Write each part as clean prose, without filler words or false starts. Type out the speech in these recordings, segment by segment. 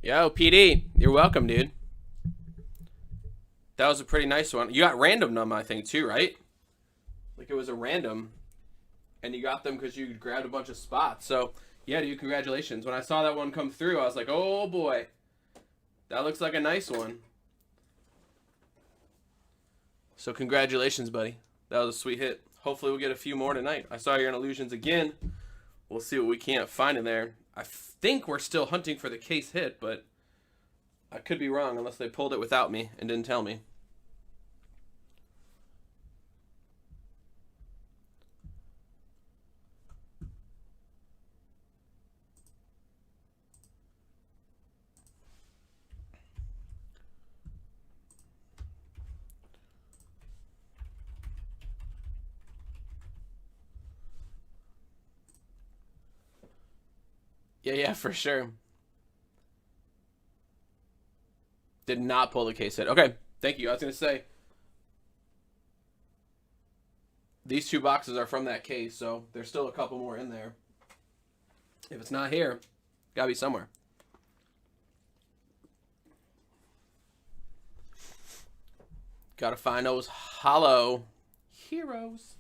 Yo, PD, you're welcome, dude. That was a pretty nice one. You got random them, I think, too, right? Like it was a random, and you got them because you grabbed a bunch of spots. So, yeah, dude, congratulations. When I saw that one come through, I was like, oh, boy. That looks like a nice one. So, congratulations, buddy. That was a sweet hit. Hopefully, we'll get a few more tonight. I saw you're in Illusions again. We'll see what we can't find in there. I think we're still hunting for the case hit, but I could be wrong unless they pulled it without me and didn't tell me. Yeah, for sure. Did not pull the case hit. Okay, thank you. I was going to say, these two boxes are from that case, so there's still a couple more in there. If it's not here, gotta be somewhere. Gotta find those hollow heroes.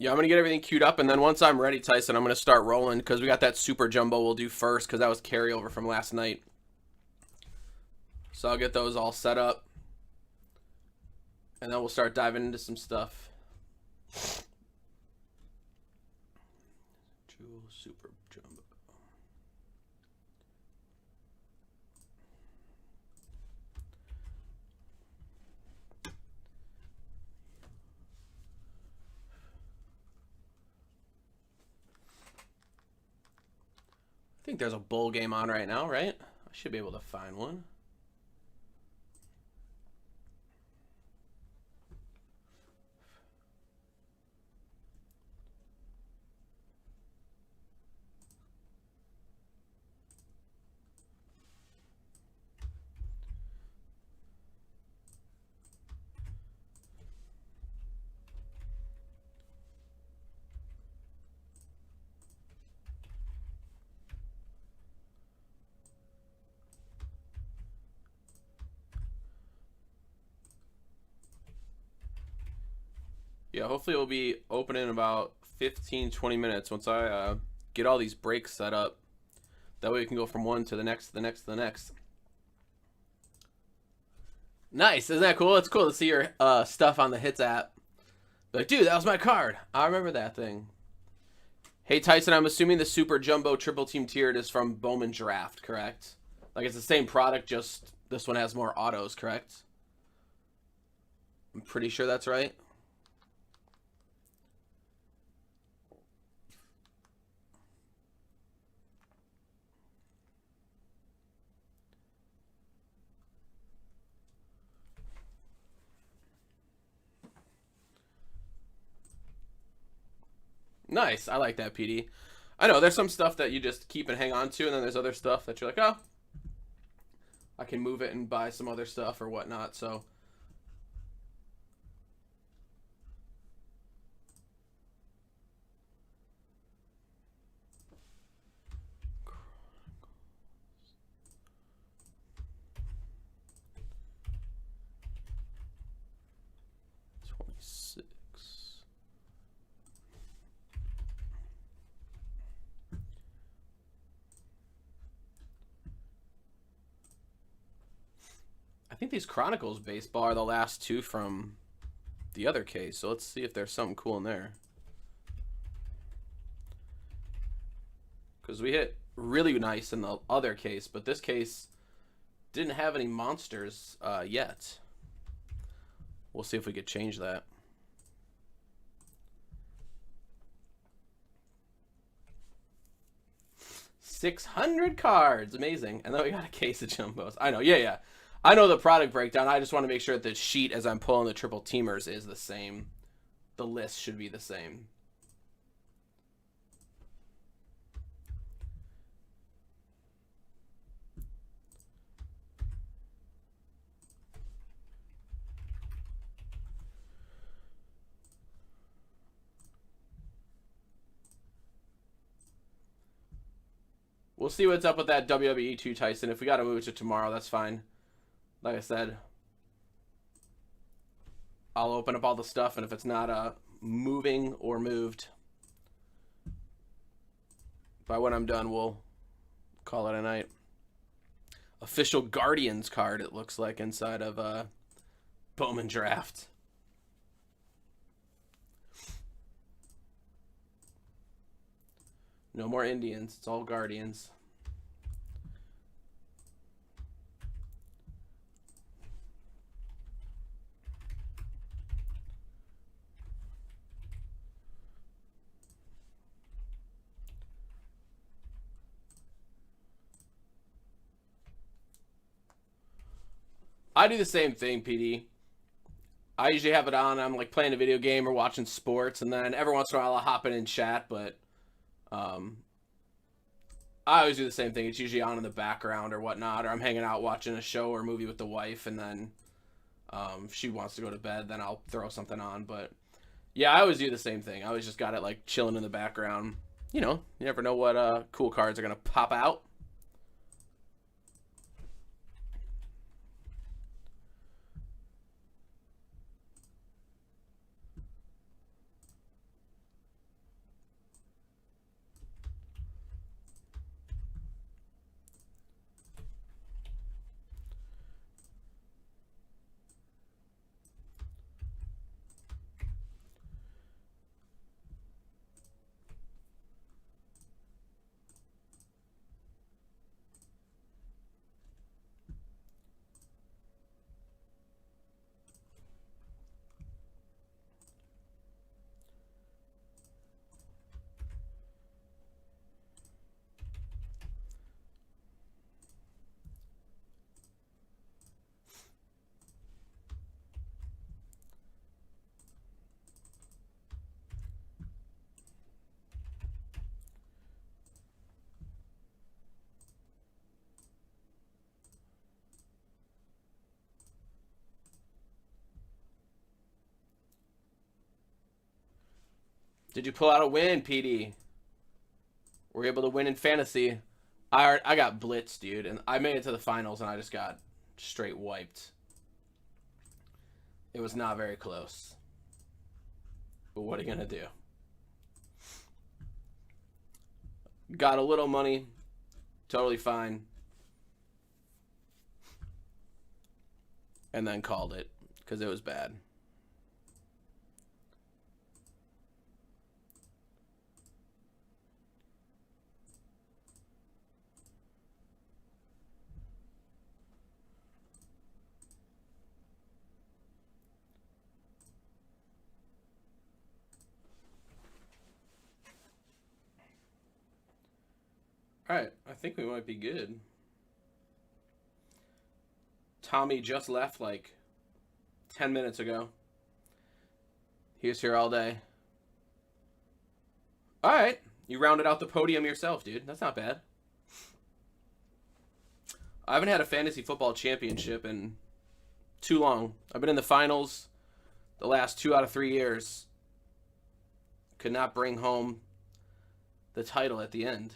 Yeah, I'm going to get everything queued up, and then once I'm ready, Tyson, I'm going to start rolling, because we got that Super Jumbo we'll do first, because that was carryover from last night. So I'll get those all set up, and then we'll start diving into some stuff. Jewel Super Jumbo. I think there's a bowl game on right now, right? I should be able to find one. Yeah, hopefully it'll be open in about 15-20 minutes once I get all these breaks set up. That way we can go from one to the next, to the next, to the next. Nice, isn't that cool? It's cool to see your stuff on the Hits app. Like, dude, that was my card. I remember that thing. Hey, Tyson, I'm assuming the Super Jumbo Triple Team Tiered is from Bowman Draft, correct? Like, it's the same product, just this one has more autos, correct? I'm pretty sure that's right. Nice. I like that, PD. I know, there's some stuff that you just keep and hang on to, and then there's other stuff that you're like, oh, I can move it and buy some other stuff or whatnot, so. I think these Chronicles baseball are the last two from the other case, so let's see if there's something cool in there. Because we hit really nice in the other case, but this case didn't have any monsters yet. We'll see if we could change that. $600 cards. Amazing. And then we got a case of Jumbos. I know. Yeah. I know the product breakdown. I just want to make sure that the sheet as I'm pulling the triple teamers is the same. The list should be the same. We'll see what's up with that WWE 2 Tyson. If we got to move it to tomorrow, that's fine. Like I said, I'll open up all the stuff, and if it's not moving or moved, by when I'm done, we'll call it a night. Official Guardians card, it looks like, inside of Bowman Draft. No more Indians. It's all Guardians. I do the same thing, PD. I usually have it on. I'm like playing a video game or watching sports, and then every once in a while I'll hop in and chat, but I always do the same thing. It's usually on in the background or whatnot, or I'm hanging out watching a show or a movie with the wife, and then if she wants to go to bed, then I'll throw something on. But yeah, I always do the same thing. I always just got it like chilling in the background. You know, you never know what cool cards are going to pop out. Did you pull out a win, PD? Were you able to win in fantasy? I got blitzed, dude, and I made it to the finals, and I just got straight wiped. It was not very close. But what are you going to do? Got a little money. Totally fine. And then called it because it was bad. Alright, I think we might be good. Tommy just left like 10 minutes ago. He was here all day. Alright, you rounded out the podium yourself, dude. That's not bad. I haven't had a fantasy football championship in too long. I've been in the finals the last 2 out of 3 years. Could not bring home the title at the end.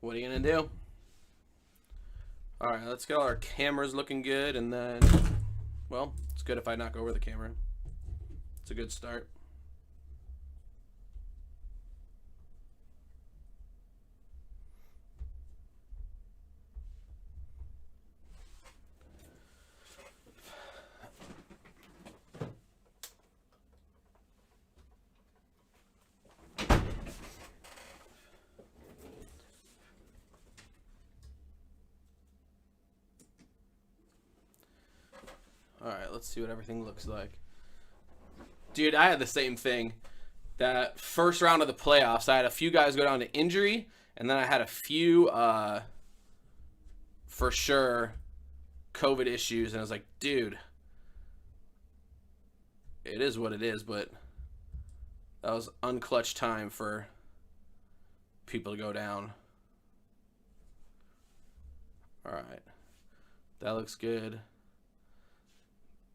What are you going to do? Alright, let's get all our cameras looking good, and then, well, it's good if I knock over the camera. It's a good start. Alright, let's see what everything looks like. Dude, I had the same thing. That first round of the playoffs, I had a few guys go down to injury, and then I had a few, for sure, COVID issues, and I was like, dude, it is what it is, but that was unclutch time for people to go down. Alright. That looks good.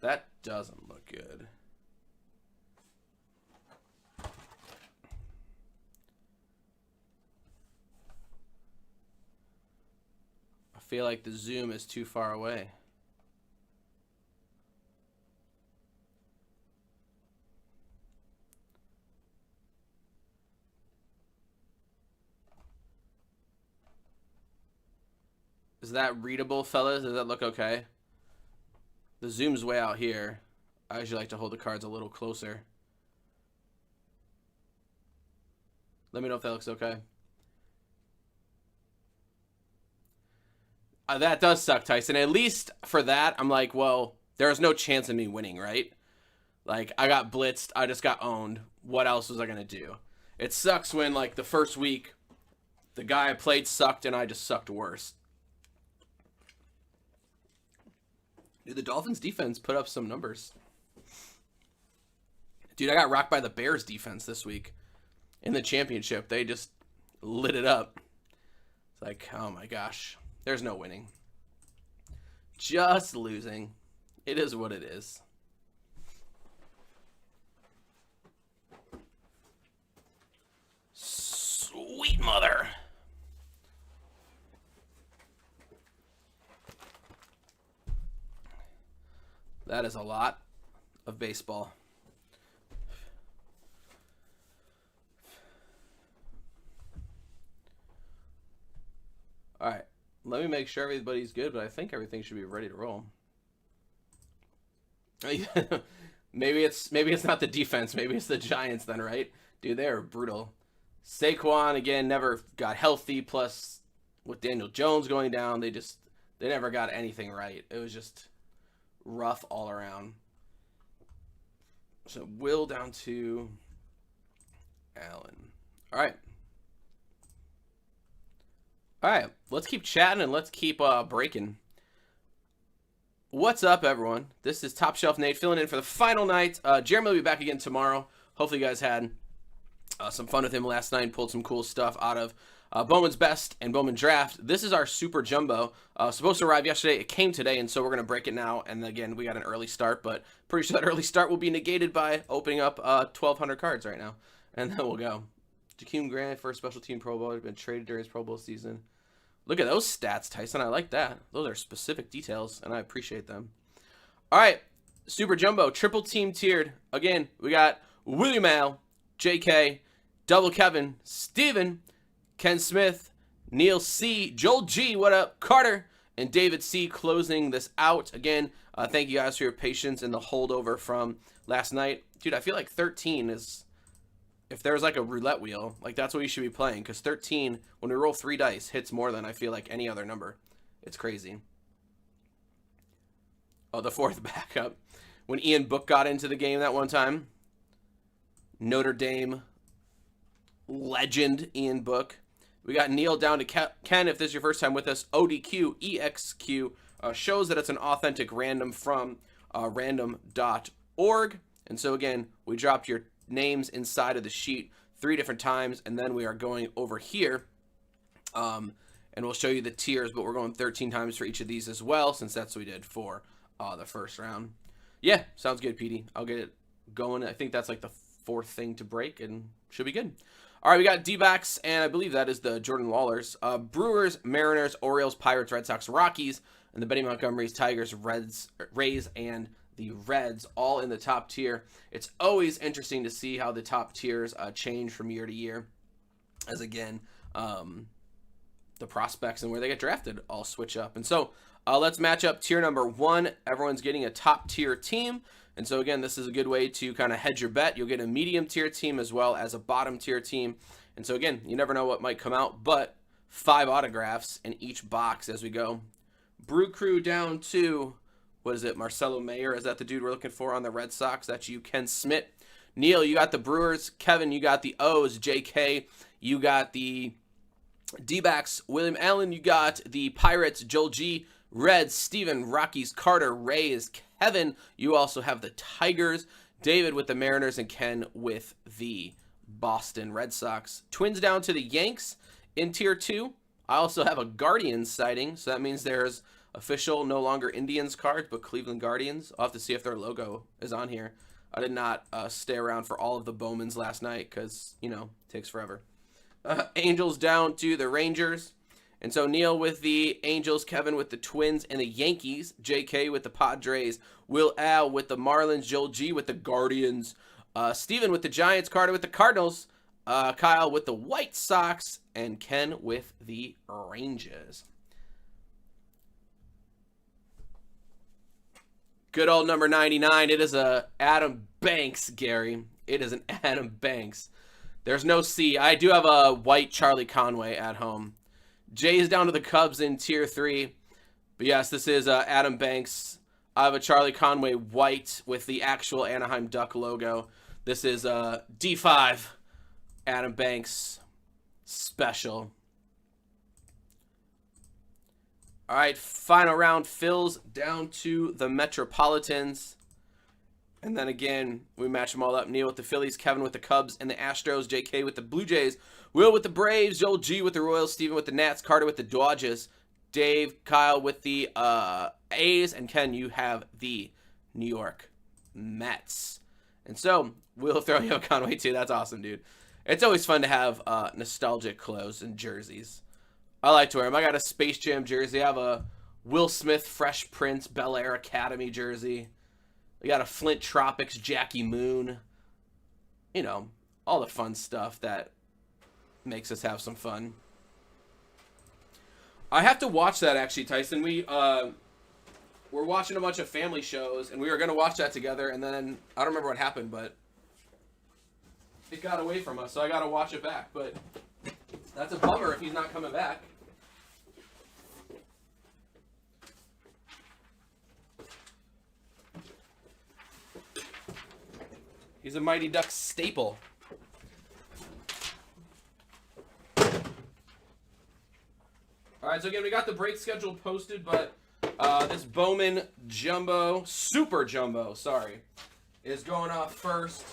That doesn't look good. I feel like the zoom is too far away. Is that readable, fellas? Does that look okay? The zoom's way out here. I usually like to hold the cards a little closer. Let me know if that looks okay. That does suck, Tyson. At least for that, I'm like, well, there's no chance of me winning, right? Like, I got blitzed. I just got owned. What else was I going to do? It sucks when, like, the first week, the guy I played sucked and I just sucked worse. Dude, the Dolphins defense put up some numbers. Dude, I got rocked by the Bears defense this week. In the championship, they just lit it up. It's like, oh my gosh. There's no winning. Just losing. It is what it is. Sweet mother. That is a lot of baseball. All right. Let me make sure everybody's good, but I think everything should be ready to roll. maybe it's not the defense. Maybe it's the Giants then, right? Dude, they are brutal. Saquon, again, never got healthy. Plus, with Daniel Jones going down, they never got anything right. It was just rough all around. So, Will down to Allen. All right. All right, let's keep chatting and let's keep breaking. What's up, everyone? This is Top Shelf Nate filling in for the final night. Jeremy will be back again tomorrow. Hopefully you guys had some fun with him last night and pulled some cool stuff out of Bowman's Best and Bowman Draft. This is our Super Jumbo. Supposed to arrive yesterday. It came today, and so we're going to break it now. And again, we got an early start, but pretty sure that early start will be negated by opening up 1,200 cards right now. And then we'll go. Jakeem Grant, first special team Pro Bowler, been traded during his Pro Bowl season. Look at those stats, Tyson. I like that. Those are specific details, and I appreciate them. All right, Super Jumbo, triple team tiered. Again, we got William Al, JK, Double Kevin, Steven, Ken Smith, Neil C, Joel G, what up, Carter, and David C closing this out. Again, thank you guys for your patience and the holdover from last night. Dude, I feel like 13 is... If there's like a roulette wheel, like that's what you should be playing. Because 13, when we roll 3 dice, hits more than I feel like any other number. It's crazy. Oh, the fourth backup. When Ian Book got into the game that one time. Notre Dame legend Ian Book. We got Neil down to Ken. If this is your first time with us, ODQ, EXQ shows that it's an authentic random from random.org. And so again, we dropped your names inside of the sheet 3 different times, and then we are going over here and we'll show you the tiers, but we're going 13 times for each of these as well, since that's what we did for the first round. Yeah, sounds good, PD. I'll get it going. I think that's like the 4th thing to break and should be good. All right, we got D-backs, and I believe that is the Jordan Lawlers. Brewers, Mariners, Orioles, Pirates, Red Sox, Rockies, and the Benny Montgomerys, Tigers, Rays, and the Reds, all in the top tier. It's always interesting to see how the top tiers change from year to year, as again, the prospects and where they get drafted all switch up. And so let's match up tier number 1. Everyone's getting a top tier team. And so again, this is a good way to kind of hedge your bet. You'll get a medium tier team as well as a bottom tier team. And so again, you never know what might come out, but 5 autographs in each box as we go. Brew Crew down to... What is it? Marcelo Mayer, is that the dude we're looking for on the Red Sox? That's you. Ken Smith. Neil, you got the Brewers. Kevin, you got the O's. JK, you got the D-backs. William Allen, you got the Pirates. Joel G. Reds. Steven, Rockies. Carter, Rays. Kevin, you also have the Tigers. David with the Mariners, and Ken with the Boston Red Sox. Twins down to the Yanks in tier 2. I also have a Guardians sighting, so that means there's official, no longer Indians cards, but Cleveland Guardians. I'll have to see if their logo is on here. I did not stay around for all of the Bowmans last night because, you know, it takes forever. Angels down to the Rangers. And so Neil with the Angels, Kevin with the Twins and the Yankees, JK with the Padres, Will Al with the Marlins, Joel G with the Guardians, Steven with the Giants, Carter with the Cardinals, Kyle with the White Sox, and Ken with the Rangers. Good old number 99. It is a Adam Banks, Gary. It is an Adam Banks. There's no C. I do have a white Charlie Conway at home. Jay's down to the Cubs in Tier 3. But yes, this is Adam Banks. I have a Charlie Conway white with the actual Anaheim Duck logo. This is D5 Adam Banks special. All right, final round fills down to the Metropolitans. And then again, we match them all up. Neil with the Phillies, Kevin with the Cubs and the Astros, JK with the Blue Jays, Will with the Braves, Joel G with the Royals, Steven with the Nats, Carter with the Dodgers, Dave, Kyle with the A's, and Ken, you have the New York Mets. And so, we'll throw you a Conway too. That's awesome, dude. It's always fun to have nostalgic clothes and jerseys. I like to wear them. I got a Space Jam jersey. I have a Will Smith Fresh Prince Bel Air Academy jersey. I got a Flint Tropics Jackie Moon. You know, all the fun stuff that makes us have some fun. I have to watch that actually, Tyson. We're watching a bunch of family shows, and we were going to watch that together, and then I don't remember what happened, but it got away from us, so I got to watch it back. But that's a bummer if he's not coming back. He's a Mighty Ducks staple. All right, so again, we got the break schedule posted, but this Bowman Jumbo, Super Jumbo, sorry, is going off first.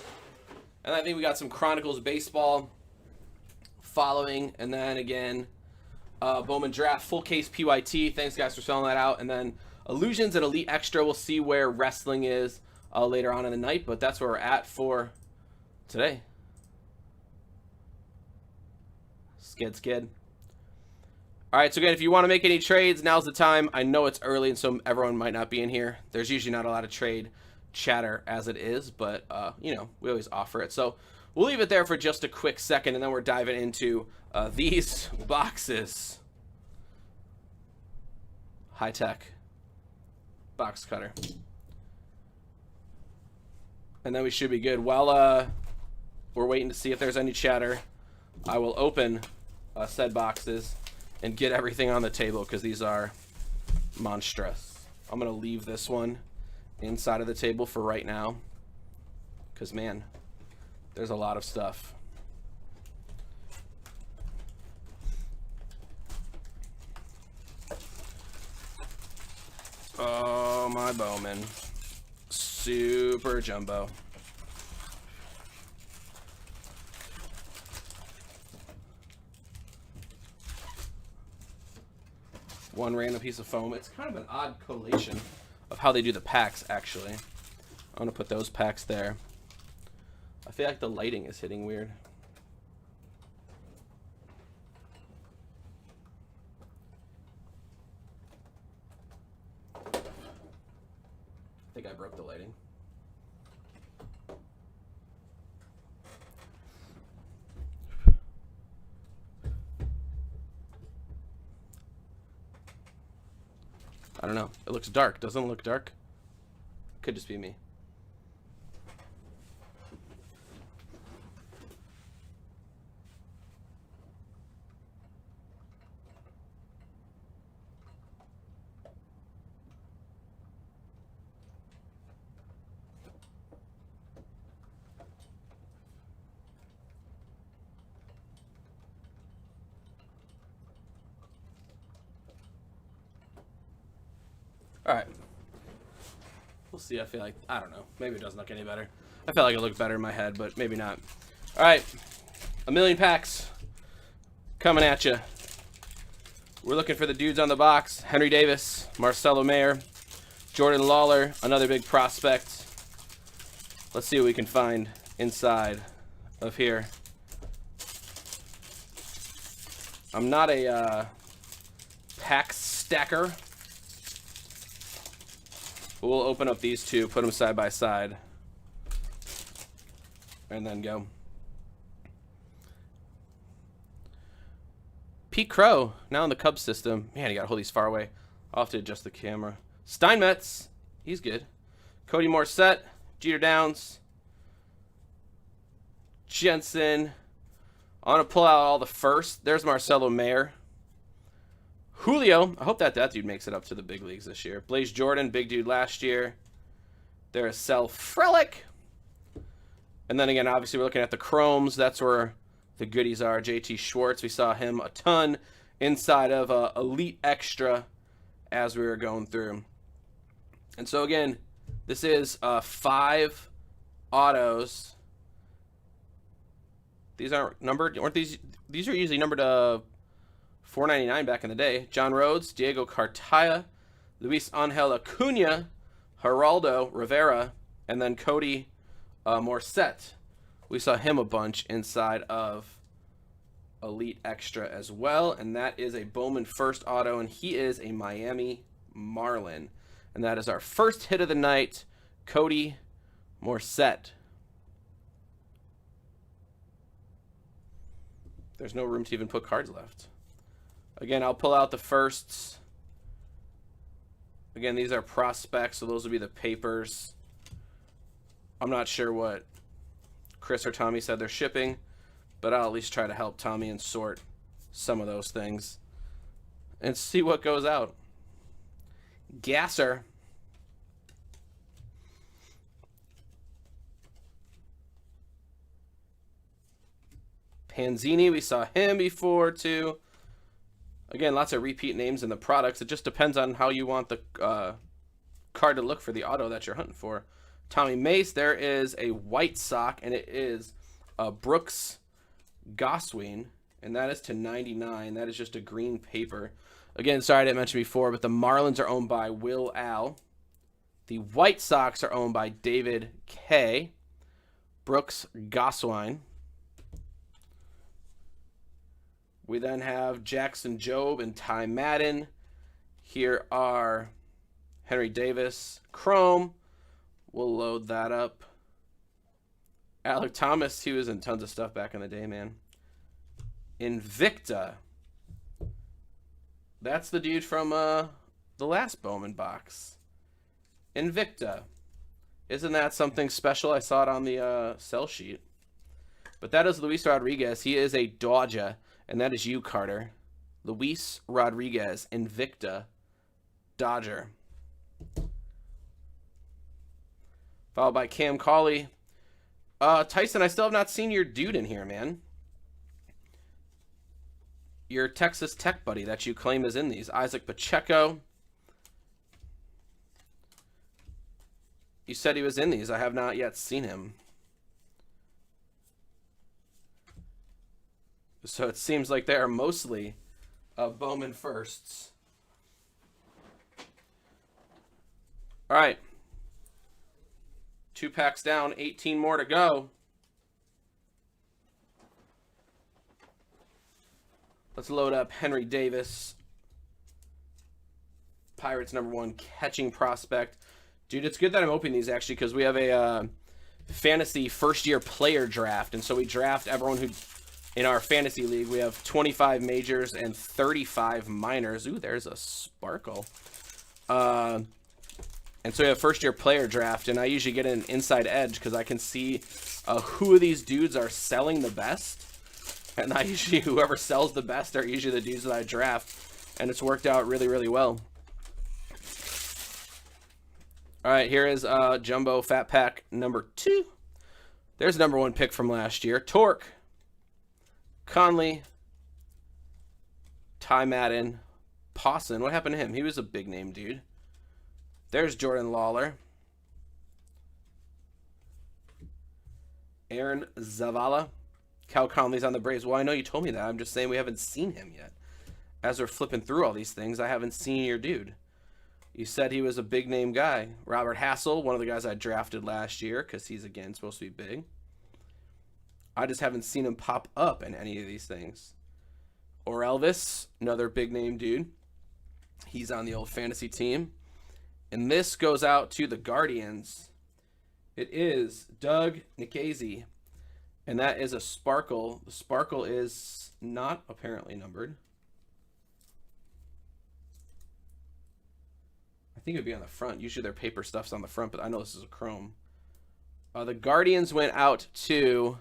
And I think we got some Chronicles Baseball following. And then again, Bowman Draft, full case PYT. Thanks, guys, for selling that out. And then Illusions and Elite Extra. We'll see where wrestling is later on in the night, but that's where we're at for today. Skid. All right, so again, if you want to make any trades, now's the time. I know it's early, and so everyone might not be in here. There's usually not a lot of trade chatter as it is, but, you know, we always offer it. So we'll leave it there for just a quick second, and then we're diving into these boxes. High-tech box cutter. And then we should be good. While we're waiting to see if there's any chatter, I will open said boxes and get everything on the table because these are monstrous. I'm going to leave this one inside of the table for right now because, man, there's a lot of stuff. Oh, my Bowman. Super Jumbo. One random piece of foam. It's kind of an odd collation of how they do the packs, actually. I'm going to put those packs there. I feel like the lighting is hitting weird. I think I broke the lighting. I don't know. It looks dark. Doesn't it look dark? Could just be me. All right. We'll see. I feel like, I don't know. Maybe it doesn't look any better. I feel like it looked better in my head, but maybe not. All right. 1,000,000 packs coming at you We're looking for the dudes on the box. Henry Davis, Marcelo Mayer, Jordan Lawler, another big prospect. Let's see what we can find inside of here. I'm not a pack stacker. But we'll open up these two, put them side by side, and then go. Pete Crow, now in the Cubs system. Man, you got to hold these far away. I'll have to adjust the camera. Steinmetz, he's good. Cody Morissette, Jeter Downs, Jensen. I want to pull out all the first. There's Marcelo Mayer. Julio, I hope that dude makes it up to the big leagues this year. Blaze Jordan, big dude last year. There's Sel Frelick. And then again, obviously, we're looking at the Chromes. That's where the goodies are. JT Schwartz, we saw him a ton inside of Elite Extra as we were going through. And so again, this is 5 autos. These aren't numbered. Aren't these are usually numbered $4.99 back in the day. John Rhodes, Diego Cartaya, Luis Angel Acuna, Geraldo Rivera, and then Cody Morissette. We saw him a bunch inside of Elite Extra as well, and that is a Bowman first auto, and he is a Miami Marlin. And that is our first hit of the night, Cody Morissette. There's no room to even put cards left. Again, I'll pull out the firsts. Again, these are prospects, so those will be the papers. I'm not sure what Chris or Tommy said they're shipping, but I'll at least try to help Tommy and sort some of those things and see what goes out. Gasser. Panzini, we saw him before too. Again, lots of repeat names in the products. It just depends on how you want the card to look for the auto that you're hunting for. Tommy Mace, there is a white sock, and it is Brooks Goswin, and that is to 99. That is just a green paper. Again, sorry I didn't mention before, but the Marlins are owned by Will Al. The White Sox are owned by David K. Brooks Goswin. We then have Jackson Jobe and Ty Madden. Here are Henry Davis, Chrome. We'll load that up. Alec Thomas, he was in tons of stuff back in the day, man. Invicta. That's the dude from the last Bowman box. Invicta. Isn't that something special? I saw it on the sell sheet. But that is Luis Rodriguez. He is a Dodger, and that is you, Carter. Luis Rodriguez, Invicta, Dodger. Followed by Cam Cauley. Tyson, I still have not seen your dude in here, man. Your Texas Tech buddy that you claim is in these. Isaac Pacheco. You said he was in these. I have not yet seen him. So it seems like they are mostly Bowman firsts. All right. 2 packs down, 18 more to go. Let's load up Henry Davis. Pirates #1 catching prospect. Dude, it's good that I'm opening these actually because we have a fantasy first-year player draft. And so we draft everyone who, in our fantasy league, we have 25 majors and 35 minors. Ooh, there's a sparkle. And so we have first-year player draft, and I usually get an inside edge because I can see who of these dudes are selling the best. And I usually, whoever sells the best are usually the dudes that I draft. And it's worked out really, really well. All right, here is Jumbo Fat Pack #2. There's the #1 pick from last year. Torque, Conley, Ty Madden, Pawson. What happened to him? He was a big name dude. There's Jordan Lawler. Aaron Zavala. Cal Conley's on the Braves. Well, I know you told me that. I'm just saying we haven't seen him yet. as we're flipping through all these things, I haven't seen your dude. You said he was a big name guy. Robert Hassel, one of the guys I drafted last year because he's, again, supposed to be big. I just haven't seen him pop up in any of these things. Or Elvis, another big name dude. He's on the old fantasy team. And this goes out to the Guardians. It is Doug Nikhazy. And that is a Sparkle. The Sparkle is not apparently numbered. I think it would be on the front. Usually their paper stuff's on the front, but I know this is a chrome. The Guardians went out to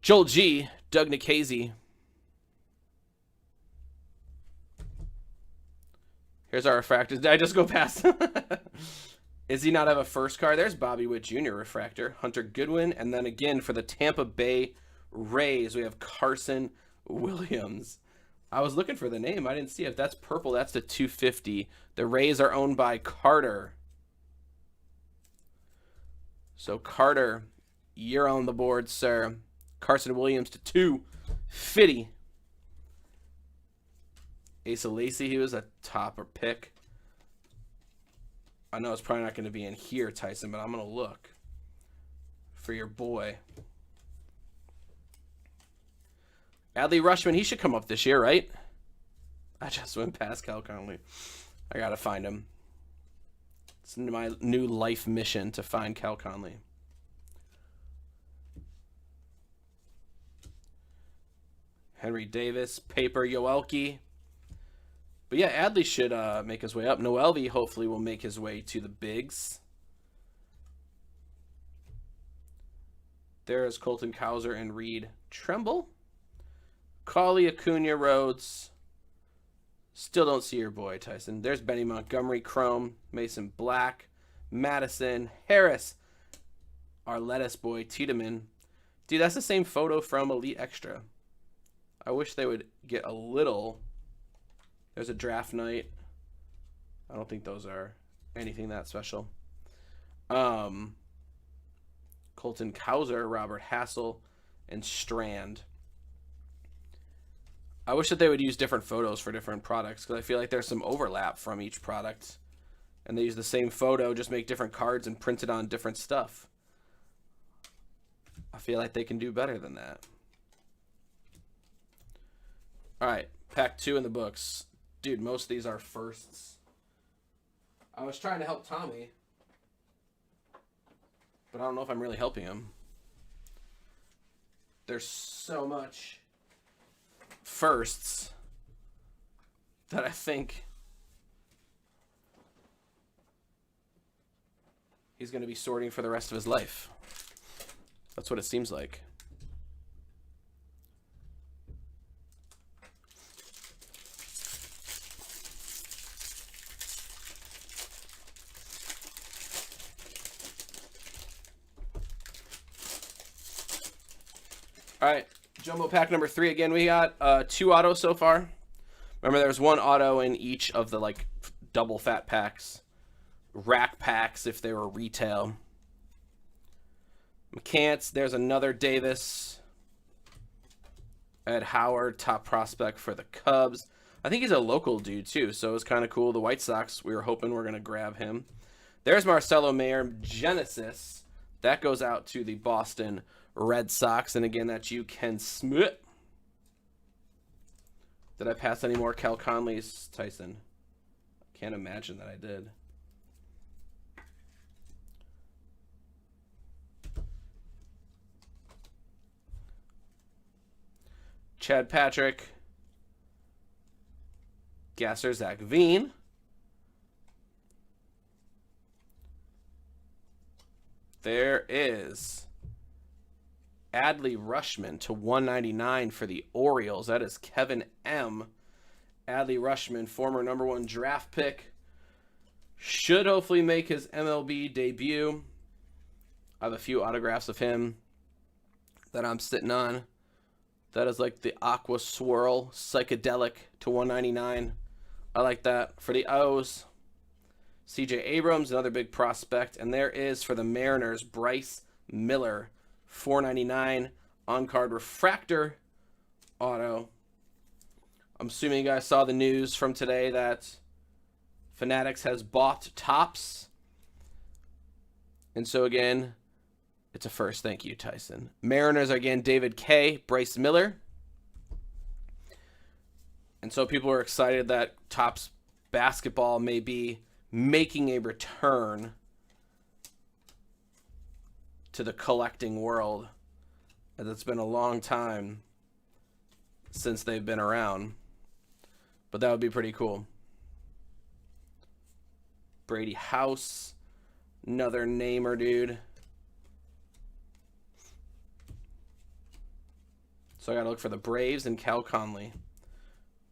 Joel G, Doug Nikhazy. Here's our refractors. Did I just go past? Does he not have a first card? There's Bobby Witt Jr. refractor. Hunter Goodwin. And then again for the Tampa Bay Rays, we have Carson Williams. I was looking for the name. I didn't see it. If that's purple, that's the 250. The Rays are owned by Carter. So Carter, you're on the board, sir. Carson Williams to 250. Asa Lacy, he was a topper pick. I know it's probably not going to be in here, Tyson, but I'm going to look for your boy. Adley Rushman, he should come up this year, right? I just went past Cal Conley. I got to find him. It's my new life mission to find Cal Conley. Henry Davis, Paper, Yoelki. But yeah, Adley should make his way up. Noelvi hopefully will make his way to the bigs. There's Colton Cowser and Reed Trammell. Cauley, Acuna, Rhodes. Still don't see your boy, Tyson. There's Benny Montgomery, Chrome, Mason Black, Madison, Harris, our lettuce boy, Tiedemann. Dude, that's the same photo from Elite Extra. I wish they would get a little... There's a draft night. I don't think those are anything that special. Colton Cowser, Robert Hassel, and Strand. I wish that they would use different photos for different products because I feel like there's some overlap from each product. And they use the same photo, just make different cards and print it on different stuff. I feel like they can do better than that. All right, pack 2 in the books. Dude, most of these are firsts. I was trying to help Tommy, but I don't know if I'm really helping him. There's so much firsts that I think he's going to be sorting for the rest of his life. That's what it seems like. All right, jumbo pack number 3 again. We got 2 autos so far. Remember, there's 1 auto in each of the like double fat packs, rack packs if they were retail. McCants, there's another Davis. Ed Howard, top prospect for the Cubs. I think he's a local dude too, so it was kind of cool. The White Sox, we were hoping we're gonna grab him. There's Marcelo Mayer, Genesis. That goes out to the Boston Red Sox. And again, that's you, Ken Smith. Did I pass any more Cal Conleys, Tyson? Can't imagine that I did. Chad Patrick. Gasser, Zach Veen. There is Adley Rushman to 199 for the Orioles. That is Kevin M. Adley Rushman, former #1 draft pick. Should hopefully make his MLB debut. I have a few autographs of him that I'm sitting on. That is like the Aqua Swirl Psychedelic to 199. I like that. For the O's, CJ Abrams, another big prospect. And there is for the Mariners, Bryce Miller, 499 on-card refractor auto. I'm assuming you guys saw the news from today that Fanatics has bought Topps. And so, again, it's a first. Thank you, Tyson. Mariners, again, David K., Bryce Miller. And so people are excited that Topps basketball may be making a return to the collecting world, as it's been a long time since they've been around. But that would be pretty cool. Brady House, another namer, dude. So I gotta look for the Braves and Cal Conley.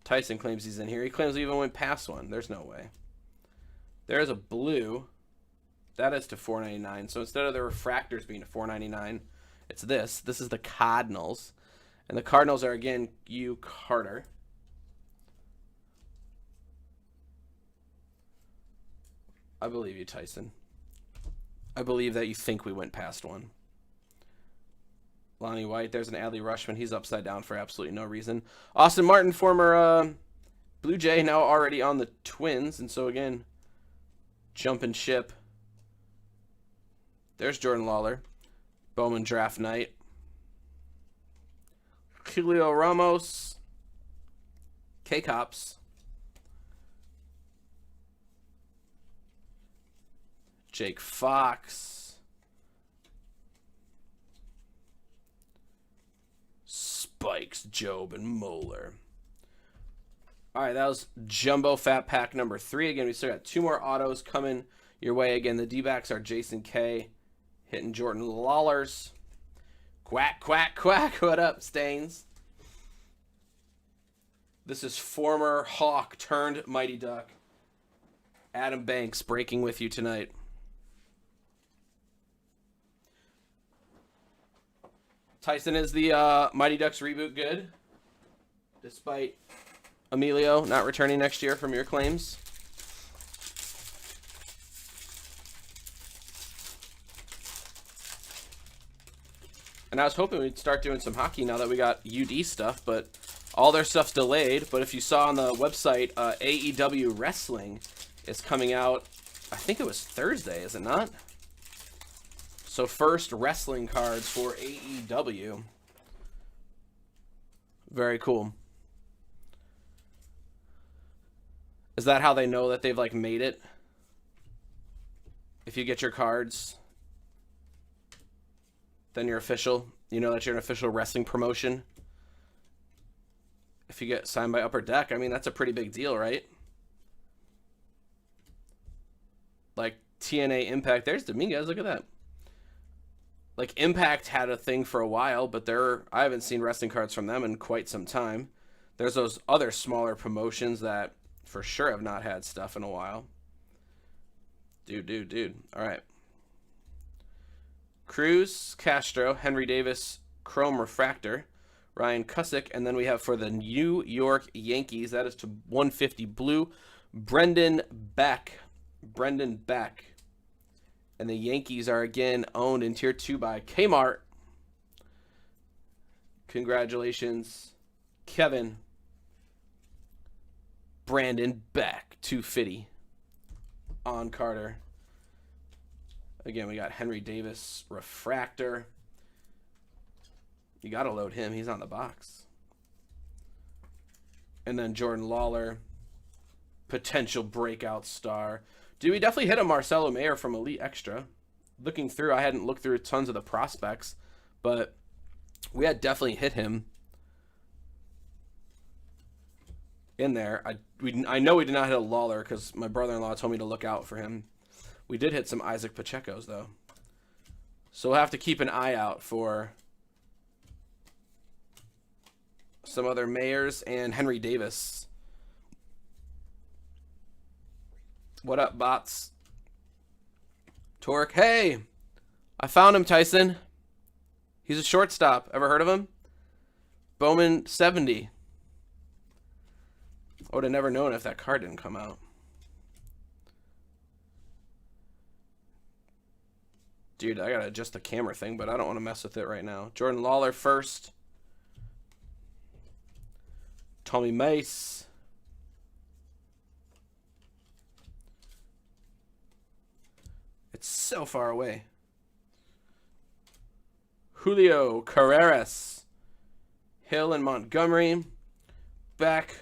Tyson claims he's in here. He claims he even went past one. There's no way. There's a blue. That is to $4.99. So instead of the refractors being to $4.99, it's this. This is the Cardinals. And the Cardinals are, again, U. Carter. I believe you, Tyson. I believe that you think we went past one. Lonnie White, there's an Adley Rushman. He's upside down for absolutely no reason. Austin Martin, former Blue Jay, now already on the Twins. And so, again, jumping ship. There's Jordan Lawler. Bowman Draft Night. Julio Ramos. K-Cops. Jake Fox. Spikes, Job, and Moeller. All right, that was Jumbo Fat Pack number 3. Again, we still got 2 more autos coming your way. Again, the D-backs are Jason K. hitting Jordan Lawlers. Quack, quack, quack. What up, Stains? This is former Hawk turned Mighty Duck. Adam Banks breaking with you tonight. Tyson, is the Mighty Ducks reboot good? Despite Emilio not returning next year from your claims? And I was hoping we'd start doing some hockey now that we got UD stuff, but all their stuff's delayed. But if you saw on the website, AEW Wrestling is coming out, I think it was Thursday, is it not? So first wrestling cards for AEW. Very cool. Is that how they know that they've like made it? If you get your cards, then you're official. You know that you're an official wrestling promotion. If you get signed by Upper Deck, I mean, that's a pretty big deal, right? Like TNA Impact. There's Dominguez. Look at that. Like Impact had a thing for a while, but I haven't seen wrestling cards from them in quite some time. There's those other smaller promotions that for sure have not had stuff in a while. Dude. All right. Cruz, Castro, Henry Davis, Chrome Refractor, Ryan Cusick, and then we have for the New York Yankees, that is to 150 blue, Brendan Beck. And the Yankees are again owned in Tier 2 by Kmart. Congratulations, Kevin. Brandon Beck, 250 on Carter. Again, we got Henry Davis, Refractor. You got to load him. He's on the box. And then Jordan Lawler, potential breakout star. Dude, we definitely hit a Marcelo Mayer from Elite Extra. Looking through, I hadn't looked through tons of the prospects, but we had definitely hit him in there. I know we did not hit a Lawler because my brother-in-law told me to look out for him. We did hit some Isaac Pacheco's, though. So we'll have to keep an eye out for some other Mayers and Henry Davis. What up, bots? Torque. Hey! I found him, Tyson. He's a shortstop. Ever heard of him? Bowman 70. I would have never known if that card didn't come out. Dude, I gotta adjust the camera thing, but I don't want to mess with it right now. Jordan Lawler first. Tommy Mace. It's so far away. Julio Carreras. Hill and Montgomery. Beck.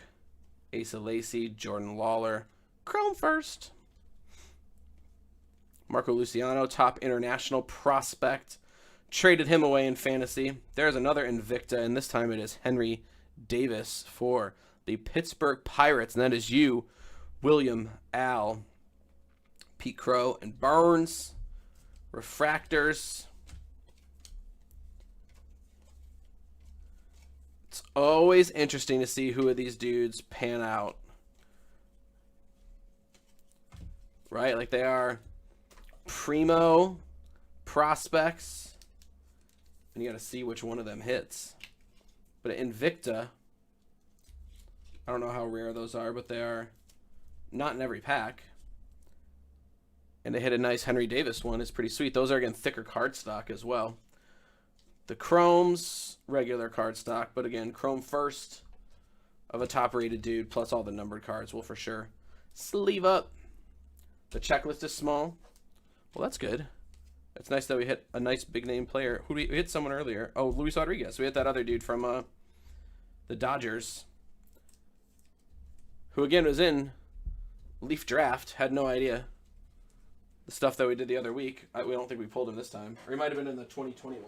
Asa Lacy. Jordan Lawler. Chrome first. Marco Luciano, top international prospect. Traded him away in fantasy. There's another Invicta, and this time it is Henry Davis for the Pittsburgh Pirates. And that is you, William, Al, Pete Crow, and Burns. Refractors. It's always interesting to see who of these dudes pan out. Right? Like they are primo prospects. And you got to see which one of them hits. But Invicta, I don't know how rare those are, but they are not in every pack. And they hit a nice Henry Davis one. It's pretty sweet. Those are, again, thicker cardstock as well. The Chromes, regular cardstock. But, again, Chrome first of a top-rated dude, plus all the numbered cards will for sure sleeve up. The checklist is small. Well, that's good. It's nice that we hit a nice big-name player. We hit someone earlier. Oh, Luis Rodriguez. We hit that other dude from the Dodgers. Who, again, was in Leaf Draft. Had no idea. The stuff that we did the other week. We don't think we pulled him this time. Or he might have been in the 2021.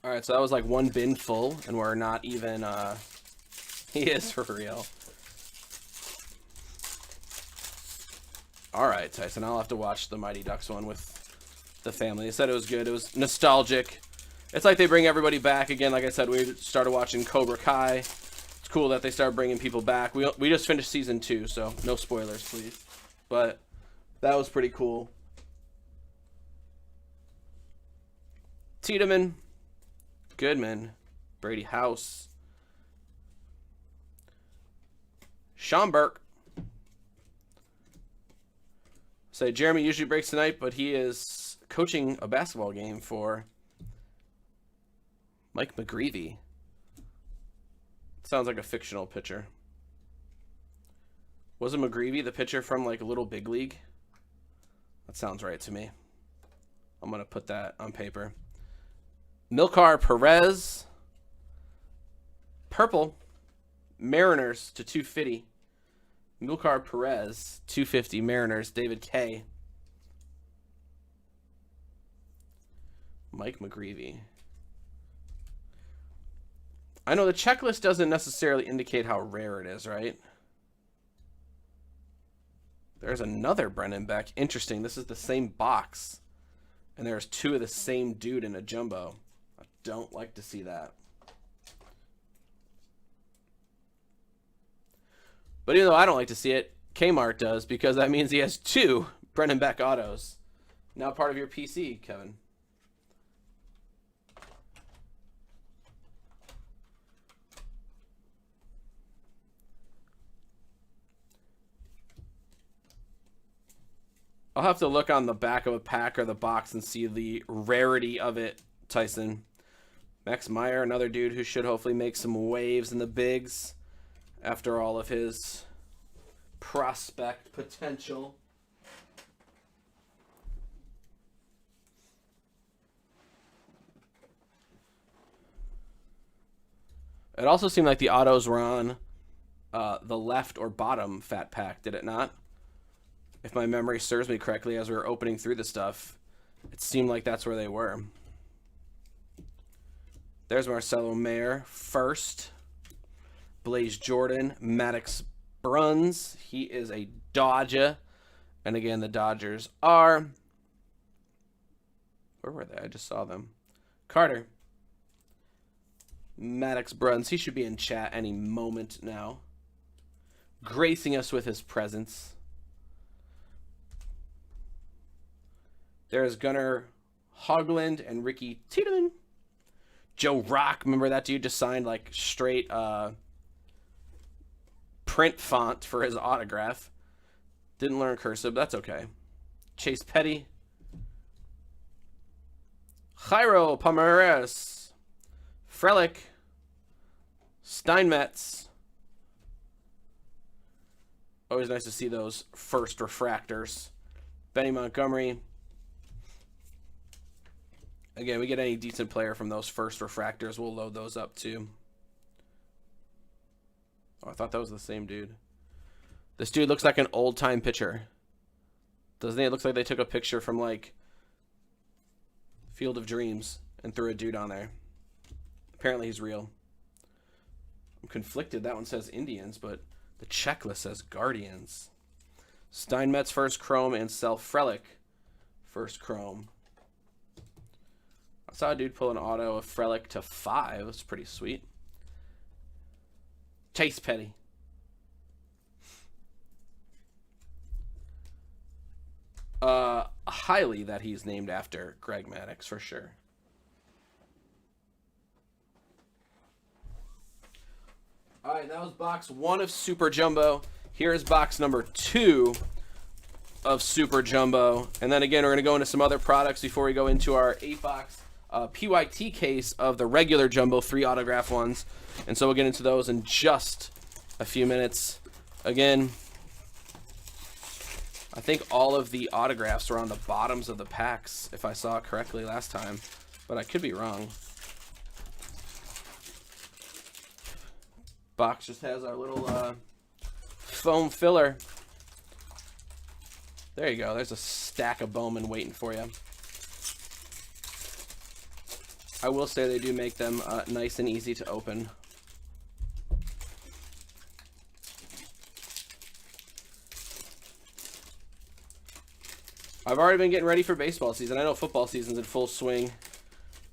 All right, so that was like one bin full, and we're not even, he is for real. All right, Tyson, I'll have to watch the Mighty Ducks one with the family. They said it was good. It was nostalgic. It's like they bring everybody back again. Like I said, we started watching Cobra Kai. It's cool that they start bringing people back. We just finished season 2, so no spoilers, please. But that was pretty cool. Tiedemann. Goodman, Brady House, Schomburg. Say Jeremy usually breaks tonight, but he is coaching a basketball game for Mike McGreevy. Sounds like a fictional pitcher. Wasn't McGreevy the pitcher from like Little Big League? That sounds right to me. I'm gonna put that on paper. Milcar Perez, purple, Mariners to 250. Milcar Perez, 250, Mariners, David K. Mike McGreevy. I know the checklist doesn't necessarily indicate how rare it is, right? There's another Brennan Beck. Interesting, this is the same box. And there's 2 of the same dude in a jumbo. Don't like to see that. But even though I don't like to see it, Kmart does, because that means he has 2 Brennan Beck autos. Now part of your PC, Kevin. I'll have to look on the back of a pack or the box and see the rarity of it, Tyson. Max Meyer, another dude who should hopefully make some waves in the bigs after all of his prospect potential. It also seemed like the autos were on the left or bottom fat pack, did it not? If my memory serves me correctly, as we were opening through the stuff, it seemed like that's where they were. There's Marcelo Mayer first. Blaze Jordan, Maddox Bruns. He is a Dodger. And again, the Dodgers are... Where were they? I just saw them. Carter. Maddox Bruns. He should be in chat any moment now. Gracing us with his presence. There's Gunnar Hogland and Ricky Tiedemann. Joe Rock, remember that dude just signed like straight print font for his autograph. Didn't learn cursive. That's okay. Chase Petty. Jairo Palmares. Frelick. Steinmetz. Always nice to see those first refractors. Benny Montgomery. Again, we get any decent player from those first refractors, we'll load those up too. Oh, I thought that was the same dude. This dude looks like an old-time pitcher. Doesn't he? It looks like they took a picture from, like, Field of Dreams and threw a dude on there. Apparently he's real. I'm conflicted. That one says Indians, but the checklist says Guardians. Steinmetz first chrome and Frelick first chrome. I saw a dude pull an auto of Frelick to 5. That's pretty sweet. Chase Petty. Highly that he's named after Greg Maddux for sure. All right, that was box 1 of Super Jumbo. Here is box number 2 of Super Jumbo. And then again, we're going to go into some other products before we go into our 8-box PYT case of the regular Jumbo 3 autograph ones. And so we'll get into those in just a few minutes. Again, I think all of the autographs are on the bottoms of the packs, if I saw it correctly last time, but I could be wrong. Box just has our little foam filler. There you go. There's a stack of Bowman waiting for you. I will say they do make them nice and easy to open. I've already been getting ready for baseball season. I know football season's in full swing.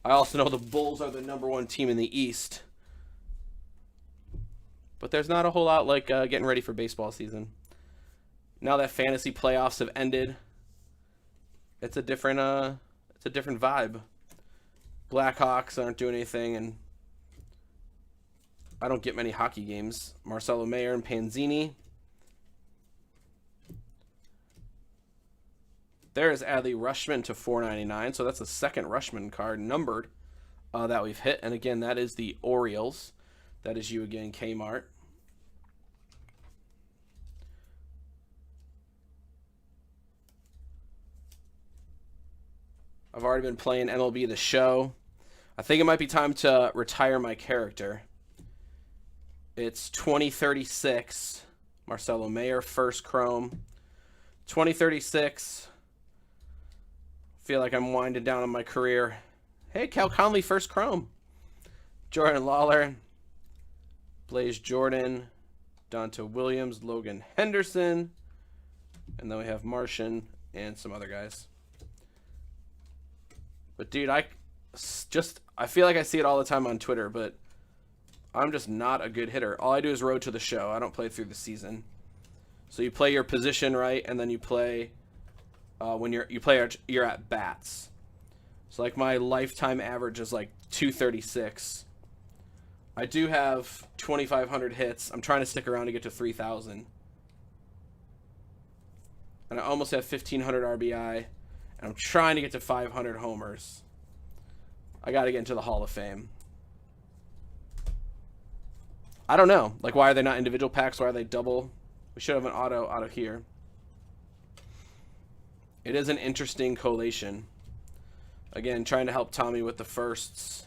I also know the Bulls are the #1 team in the East. But there's not a whole lot like getting ready for baseball season. Now that fantasy playoffs have ended, it's a different vibe. Blackhawks aren't doing anything, and I don't get many hockey games. Marcelo Mayer and Panzini. There is Adley Rutschman to 499, so that's the second Rutschman card numbered that we've hit. And again, that is the Orioles. That is you again, Kmart. I've already been playing MLB The Show. I think it might be time to retire my character. It's 2036. Marcelo Mayer, first chrome. 2036. Feel like I'm winding down on my career. Hey, Cal Conley, first chrome. Jordan Lawler. Blaze Jordan. Donta Williams. Logan Henderson. And then we have Martian and some other guys. But dude, I feel like I see it all the time on Twitter, but I'm just not a good hitter. All I do is road to the show. I don't play through the season. So you play your position right, and then you play when you're at bats. So like my lifetime average is like 236. I do have 2,500 hits. I'm trying to stick around to get to 3,000. And I almost have 1,500 RBI. And I'm trying to get to 500 homers. I got to get into the Hall of Fame. I don't know. Like, why are they not individual packs? Why are they double? We should have an auto out of here. It is an interesting collation. Again, trying to help Tommy with the firsts.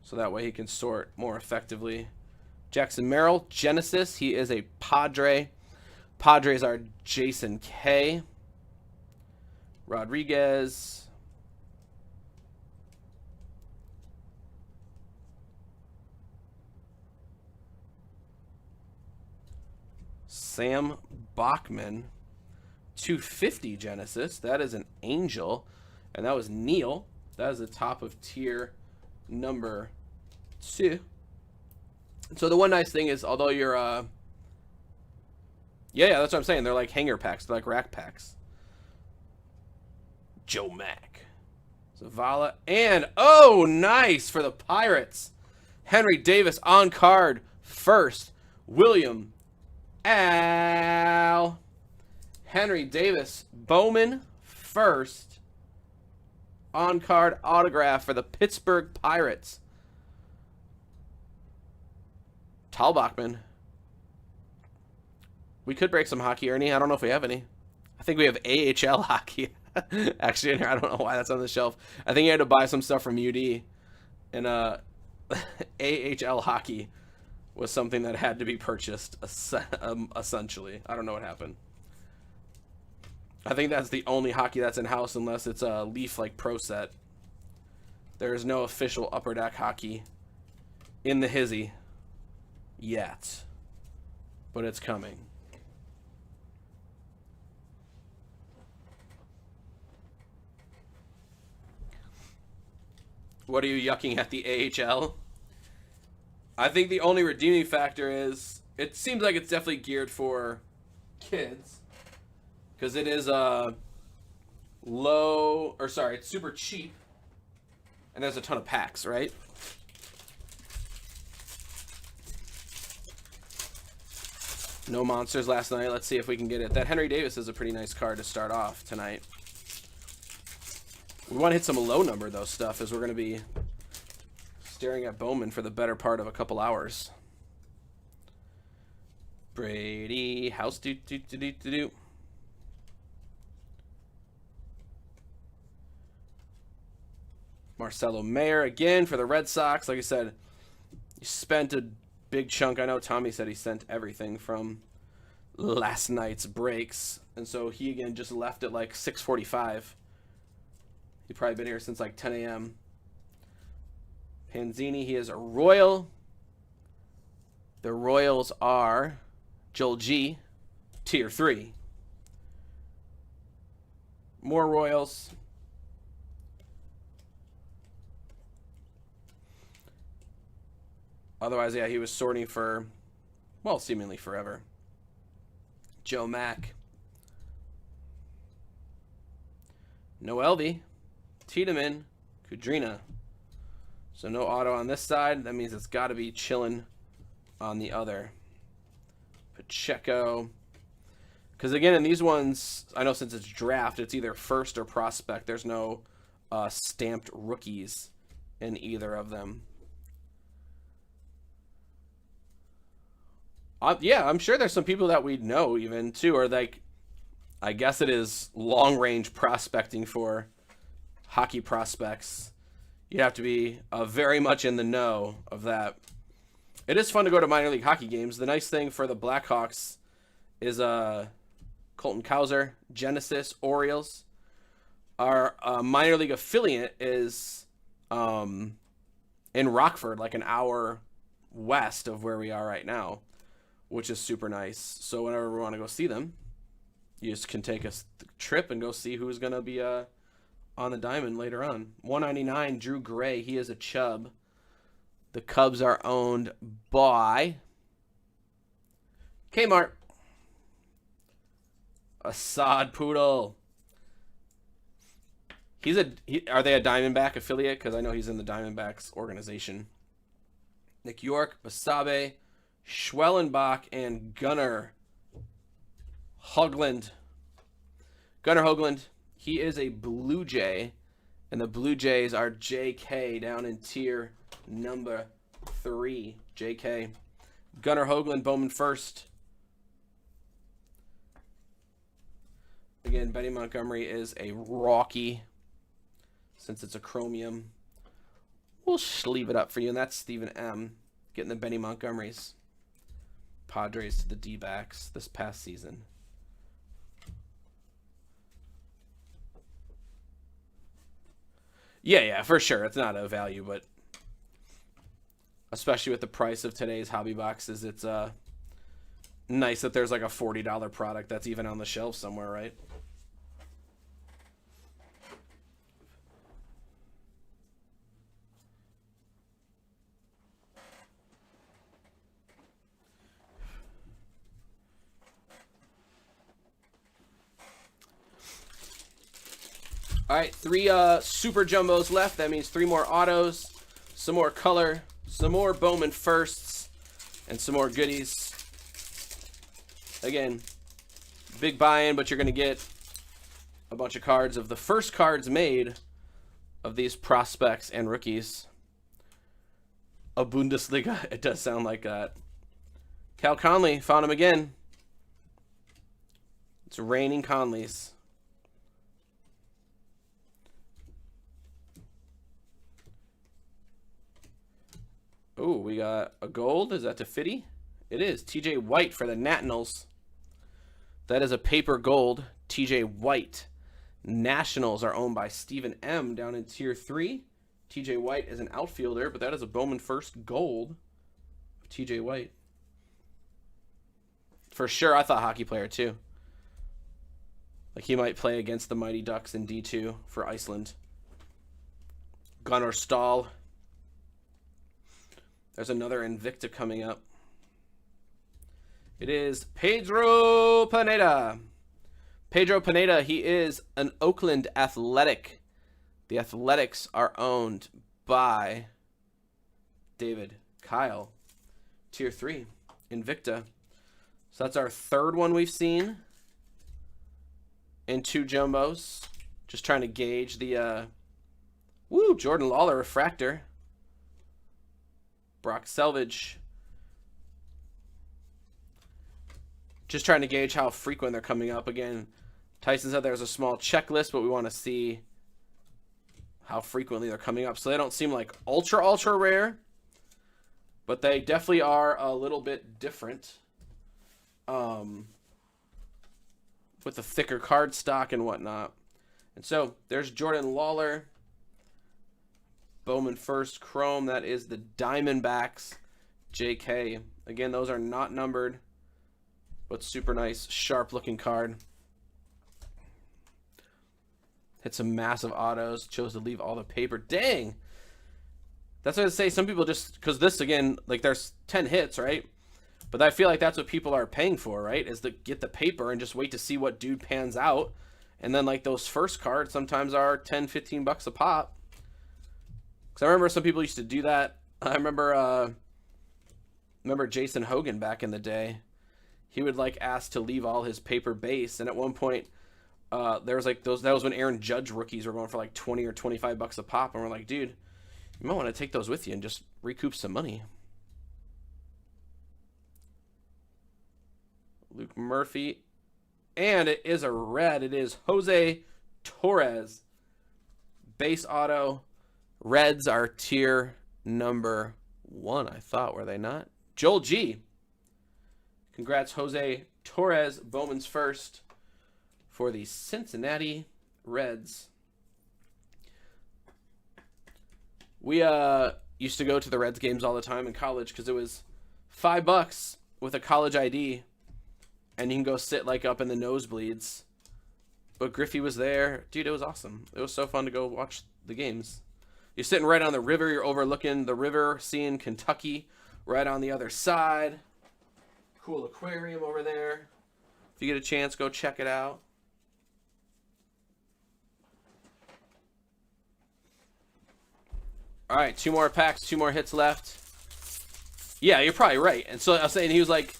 So that way he can sort more effectively. Jackson Merrill, Genesis. He is a Padre. Padres are Jason K. Rodriguez. Sam Bachman. 250 Genesis. That is an Angel. And that was Neil. That is the top of tier number 2. So the one nice thing is, although you're yeah, that's what I'm saying. They're like hanger packs. They're like rack packs. Joe Mack. Zavala. And, oh, nice for the Pirates. Henry Davis on card first. William Al. Henry Davis. Bowman first. On-card autograph for the Pittsburgh Pirates. Talbachman. We could break some hockey, Ernie. I don't know if we have any. I think we have AHL hockey. Actually, in here, I don't know why that's on the shelf. I think you had to buy some stuff from UD. And AHL hockey was something that had to be purchased, essentially. I don't know what happened. I think that's the only hockey that's in-house unless it's a Leaf like Pro Set. There is no official Upper Deck hockey in the hizzy yet. But it's coming. What are you yucking at the AHL? I think the only redeeming factor is it seems like it's definitely geared for kids. Because it is it's super cheap. And there's a ton of packs, right? No monsters last night. Let's see if we can get it. That Henry Davis is a pretty nice card to start off tonight. We want to hit some low number, though, stuff, as we're going to be staring at Bowman for the better part of a couple hours. Brady, house do. Marcelo Mayer again for the Red Sox. Like I said, he spent a big chunk. I know Tommy said he sent everything from last night's breaks. And so he, again, just left at like 6:45. He's probably been here since like 10 a.m. Panzini, he is a Royal. The Royals are Joel G, Tier 3. More Royals. Otherwise, yeah, he was sorting for, well, seemingly forever. Joe Mack. Noelvi. Tiedemann. Kudrina. So no auto on this side. That means it's got to be chilling on the other. Pacheco. Because, again, in these ones, I know since it's draft, it's either first or prospect. There's no stamped rookies in either of them. Yeah, I'm sure there's some people that we know even, too, or like, I guess it is long-range prospecting for hockey prospects. You'd have to be very much in the know of that. It is fun to go to minor league hockey games. The nice thing for the Blackhawks is Colton Cowser, Genesis, Orioles. Our minor league affiliate is in Rockford, like an hour west of where we are right now, which is super nice. So whenever we want to go see them, you just can take a trip and go see who's going to be on the diamond later on. 199, Drew Gray. He is a Chub. The Cubs are owned by Kmart. Assad Poodle. Are they a Diamondback affiliate? Because I know he's in the Diamondbacks organization. Nick York, Basabe, Schwellenbach, and Gunnar Hoagland. Gunnar Hoagland, he is a Blue Jay, and the Blue Jays are JK down in tier number 3. JK. Gunnar Hoagland, Bowman first. Again, Benny Montgomery is a Rocky, since it's a chromium. We'll sleeve it up for you, and that's Stephen M. getting the Benny Montgomerys. Padres to the D-backs this past season. Yeah, for sure. It's not a value, but especially with the price of today's hobby boxes, it's nice that there's like a $40 product that's even on the shelf somewhere, right? All right, 3 super jumbos left. That means 3 more autos, some more color, some more Bowman firsts, and some more goodies. Again, big buy-in, but you're going to get a bunch of cards of the first cards made of these prospects and rookies. A Bundesliga. It does sound like that. Cal Conley. Found him again. It's raining Conleys. Oh, we got a gold. Is that to Fitty? It is. TJ White for the Nationals. That is a paper gold. TJ White. Nationals are owned by Stephen M. down in Tier 3. TJ White is an outfielder, but that is a Bowman first gold. TJ White. For sure, I thought hockey player too. Like he might play against the Mighty Ducks in D2 for Iceland. Gunnar Stahl. There's another Invicta coming up. It is Pedro Pineda. Pedro Pineda, he is an Oakland Athletic. The Athletics are owned by David Kyle. Tier 3, Invicta. So that's our third one we've seen. And 2 jumbos. Just trying to gauge the... Jordan Lawler refractor. Brock Selvage. Just trying to gauge how frequent they're coming up. Again, Tyson said there's a small checklist, but we want to see how frequently they're coming up. So they don't seem like ultra rare, but they definitely are a little bit different with the thicker card stock and whatnot. And so there's Jordan Lawler. Bowman first chrome. That is the Diamondbacks JK. Again, those are not numbered, but super nice, sharp looking card. Hit some massive autos. Chose to leave all the paper. Dang! That's what I say. Some people just... Because this, again, like there's 10 hits, right? But I feel like that's what people are paying for, right? Is to get the paper and just wait to see what dude pans out. And then like those first cards sometimes are 10, 15 bucks a pop. Because I remember some people used to do that. I remember Jason Hogan back in the day. He would like ask to leave all his paper base. And at one point... there was like those. That was when Aaron Judge rookies were going for like 20 or 25 bucks a pop, and we're like, dude, you might want to take those with you and just recoup some money. Luke Murphy, and it is a red. It is Jose Torres, base auto. Reds are tier number 1. I thought, were they not? Joel G. Congrats, Jose Torres, Bowman's first. For the Cincinnati Reds. We used to go to the Reds games all the time in college because it was $5 with a college ID, and you can go sit like up in the nosebleeds. But Griffey was there. Dude, it was awesome. It was so fun to go watch the games. You're sitting right on the river. You're overlooking the river, seeing Kentucky right on the other side. Cool aquarium over there. If you get a chance, go check it out. All right, 2 more packs, 2 more hits left. Yeah, you're probably right. And so I was saying he was like,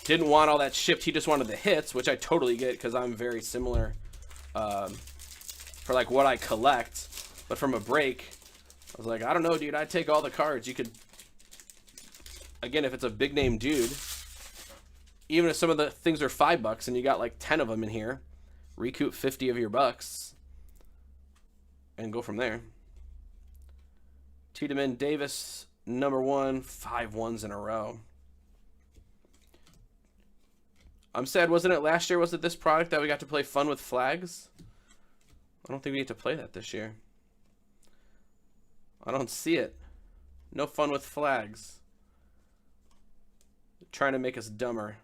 didn't want all that shipped. He just wanted the hits, which I totally get because I'm very similar for like what I collect. But from a break, I was like, I don't know, dude. I'd take all the cards. You could, again, if it's a big name dude, even if some of the things are $5 and you got like 10 of them in here, recoup 50 of your bucks and go from there. Tiedemann Davis, number 1, 5 ones in a row. I'm sad, wasn't it last year? Was it this product that we got to play Fun with Flags? I don't think we get to play that this year. I don't see it. No Fun with Flags. They're trying to make us dumber.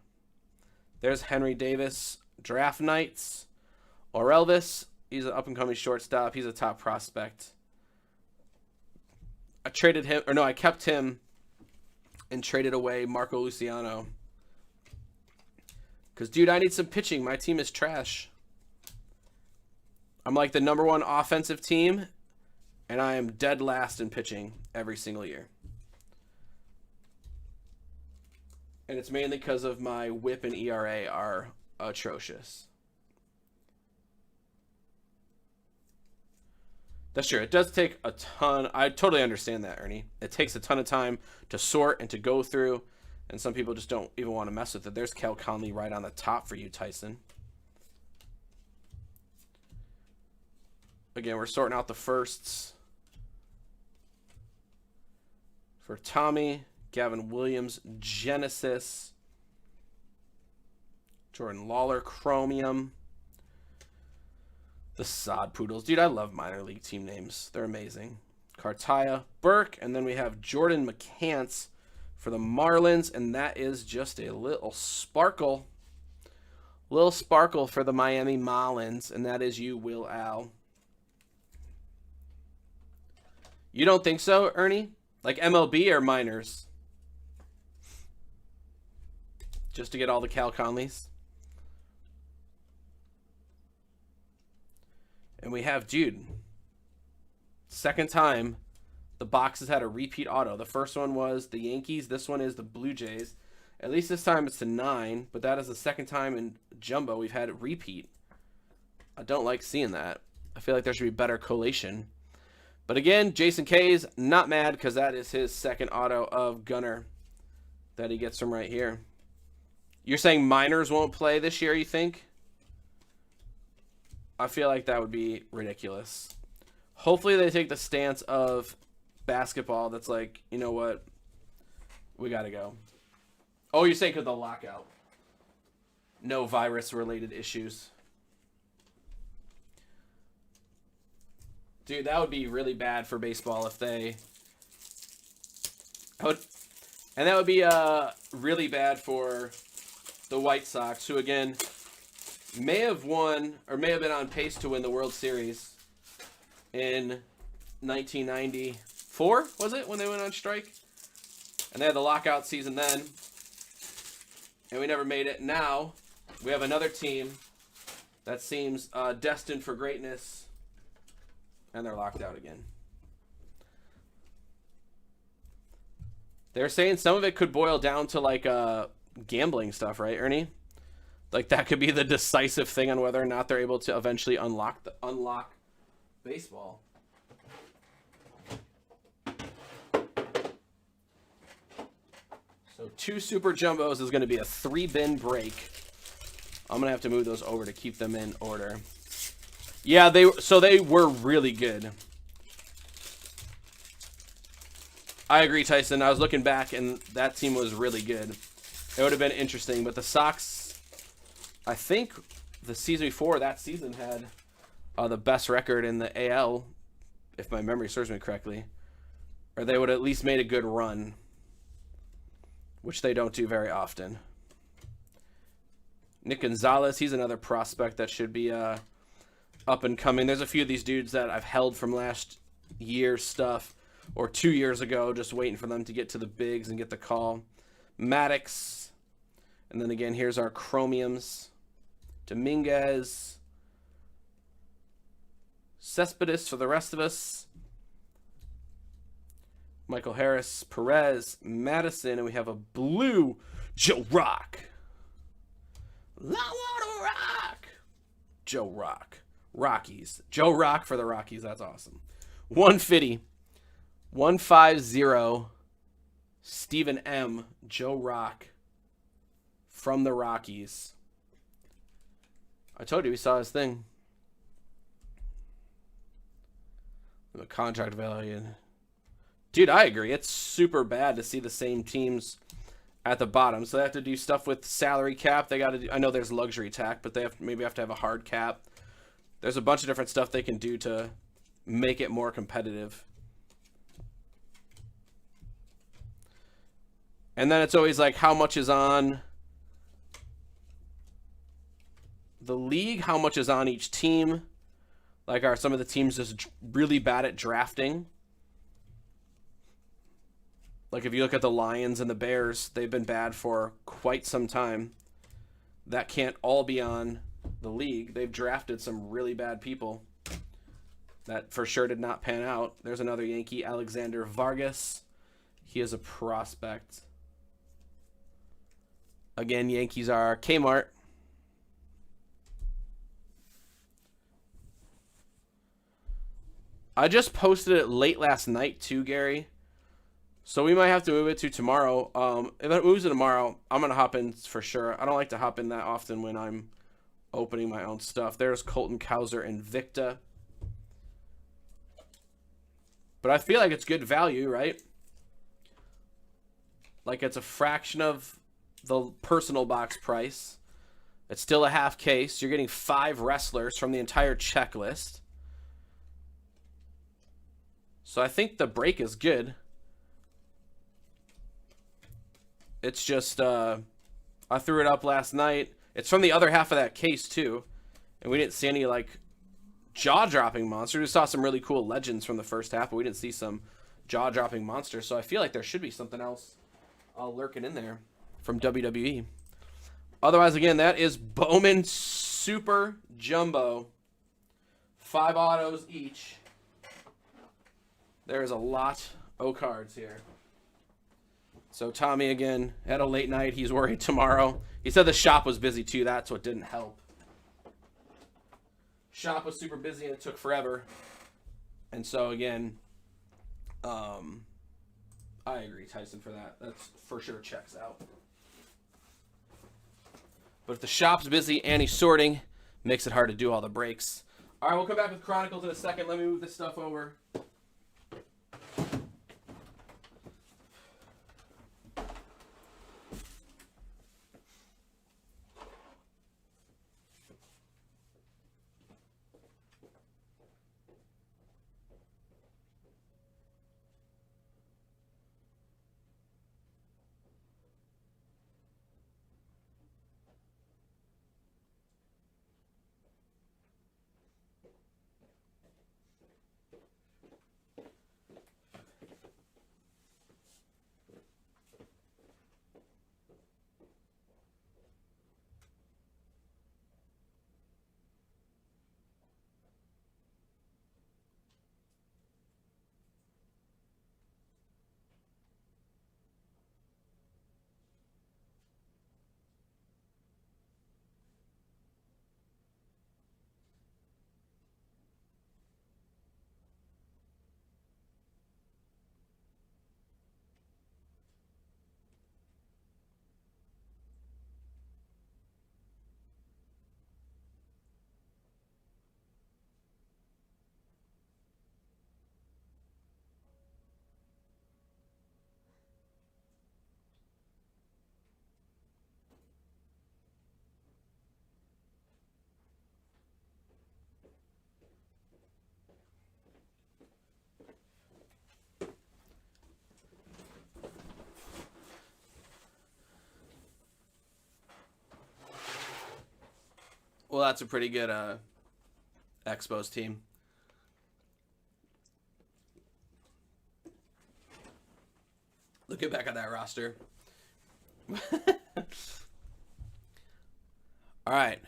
There's Henry Davis, Draft Nights. Orelvis, he's an up-and-coming shortstop. He's a top prospect. I traded him, or no, I kept him and traded away Marco Luciano. Because, dude, I need some pitching. My team is trash. I'm like the number 1 offensive team, and I am dead last in pitching every single year. And it's mainly because of my whip and ERA are atrocious. That's true. It does take a ton. I totally understand that, Ernie. It takes a ton of time to sort and to go through. And some people just don't even want to mess with it. There's Cal Conley right on the top for you, Tyson. Again, we're sorting out the firsts. For Tommy, Gavin Williams, Genesis. Jordan Lawler, Chromium. The Sod Poodles. Dude, I love minor league team names. They're amazing. Cartaya, Burke, and then we have Jordan McCants for the Marlins, and that is just a little sparkle. Little sparkle for the Miami Marlins, and that is you, Will Al. You don't think so, Ernie? Like MLB or minors? Just to get all the Cal Conleys? And we have, dude, second time the box has had a repeat auto. The first one was the Yankees. This one is the Blue Jays. At least this time it's to 9, but that is the second time in Jumbo we've had a repeat. I don't like seeing that. I feel like there should be better collation. But again, Jason K's not mad because that is his second auto of Gunner that he gets from right here. You're saying minors won't play this year, you think? I feel like that would be ridiculous. Hopefully they take the stance of basketball that's like, you know what? We got to go. Oh, you're saying because of the lockout. No virus-related issues. Dude, that would be really bad for baseball if they... And that would be really bad for the White Sox, who, again, may have won or may have been on pace to win the World Series in 1994, was it, when they went on strike? And they had the lockout season then, and we never made it. Now we have another team that seems destined for greatness, and they're locked out again. They're saying some of it could boil down to like gambling stuff, right, Ernie? Like that could be the decisive thing on whether or not they're able to eventually unlock baseball. So 2 Super Jumbos is going to be a 3-bin break. I'm going to have to move those over to keep them in order. Yeah, they were really good. I agree, Tyson. I was looking back, and that team was really good. It would have been interesting, but the Sox, I think the season before that season had the best record in the AL, if my memory serves me correctly. Or they would have at least made a good run, which they don't do very often. Nick Gonzalez, he's another prospect that should be up and coming. There's a few of these dudes that I've held from last year's stuff or 2 years ago, just waiting for them to get to the bigs and get the call. Maddox. And then again, here's our Chromiums. Dominguez. Cespedes for the rest of us. Michael Harris, Perez, Madison, and we have a blue Joe Rock. I want to rock. Joe Rock. Rockies. Joe Rock for the Rockies. That's awesome. 150. 150. Stephen M. Joe Rock from the Rockies. I told you we saw his thing. The contract value. Dude, I agree. It's super bad to see the same teams at the bottom. So they have to do stuff with salary cap. They got to do, I know there's luxury tax, but they maybe have to have a hard cap. There's a bunch of different stuff they can do to make it more competitive. And then it's always like how much is on the league, how much is on each team. Like, are some of the teams just really bad at drafting? Like, if you look at the Lions and the Bears, they've been bad for quite some time. That can't all be on the league. They've drafted some really bad people that for sure did not pan out. There's another Yankee, Alexander Vargas. He is a prospect. Again, Yankees are Kmart. I just posted it late last night too, Gary. So we might have to move it to tomorrow. If it moves to tomorrow, I'm going to hop in for sure. I don't like to hop in that often when I'm opening my own stuff. There's Colton Cowser and Victa. But I feel like it's good value, right? Like it's a fraction of the personal box price. It's still a half case. You're getting 5 wrestlers from the entire checklist. So I think the break is good. It's just, I threw it up last night. It's from the other half of that case, too. And we didn't see any, like, jaw-dropping monsters. We saw some really cool legends from the first half, but we didn't see some jaw-dropping monsters. So I feel like there should be something else lurking in there from WWE. Otherwise, again, that is Bowman Super Jumbo. 5 autos each. There's a lot of cards here. So Tommy, again, had a late night. He's worried tomorrow. He said the shop was busy, too. That's what didn't help. Shop was super busy, and it took forever. And so, again, I agree, Tyson, for that. That's for sure checks out. But if the shop's busy and he's sorting, makes it hard to do all the breaks. All right, we'll come back with Chronicles in a second. Let me move this stuff over. Well, that's a pretty good Expos team. Looking back at that roster. All right.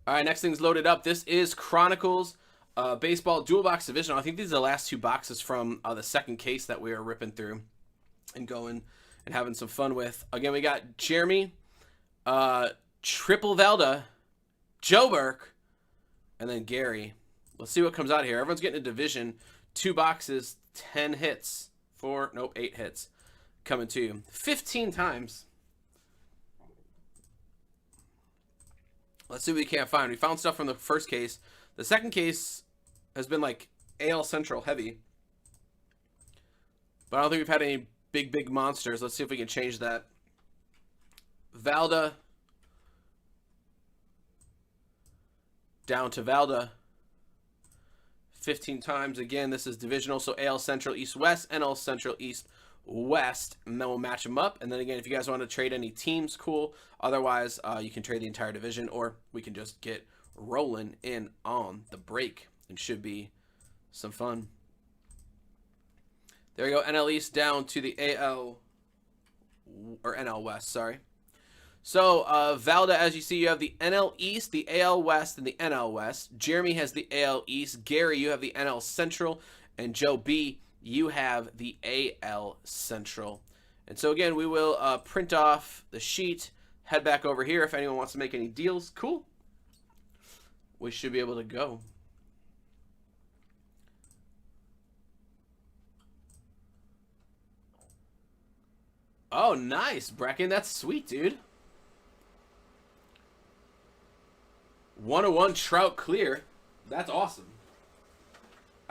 All right, next thing's loaded up. This is Chronicles Baseball Dual Box Divisional. I think these are the last 2 boxes from the second case that we are ripping through and going and having some fun with. Again, we got Jeremy, Triple Velda, Joe Burke, and then Gary. Let's see what comes out here. Everyone's getting a division. 2 boxes, 10 hits. 8 hits coming to you. 15 times. Let's see what we can't find. We found stuff from the first case. The second case has been like AL Central heavy. But I don't think we've had any big monsters. Let's see if we can change that. Valda. Down to Valda. 15 times. Again, this is divisional, so AL Central East West, NL Central East West, and then we'll match them up. And then again, if you guys want to trade any teams, cool. Otherwise, you can trade the entire division, or we can just get rolling in on the break. It should be some fun. There we go. NL East down to the AL, or NL West, sorry. So, Valda, as you see, you have the NL East, the AL West, and the NL West. Jeremy has the AL East. Gary, you have the NL Central. And Joe B, You have the AL Central. And so, again, we will print off the sheet, head back over here. If anyone wants to make any deals, cool. We should be able to go. Oh, nice, Brecken. That's sweet, dude. 101 Trout clear. That's awesome.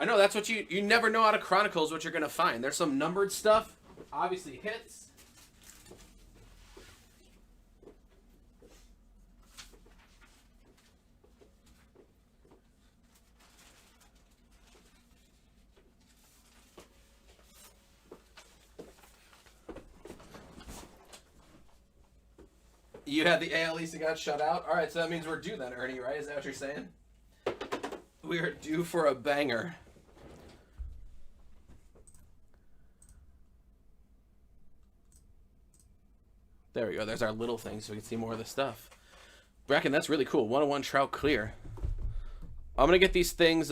I know, that's what you never know out of Chronicles what you're going to find. There's some numbered stuff. Obviously hits. You had the AL East that got shut out? All right, so that means we're due then, Ernie, right? Is that what you're saying? We are due for a banger. There we go. There's our little thing so we can see more of the stuff. Bracken, that's really cool. 101 Trout clear. I'm going to get these things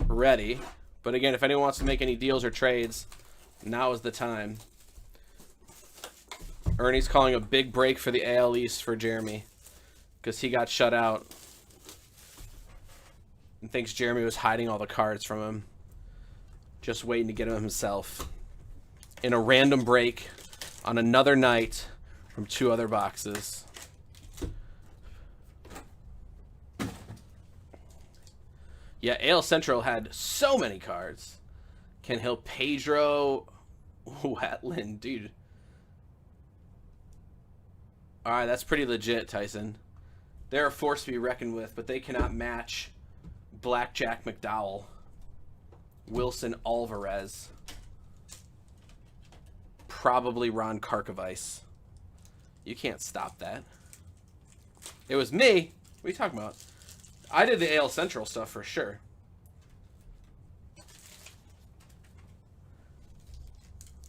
ready. But again, if anyone wants to make any deals or trades, now is the time. Ernie's calling a big break for the AL East for Jeremy because he got shut out and thinks Jeremy was hiding all the cards from him, just waiting to get him himself in a random break on another night from 2 other boxes. Yeah, AL Central had so many cards. Ken Hill, Pedro, Wetland, dude. All right, that's pretty legit, Tyson. They're a force to be reckoned with, but they cannot match Blackjack McDowell, Wilson Alvarez, probably Ron Karkovice. You can't stop that. It was me. What are you talking about? I did the AL Central stuff for sure.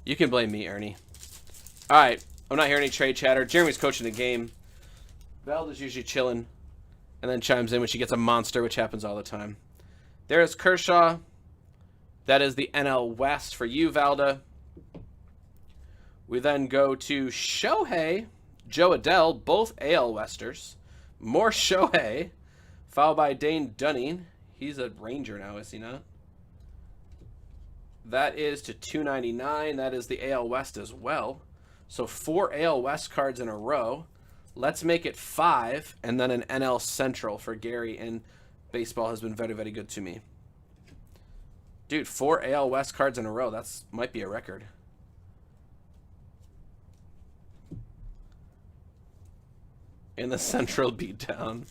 You can blame me, Ernie. All right. I'm not hearing any trade chatter. Jeremy's coaching the game. Velda's usually chilling and then chimes in when she gets a monster, which happens all the time. There's Kershaw. That is the NL West for you, Valda. We then go to Shohei, Joe Adell, both AL Westers. More Shohei, followed by Dane Dunning. He's a Ranger now, is he not? That is to 299. That is the AL West as well. So 4 AL West cards in a row. Let's make it 5, and then an NL Central for Gary, and baseball has been very, very good to me. Dude, 4 AL West cards in a row. That's might be a record. In the Central beatdown.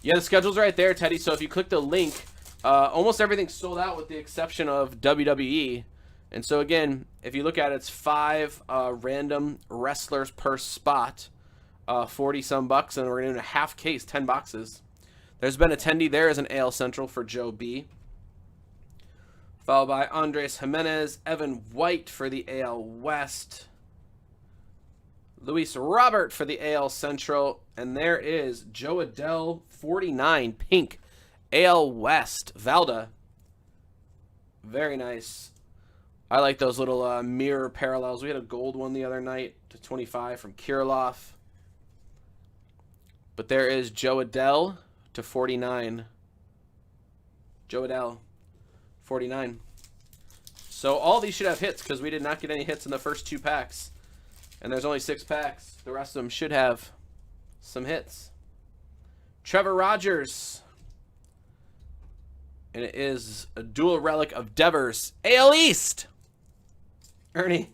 Yeah, the schedule's right there, Teddy. So if you click the link, almost everything's sold out with the exception of WWE. And so again, if you look at it, it's 5 random wrestlers per spot, 40 some bucks, and we're doing a half case, 10 boxes. There's been attendee there as an AL Central for Joe B. Followed by Andres Jimenez, Evan White for the AL West, Luis Robert for the AL Central, and there is Joe Adell, 49, pink, AL West, Valda. Very nice. I like those little mirror parallels. We had a gold one the other night to 25 from Kirilov. But there is Joe Adell to 49. Joe Adell, 49. So all these should have hits because we did not get any hits in the first 2 packs. And there's only 6 packs. The rest of them should have some hits. Trevor Rogers. And it is a dual relic of Devers. AL East. Ernie,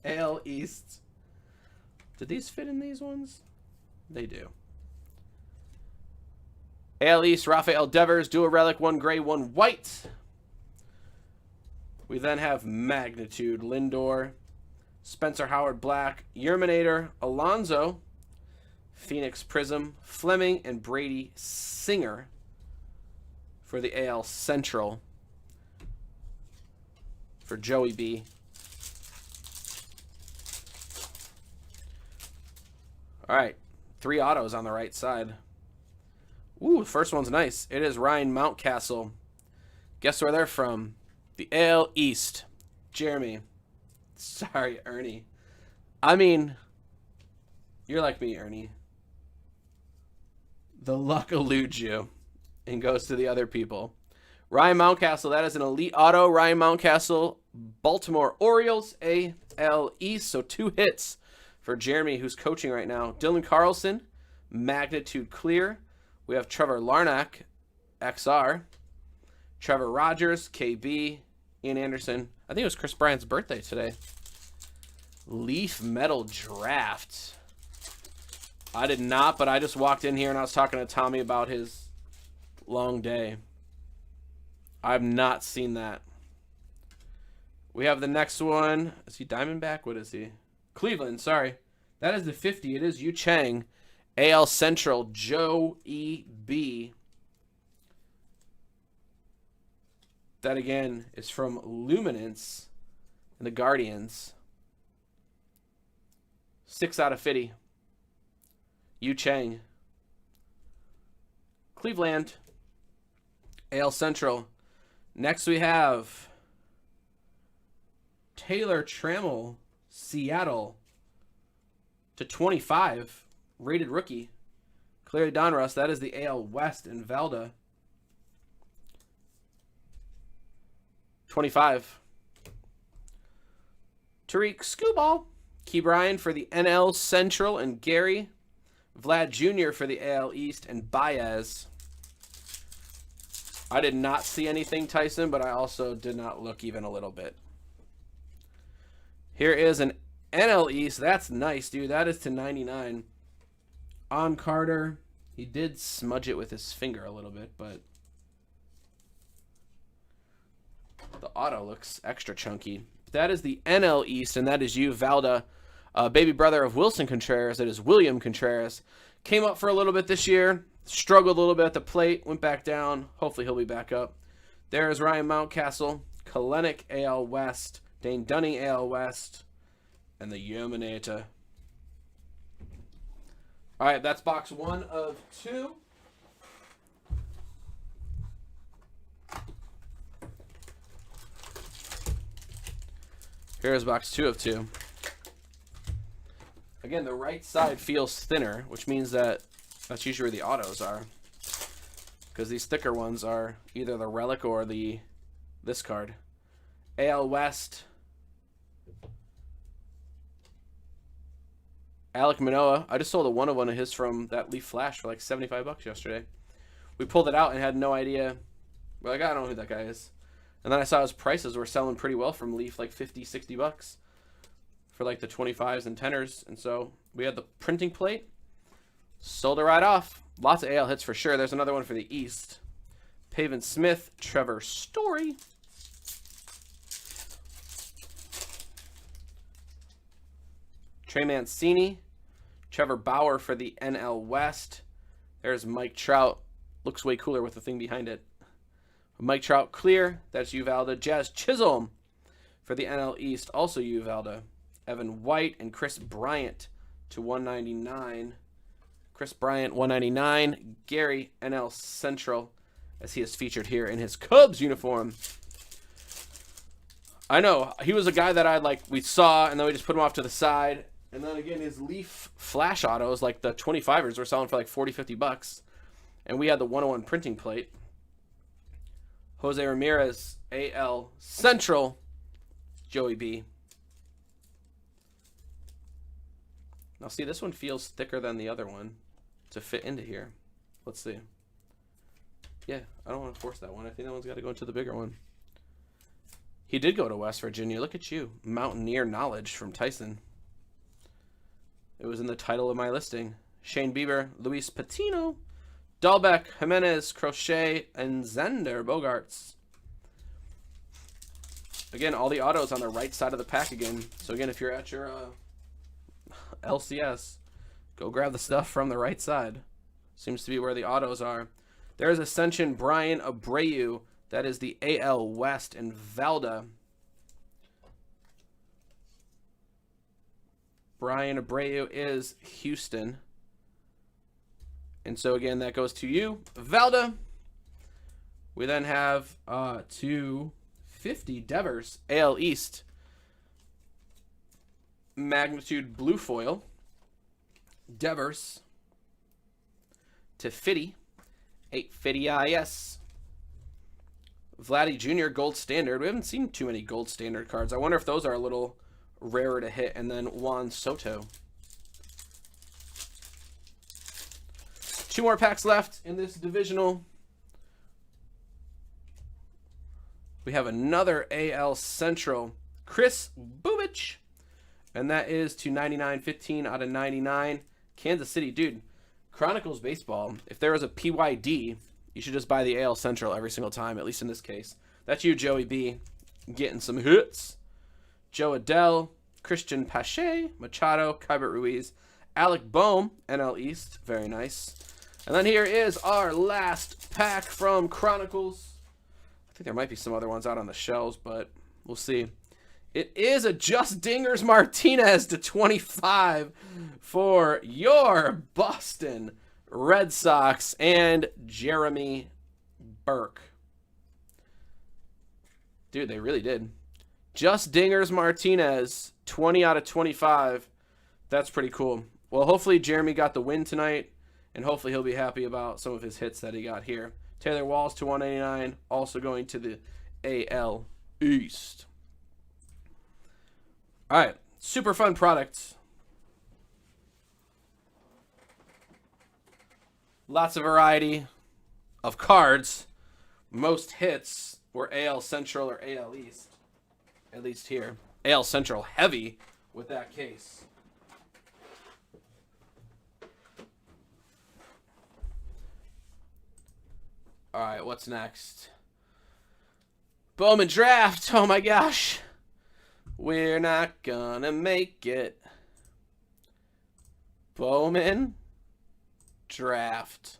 AL East. Did these fit in these ones? They do. AL East, Rafael Devers, dual relic, 1 gray, 1 white. We then have Magnitude, Lindor, Spencer Howard Black, Yerminator, Alonso, Phoenix Prism, Fleming, and Brady Singer for the AL Central for Joey B. All right, 3 autos on the right side. Ooh, the first one's nice. It is Ryan Mountcastle, Guess where they're from? The AL East. Jeremy. Sorry, Ernie. I mean, you're like me, Ernie. The luck eludes you and goes to the other people. Ryan Mountcastle, that is an elite auto. Ryan Mountcastle, Baltimore Orioles, AL East. So 2 hits for Jeremy, who's coaching right now. Dylan Carlson, Magnitude Clear. We have Trevor Larnach, XR. Trevor Rogers, KB. Ian Anderson. I think it was Chris Bryant's birthday today. Leaf Metal Draft. I did not, but I just walked in here and I was talking to Tommy about his long day. I've not seen that. We have the next one. Is he Diamondback? What is he? Cleveland, sorry. That is the 50. It is Yu Chang. AL Central, Joe E.B. That, again, is from Luminance and the Guardians. 6 out of 50. Yu Chang. Cleveland. AL Central. Next we have Taylor Trammell, Seattle. /25. Rated rookie. Clary Donruss. That is the AL West in Valda. 25. Tariq Skubal. Key Bryan for the NL Central and Gary. Vlad Jr. for the AL East and Baez. I did not see anything, Tyson, but I also did not look even a little bit. Here is an NL East. That's nice, dude. That is /99. On Carter. He did smudge it with his finger a little bit, but the auto looks extra chunky. That is the NL East, and that is you, Valda, baby brother of Wilson Contreras. That is William Contreras. Came up for a little bit this year. Struggled a little bit at the plate. Went back down. Hopefully he'll be back up. There is Ryan Mountcastle. Kalenic, AL West. Dane Dunning, AL West. And the Yominator. All right, that's box 1 of 2. Here's box 2 of 2. Again, the right side feels thinner, which means that that's usually where the autos are. Because these thicker ones are either the relic or this card. AL West. Alek Manoah. I just sold one of his from that Leaf Flash for like $75 yesterday. We pulled it out and had no idea. We're like, I don't know who that guy is. And then I saw his prices were selling pretty well from Leaf, like $50, $60 for like the 25s and 10ers. And so we had the printing plate. Sold it right off. Lots of AL hits for sure. There's another one for the East. Pavin Smith, Trevor Story. Trey Mancini. Trevor Bauer for the NL West. There's Mike Trout. Looks way cooler with the thing behind it. Mike Trout clear. That's Uvalda. Jazz Chisholm for the NL East. Also Uvalda. Evan White and Chris Bryant /199. Chris Bryant, 199. Gary, NL Central, as he is featured here in his Cubs uniform. I know. He was a guy that we saw, and then we just put him off to the side. And then again, his Leaf Flash autos, like the 25ers, were selling for like $40, $50. And we had the 101 printing plate. Jose Ramirez, AL Central, Joey B. Now, see, this one feels thicker than the other one to fit into here. Let's see. Yeah, I don't want to force that one. I think that one's got to go into the bigger one. He did go to West Virginia. Look at you. Mountaineer knowledge from Tyson. It was in the title of my listing. Shane Bieber, Luis Patino, Dahlbeck, Jimenez, Crochet, and Xander Bogaerts. Again, all the autos on the right side of the pack again. So again, if you're at your LCS, go grab the stuff from the right side. Seems to be where the autos are. There's Ascension Brian Abreu. That is the AL West in Valda. Brian Abreu is Houston. And so again, that goes to you, Valda. We then have 250 Devers, AL East. Magnitude blue foil. Devers. To Fitty. 850 IS. Vladdy Jr. Gold Standard. We haven't seen too many Gold Standard cards. I wonder if those are a little rarer to hit. And then Juan Soto. 2 more packs left in this divisional. We have another AL Central. Chris Bubich. And that is to 99, 15 out of 99. Kansas City. Dude, Chronicles Baseball, if there was a PYD, you should just buy the AL Central every single time, at least in this case. That's you, Joey B. Getting some hits. Joe Adele, Christian Pache, Machado, Kybert Ruiz, Alec Bohm, NL East. Very nice. And then here is our last pack from Chronicles. I think there might be some other ones out on the shelves, but we'll see. It is a Just Dingers Martinez to 25 for your Boston Red Sox and Jeremy Burke. Dude, they really did. Just Dingers Martinez, 20 out of 25. That's pretty cool. Well, hopefully Jeremy got the win tonight, and hopefully he'll be happy about some of his hits that he got here. Taylor Walls to 189, also going to the AL East. All right, super fun product. Lots of variety of cards. Most hits were AL Central or AL East, at least here. AL Central heavy with that case. All right, what's next? Bowman Draft. Oh my gosh. We're not gonna make it. Bowman Draft.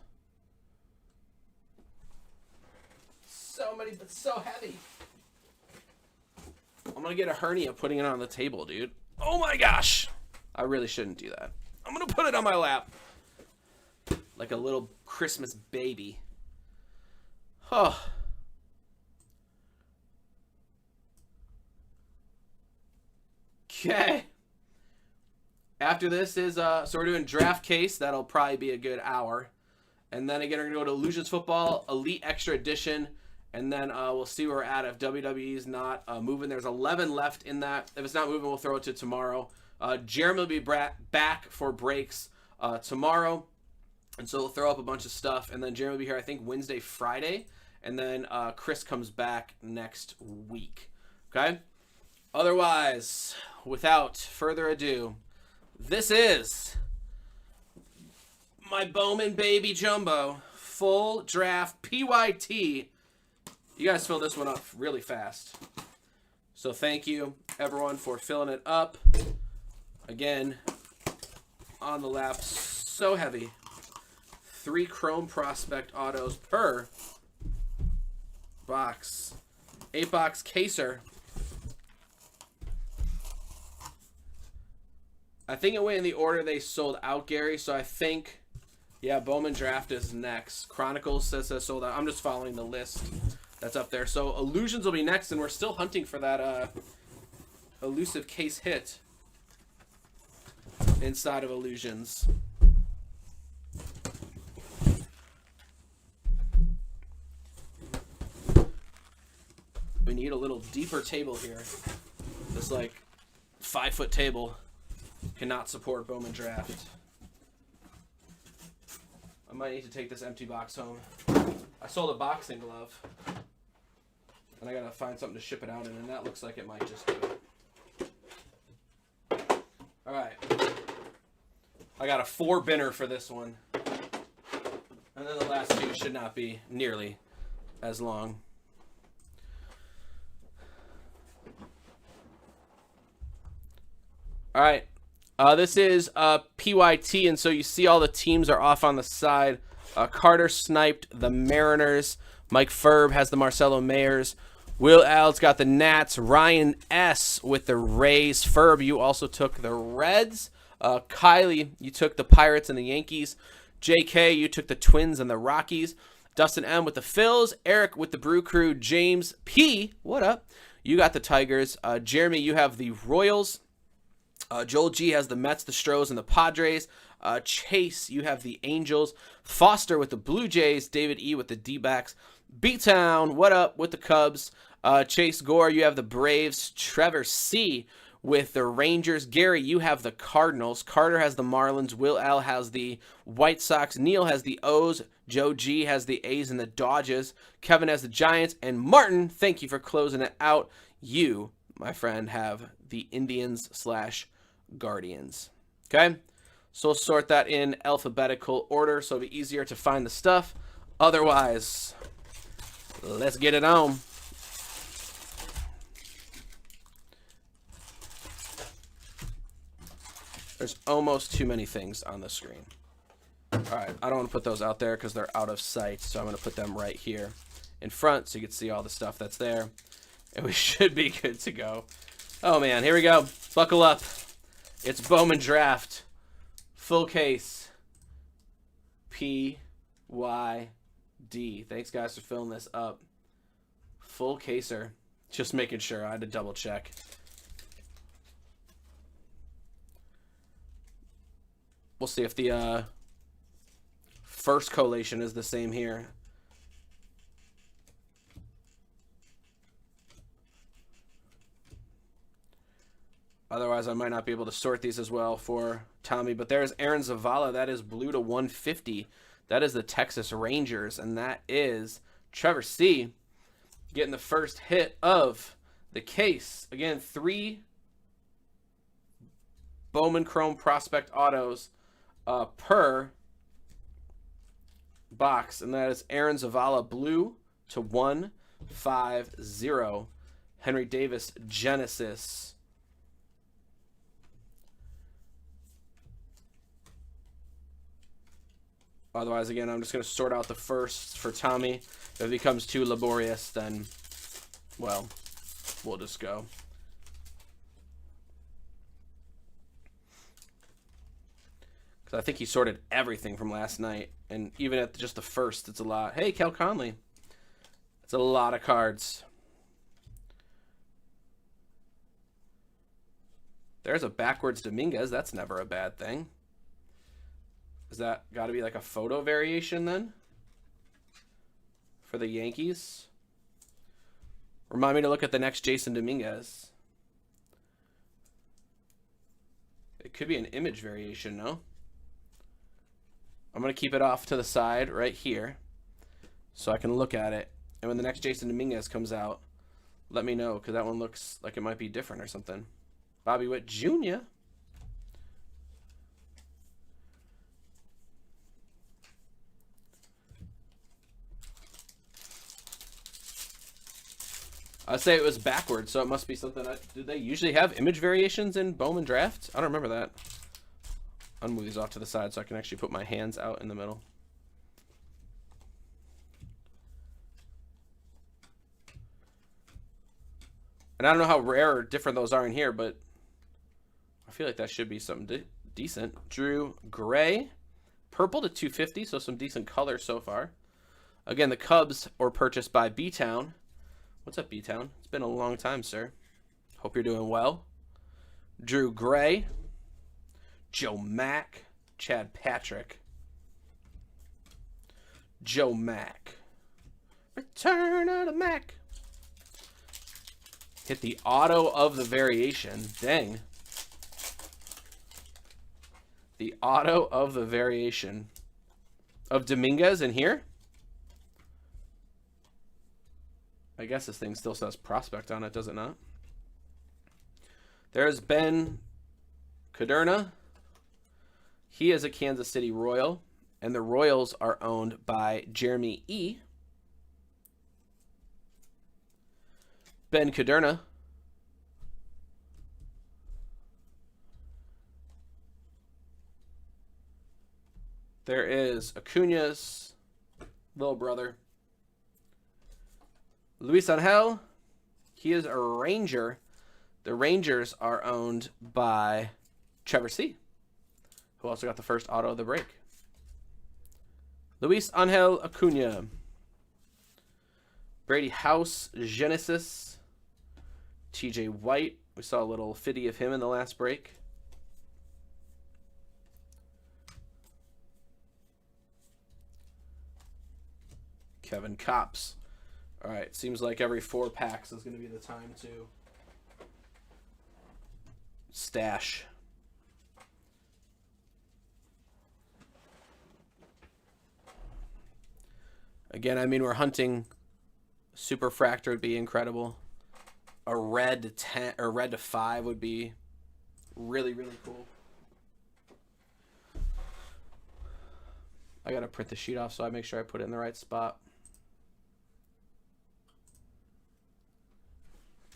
So many, but so heavy. I'm gonna get a hernia putting it on the table, dude. Oh my gosh. I really shouldn't do that. I'm gonna put it on my lap. Like a little Christmas baby. Oh. Okay. After this is, so we're doing draft case. That'll probably be a good hour. And then again, we're going to go to Illusions Football, Elite Extra Edition. And then we'll see where we're at if WWE's not moving. There's 11 left in that. If it's not moving, we'll throw it to tomorrow. Jeremy will be back for breaks tomorrow. And so we'll throw up a bunch of stuff. And then Jeremy will be here, I think, Wednesday, Friday. And then Chris comes back next week. Okay? Otherwise, without further ado, this is my Bowman Baby Jumbo Full Draft PYT. You guys fill this one up really fast. So thank you, everyone, for filling it up. Again, on the lap, so heavy. 3 Chrome Prospect autos per box. 8-box caser. I think it went in the order they sold out, Gary. So I think, yeah, Bowman Draft is next. Chronicles says that sold out. I'm just following the list that's up there. So Illusions will be next, and we're still hunting for that elusive case hit inside of Illusions. We need a little deeper table here. This, like, 5-foot table cannot support Bowman Draft. I might need to take this empty box home. I sold a boxing glove. And I gotta find something to ship it out in, and that looks like it might just do it. Alright. I got a 4-binner for this one. And then the last 2 should not be nearly as long. Alright. This is PYT, and so you see all the teams are off on the side. Carter sniped the Mariners. Mike Ferb has the Marcelo Mayers. Will Al's got the Nats. Ryan S. with the Rays. Ferb, you also took the Reds. Kylie, you took the Pirates and the Yankees. JK, you took the Twins and the Rockies. Dustin M with the Phils. Eric with the Brew Crew. James P, what up? You got the Tigers. Jeremy, you have the Royals. Joel G has the Mets, the Stros, and the Padres. Chase, you have the Angels. Foster with the Blue Jays. David E with the D-backs. B-Town, what up, with the Cubs. Chase Gore, you have the Braves. Trevor C with the Rangers. Gary, you have the Cardinals. Carter has the Marlins. Will L has the White Sox. Neil has the O's. Joe G has the A's and the Dodgers. Kevin has the Giants. And Martin, thank you for closing it out. You, my friend, have the Indians/Guardians. Okay? So we'll sort that in alphabetical order so it'll be easier to find the stuff. Otherwise, let's get it on. There's almost too many things on the screen. All right, I don't want to put those out there because they're out of sight, so I'm going to put them right here in front so you can see all the stuff that's there. And we should be good to go. Oh, man, here we go. Buckle up. It's Bowman Draft. Full case. PYD. Thanks, guys, for filling this up. Full caser. Just making sure. I had to double check. We'll see if the first collation is the same here. Otherwise, I might not be able to sort these as well for Tommy. But there's Aaron Zavala. That is blue to 150. That is the Texas Rangers. And that is Trevor C. getting the first hit of the case. Again, 3 Bowman Chrome Prospect Autos per box. And that is Aaron Zavala blue to 150. Henry Davis Genesis. Otherwise, again, I'm just going to sort out the first for Tommy. If it becomes too laborious, then, well, we'll just go. Because I think he sorted everything from last night. And even at just the first, it's a lot. Hey, Cal Conley. It's a lot of cards. There's a backwards Dominguez. That's never a bad thing. Is that got to be like a photo variation then? For the Yankees? Remind me to look at the next Jason Dominguez. It could be an image variation, no? I'm going to keep it off to the side right here so I can look at it. And when the next Jason Dominguez comes out, let me know because that one looks like it might be different or something. Bobby Witt Jr. I'd say it was backwards, so it must be something. Do they usually have image variations in Bowman Draft? I don't remember that. I'll move these off to the side so I can actually put my hands out in the middle. And I don't know how rare or different those are in here, but I feel like that should be something decent. Drew Gray, purple to 250, so some decent color so far. Again, the Cubs were purchased by B-Town. What's up, B-Town? It's been a long time, sir. Hope you're doing well. Drew Gray. Joe Mack. Chad Patrick. Joe Mack. Return of the Mack. Hit the auto of the variation. Dang. The auto of the variation. Of Dominguez in here? I guess this thing still says prospect on it, does it not? There's Ben Caderna. He is a Kansas City Royal, and the Royals are owned by Jeremy E. Ben Caderna. There is Acuna's little brother. Luis Angel, he is a Ranger. The Rangers are owned by Trevor C., who also got the first auto of the break. Luis Angel Acuna. Brady House, Genesis. TJ White. We saw a little fitty of him in the last break. Kevin Kopps. All right, seems like every 4 packs is going to be the time to stash. Again, I mean, we're hunting. Superfractor would be incredible. A red to 10 or red to 5 would be really, really cool. I gotta print the sheet off so I make sure I put it in the right spot.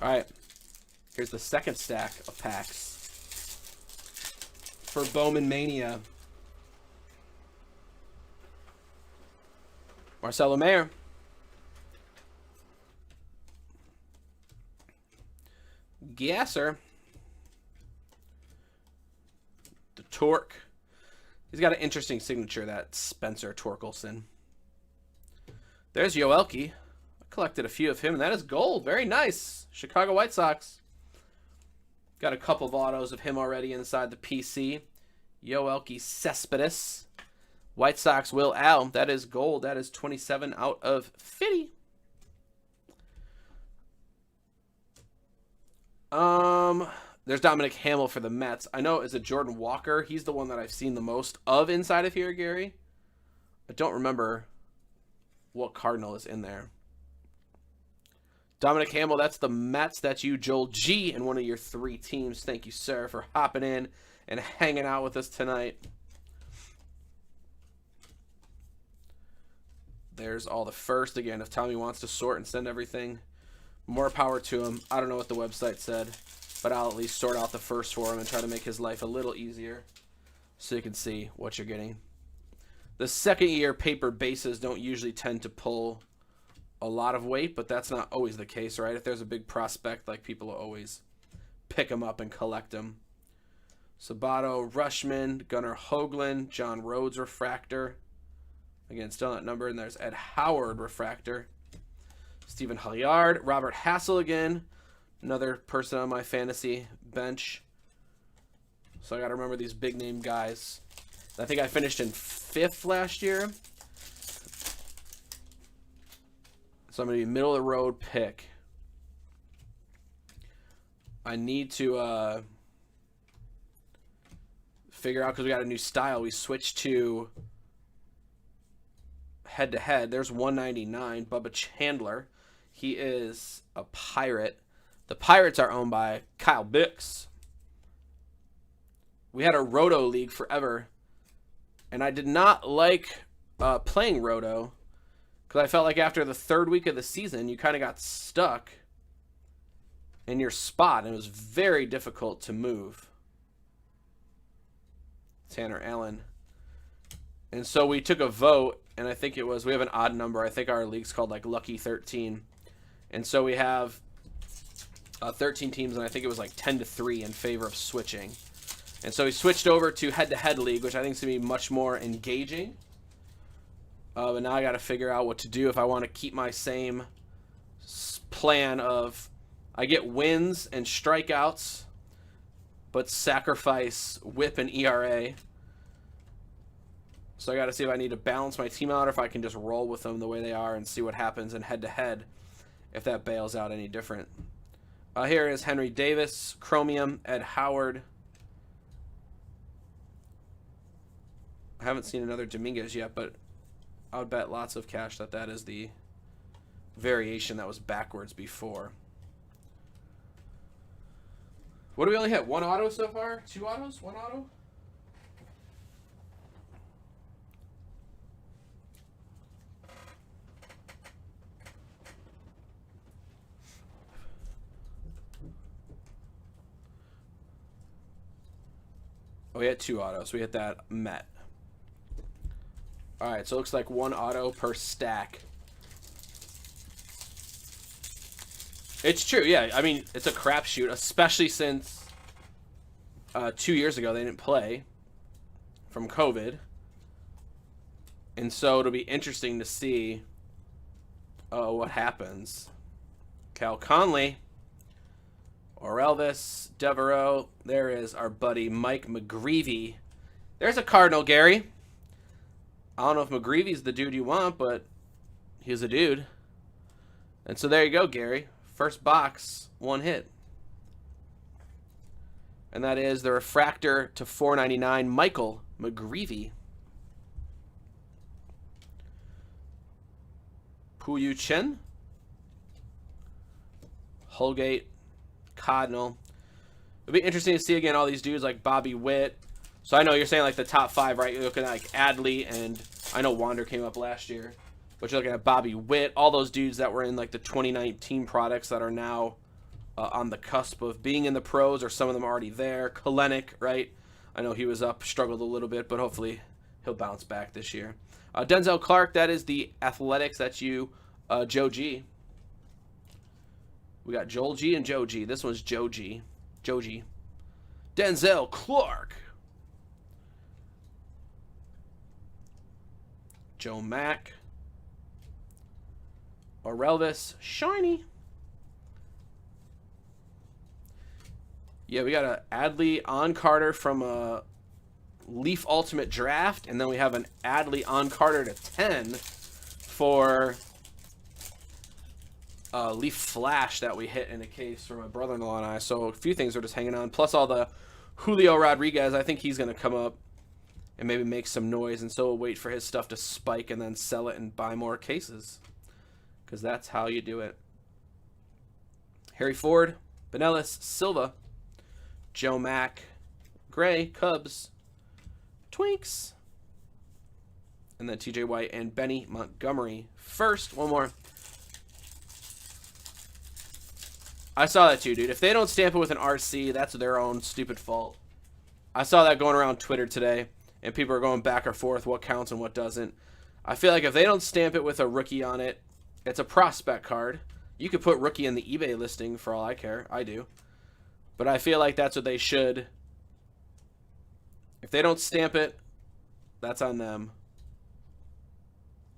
All right, here's the second stack of packs for Bowman Mania. Marcelo Mayer. Gasser. The Torque. He's got an interesting signature, that Spencer Torkelson. There's Yoelki. I collected a few of him, and that is gold. Very nice. Chicago White Sox. Got a couple of autos of him already inside the PC. Yoelki Cespedes. White Sox Will Al. That is gold. That is 27 out of 50. There's Dominic Hamill for the Mets. I know, is it Jordan Walker? He's the one that I've seen the most of inside of here, Gary. I don't remember what Cardinal is in there. Dominic Hamill, that's the Mets. That's you, Joel G, in one of your 3 teams. Thank you, sir, for hopping in and hanging out with us tonight. There's all the first. Again, if Tommy wants to sort and send everything, more power to him. I don't know what the website said, but I'll at least sort out the first for him and try to make his life a little easier so you can see what you're getting. The second year paper bases don't usually tend to pull a lot of weight, but that's not always the case, right? If there's a big prospect, like, people will always pick them up and collect them. Sabato, Rushman, Gunnar Hoagland, John Rhodes refractor. Again, still not numbered. And there's Ed Howard refractor. Stephen Hilliard, Robert Hassel again. Another person on my fantasy bench. So I got to remember these big name guys. I think I finished in 5th last year. So I'm going to be middle of the road pick. I need to figure out, because we got a new style. We switched to head-to-head. There's 199, Bubba Chandler. He is a Pirate. The Pirates are owned by Kyle Bix. We had a Roto league forever, and I did not like playing Roto, because I felt like after the 3rd week of the season, you kind of got stuck in your spot, and it was very difficult to move. Tanner Allen. And so we took a vote, and I think it was, we have an odd number. I think our league's called like Lucky 13. And so we have 13 teams, and I think it was like 10-3 in favor of switching. And so we switched over to head-to-head league, which I think is going to be much more engaging. But now I got to figure out what to do if I want to keep my same plan of I get wins and strikeouts, but sacrifice whip and ERA. So I got to see if I need to balance my team out or if I can just roll with them the way they are and see what happens in head-to-head if that bails out any different. Here is Henry Davis, Chromium, Ed Howard. I haven't seen another Dominguez yet, but I would bet lots of cash that that is the variation that was backwards before. What do we only hit? 1 auto so far? 2 autos? 1 auto? Oh, we had 2 autos. We hit that Met. All right, so it looks like 1 auto per stack. It's true, yeah. I mean, it's a crapshoot, especially since 2 years ago they didn't play from COVID. And so it'll be interesting to see Oh, what happens? Cal Conley. Or Elvis. Devereaux. There is our buddy Mike McGreevy. There's a Cardinal, Gary. I don't know if McGreevy's the dude you want, but he's a dude. And so there you go, Gary. First box, one hit. And that is the refractor to 499, Michael McGreevy. Puyu Chen. Holgate. Cardinal. It'll be interesting to see again all these dudes like Bobby Witt. So I know you're saying like the top 5, right? You're looking at like Adley, and I know Wander came up last year. But you're looking at Bobby Witt, all those dudes that were in like the 2019 products that are now on the cusp of being in the pros, or some of them are already there. Kalenic, right? I know he was up, struggled a little bit, but hopefully he'll bounce back this year. Denzel Clark, that is the Athletics. That's you, Joe G. We got Joel G and Joe G. This one's Joe G. Joe G. Denzel Clark. Joe Mack. Orelvis. Shiny. Yeah, we got a Adley on Carter from a Leaf Ultimate Draft, and then we have an Adley on Carter to 10 for Leaf Flash that we hit in a case for my brother-in-law and I. So a few things are just hanging on. Plus all the Julio Rodriguez. I think he's going to come up and maybe make some noise, and so we'll wait for his stuff to spike and then sell it and buy more cases, because that's how you do it. Harry Ford, Benelis, Silva, Joe Mack, Gray, Cubs, Twinks, and then TJ White and Benny Montgomery. First, one more. I saw that too, dude. If they don't stamp it with an RC, that's their own stupid fault. I saw that going around Twitter today, and people are going back or forth what counts and what doesn't. I feel like if they don't stamp it with a rookie on it, it's a prospect card. You could put rookie in the eBay listing for all I care. I do. But I feel like that's what they should. If they don't stamp it, that's on them.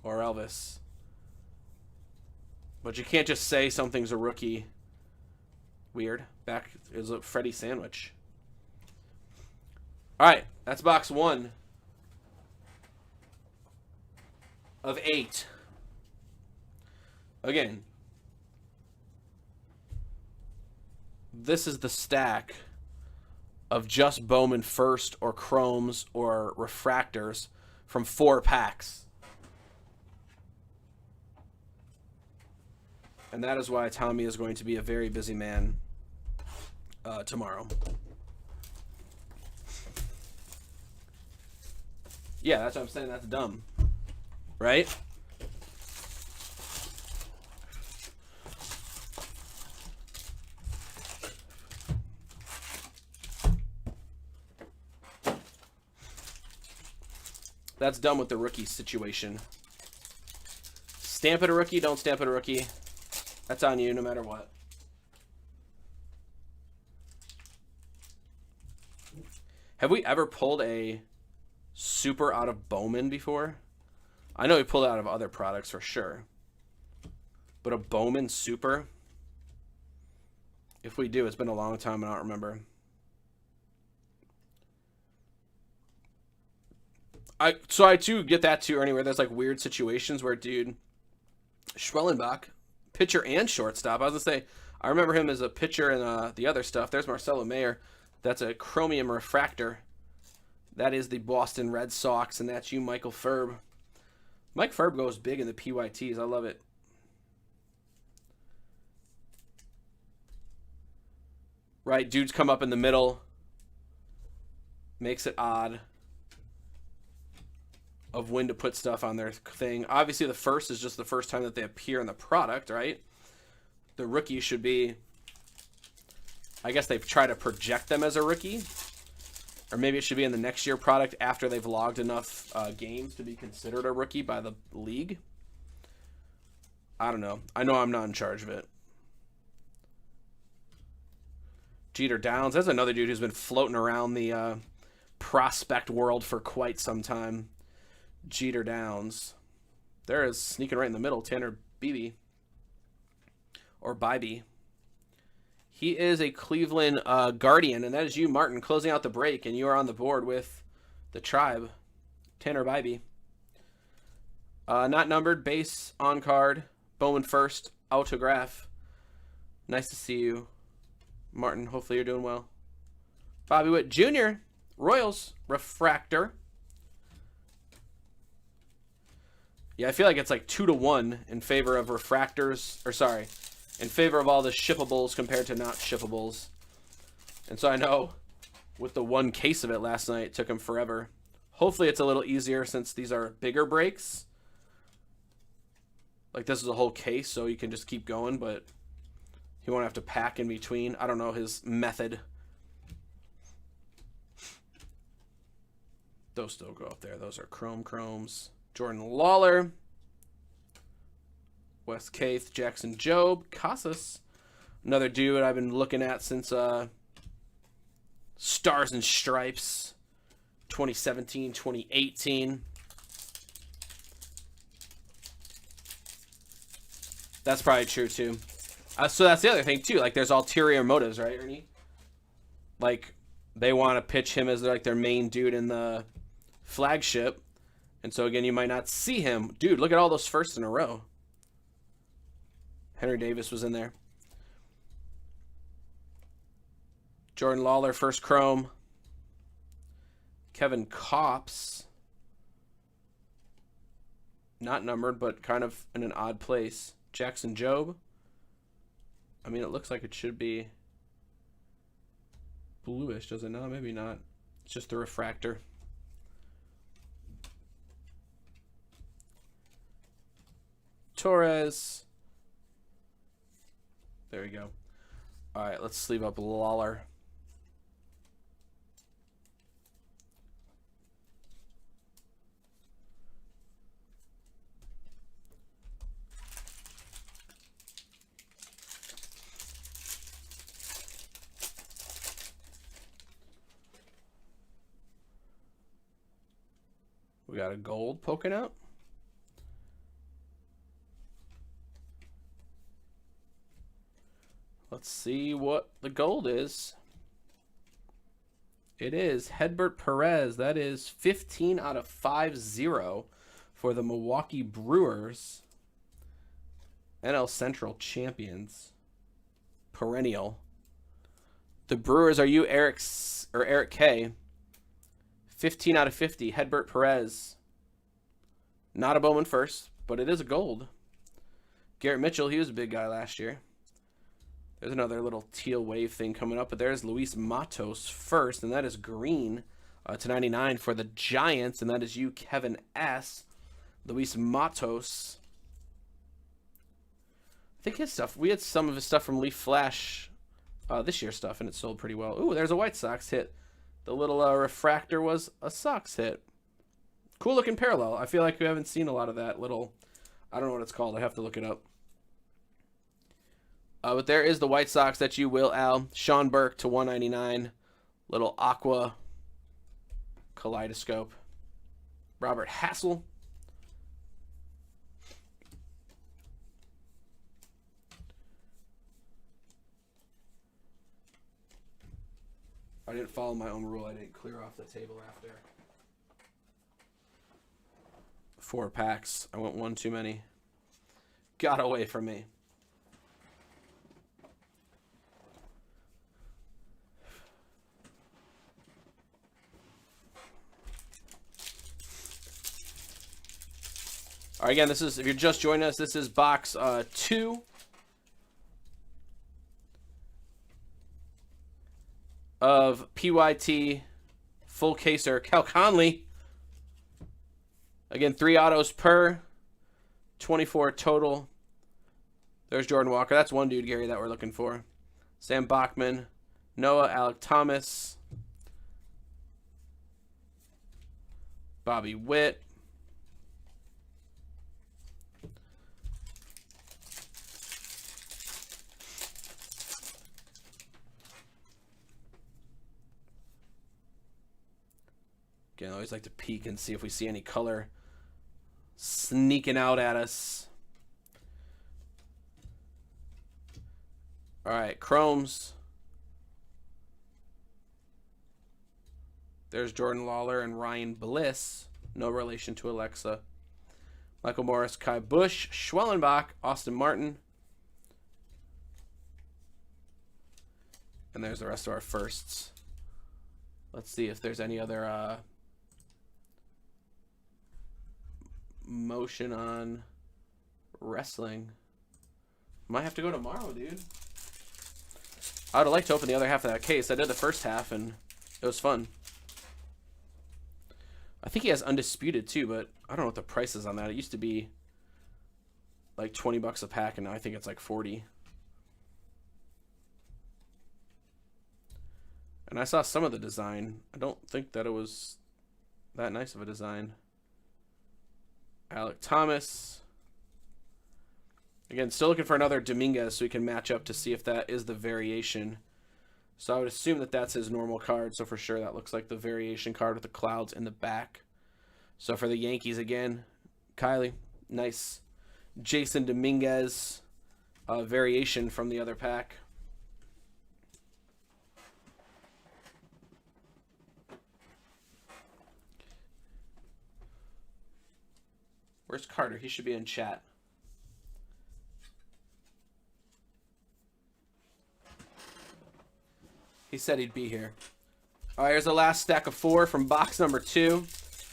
Or Elvis. But you can't just say something's a rookie. Weird. Back is a Freddie sandwich. Alright, that's box 1 of 8. Again, this is the stack of just Bowman first or chromes or refractors from 4 packs. And that is why Tommy is going to be a very busy man tomorrow. Yeah, that's what I'm saying. That's dumb. Right? That's dumb with the rookie situation. Stamp it a rookie, don't stamp it a rookie. That's on you no matter what. Have we ever pulled a super out of Bowman before? I know we pulled it out of other products for sure. But a Bowman super? If we do, it's been a long time, I don't remember. So I too get that too, Ernie, where there's like weird situations where, dude, Schwellenbach, pitcher and shortstop. I was gonna say, I remember him as a pitcher and the other stuff. There's Marcelo Mayer. That's a chromium refractor. That is the Boston Red Sox, and that's you, Michael Ferb. Mike Ferb goes big in the PYTs. I love it. Right, dudes come up in the middle. Makes it odd of when to put stuff on their thing. Obviously, the first is just the first time that they appear in the product, right? The rookie should be, I guess they try to project them as a rookie. Or maybe it should be in the next year product after they've logged enough games to be considered a rookie by the league. I don't know. I know I'm not in charge of it. Jeter Downs. That's another dude who's been floating around the prospect world for quite some time. Jeter Downs. There is sneaking right in the middle. Tanner BB. Or Bybee. He is a Cleveland Guardian, and that is you, Martin, closing out the break, and you are on the board with the Tribe, Tanner Bybee. Not numbered, base, on card, Bowman first, autograph. Nice to see you, Martin. Hopefully you're doing well. Bobby Witt Jr., Royals, refractor. Yeah, I feel like it's like 2-to-1 in favor of refractors, or sorry, in favor of all the shippables compared to not shippables. And so I know with the one case of it last night, it took him forever. Hopefully it's a little easier since these are bigger breaks. Like this is a whole case, so you can just keep going, but he won't have to pack in between. I don't know his method. Those still go up there. Those are chromes. Jordan Lawler. Wes Caith, Jackson Jobe, Casas. Another dude I've been looking at since Stars and Stripes 2017, 2018. That's probably true too. So that's the other thing too. Like there's ulterior motives, right, Ernie? Like they want to pitch him as like their main dude in the flagship. And so again, you might not see him. Dude, look at all those firsts in a row. Henry Davis was in there. Jordan Lawler, first chrome. Kevin Kopps. Not numbered, but kind of in an odd place. Jackson Jobe. I mean, it looks like it should be bluish, does it not? Maybe not. It's just the refractor. Torres. There we go. All right, let's sleeve up Lawler. We got a gold poking out. Let's see what the gold is. It is Hedbert Perez. That is 15 out of 50 for the Milwaukee Brewers. NL Central champions. Perennial. The Brewers are you, Eric K. 15 out of 50. Hedbert Perez. Not a Bowman first, but it is a gold. Garrett Mitchell, he was a big guy last year. There's another little teal wave thing coming up, but there's Luis Matos first, and that is green to 99 for the Giants, and that is you, Kevin S. Luis Matos. I think his stuff, we had some of his stuff from Leaf Flash, this year's stuff, and it sold pretty well. Ooh, there's a White Sox hit. The little refractor was a Sox hit. Cool looking parallel. I feel like we haven't seen a lot of that little, I don't know what it's called. I have to look it up. But there is the White Sox that you will, Al. Sean Burke to 199. Little aqua kaleidoscope. Robert Hassel. I didn't follow my own rule. I didn't clear off the table after 4 packs. I went one too many. Got away from me. All right, again, this is, if you're just joining us, this is box 2 of PYT full caser Cal Conley. Again, 3 autos per, 24 total. There's Jordan Walker. That's one dude, Gary, that we're looking for. Sam Bachman, Noah, Alec Thomas, Bobby Witt. Again, I always like to peek and see if we see any color sneaking out at us. All right, Chromes. There's Jordan Lawler and Ryan Bliss. No relation to Alexa. Michael Morris, Kai Bush, Schwellenbach, Austin Martin. And there's the rest of our firsts. Let's see if there's any other motion on wrestling. Might have to go tomorrow, dude. I would have liked to open the other half of that case. I did the first half, and it was fun. I think he has Undisputed, too, but I don't know what the price is on that. It used to be like $20 a pack, and now I think it's like 40. And I saw some of the design. I don't think that it was that nice of a design. Alec Thomas. Again, still looking for another Dominguez so we can match up to see if that is the variation. So I would assume that that's his normal card. So for sure that looks like the variation card with the clouds in the back. So for the Yankees again, Kylie, nice Jason Dominguez variation from the other pack. Where's Carter? He should be in chat. He said he'd be here. All right, here's the last stack of 4 from box number 2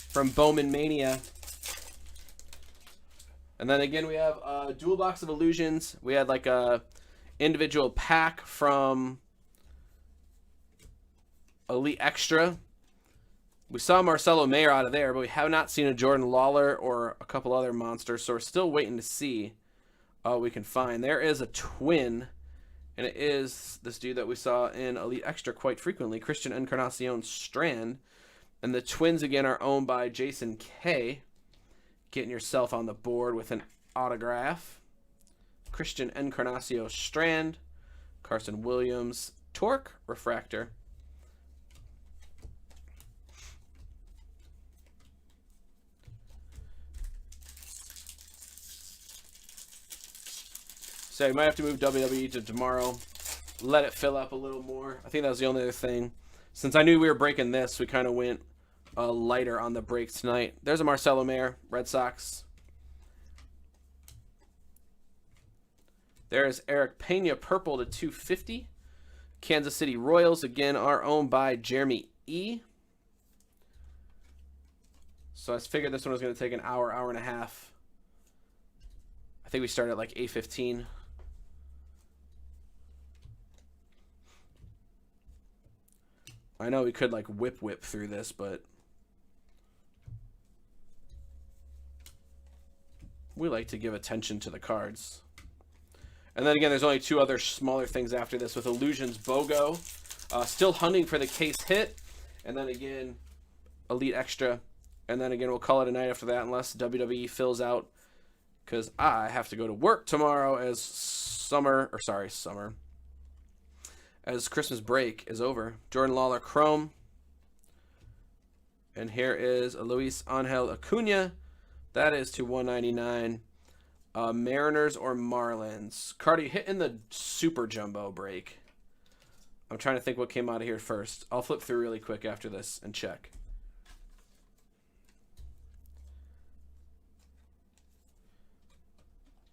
from Bowman Mania. And then again, we have a dual box of Illusions. We had like a individual pack from Elite Extra. We saw Marcelo Mayer out of there, but we have not seen a Jordan Lawler or a couple other monsters, so we're still waiting to see what we can find. There is a twin, and it is this dude that we saw in Elite Extra quite frequently, Christian Encarnacion Strand. And the twins, again, are owned by Jason K. Getting yourself on the board with an autograph. Christian Encarnacion Strand, Carson Williams, Torque, Refractor. So you might have to move WWE to tomorrow. Let it fill up a little more. I think that was the only other thing. Since I knew we were breaking this, we kind of went lighter on the breaks tonight. There's a Marcelo Mayer, Red Sox. There's Eric Pena, purple to 250. Kansas City Royals, again, are owned by Jeremy E. So I figured this one was going to take an hour, hour and a half. I think we started at like 8:15. I know we could like whip through this, but we like to give attention to the cards. And then again, there's only 2 other smaller things after this with Illusions Bogo. Still hunting for the case hit. And then again, Elite Extra. And then again, we'll call it a night after that unless WWE fills out. Because I have to go to work tomorrow as as Christmas break is over. Jordan Lawler Chrome. And here is a Luis Angel Acuna. That is to 199. Mariners or Marlins. Cardi hitting the Super Jumbo break. I'm trying to think what came out of here first. I'll flip through really quick after this and check.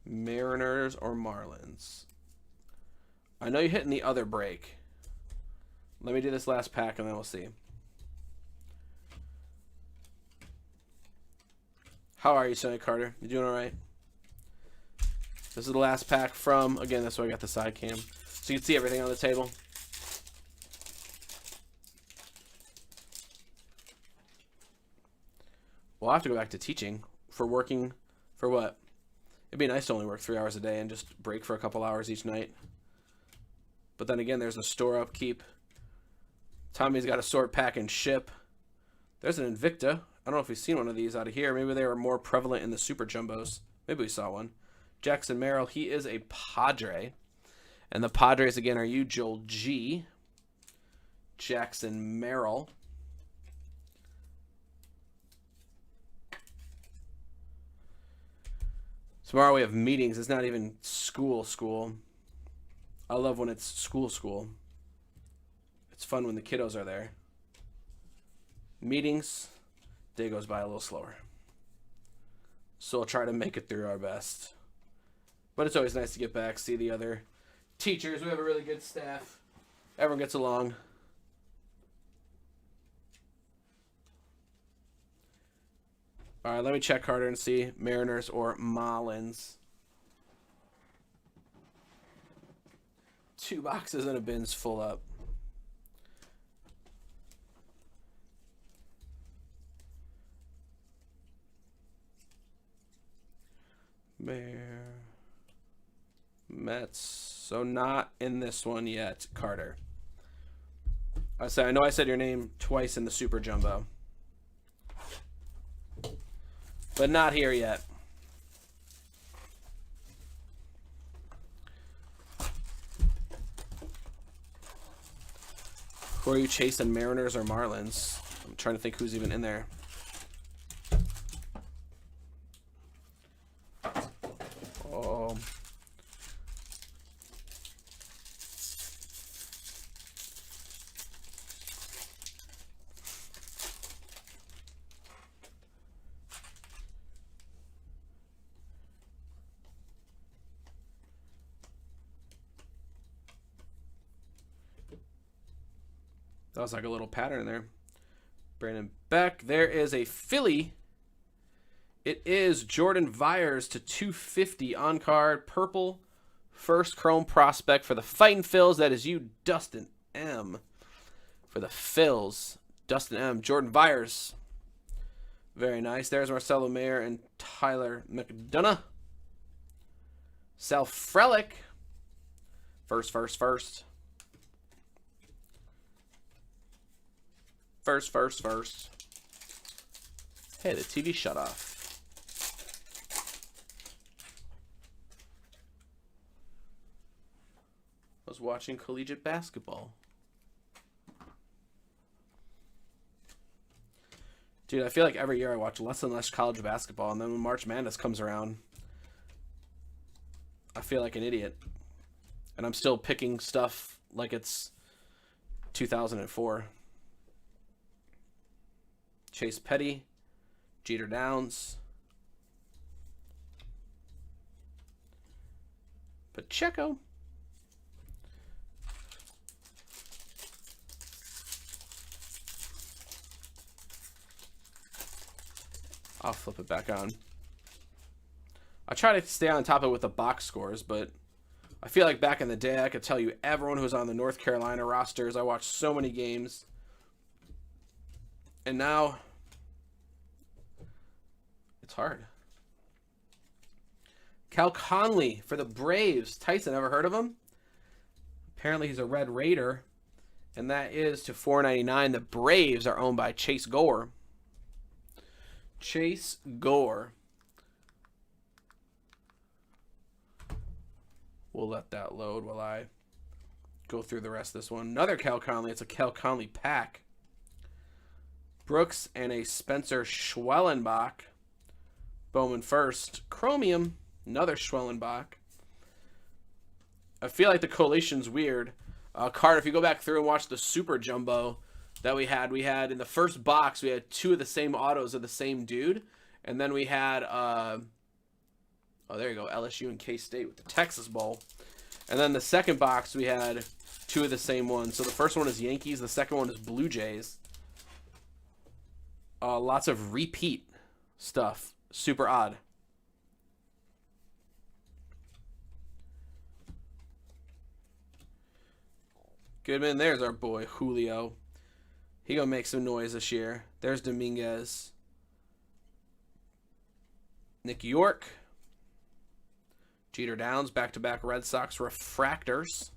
Mariners or Marlins. I know you're hitting the other break. Let me do this last pack and then we'll see. How are you, Sonny Carter? You doing all right? This is the last pack from, again, that's why I got the side cam. So you can see everything on the table. Well, I'll have to go back to teaching for working for what? It'd be nice to only work 3 hours a day and just break for a couple hours each night. But then again, there's a store upkeep. Tommy's got a sort, pack, and ship. There's an Invicta. I don't know if we've seen one of these out of here. Maybe they were more prevalent in the Super Jumbos. Maybe we saw one. Jackson Merrill, he is a Padre. And the Padres, again, are you, Joel G. Jackson Merrill. Tomorrow we have meetings. It's not even school. I love when it's school. It's fun when the kiddos are there. Meetings, day goes by a little slower. So we'll try to make it through our best. But it's always nice to get back, see the other teachers. We have a really good staff. Everyone gets along. All right, let me check Carter and see Mariners or Marlins. 2 boxes and a bin's full up. Mets. So not in this one yet, Carter. I know I said your name twice in the Super Jumbo. But not here yet. Who are you chasing, Mariners or Marlins? I'm trying to think who's even in there. Oh. That was like a little pattern there. Brandon Beck. There is a Philly. It is Jordan Vyers to 250 on card. Purple. First chrome prospect for the Fightin' Phils. That is you, Dustin M. For the Phils. Dustin M. Jordan Vyers. Very nice. There's Marcelo Mayer and Tyler McDonough. Sal Frelick. First. First. Hey, the TV shut off. I was watching collegiate basketball. Dude, I feel like every year I watch less and less college basketball, and then when March Madness comes around, I feel like an idiot. And I'm still picking stuff like it's 2004. Chase Petty, Jeter Downs, Pacheco, I'll flip it back on. I try to stay on top of it with the box scores, but I feel like back in the day I could tell you everyone who was on the North Carolina rosters. I watched so many games. And now, it's hard. Cal Conley for the Braves. Tyson, ever heard of him? Apparently he's a Red Raider. And that is to $4.99. The Braves are owned by Chase Gore. Chase Gore. We'll let that load while I go through the rest of this one. Another Cal Conley. It's a Cal Conley pack. Brooks and a Spencer Schwellenbach. Bowman first. Chromium. Another Schwellenbach. I feel like the collation's weird. Carter, if you go back through and watch the Super Jumbo that we had in the first box, we had 2 of the same autos of the same dude. And then we had, oh, there you go, LSU and K-State with the Texas Bowl. And then the second box, we had 2 of the same ones. So the first one is Yankees. The second one is Blue Jays. Lots of repeat stuff. Super odd. Goodman, there's our boy Julio. He gonna make some noise this year. There's Dominguez. Nick York. Jeter Downs, back-to-back Red Sox refractors.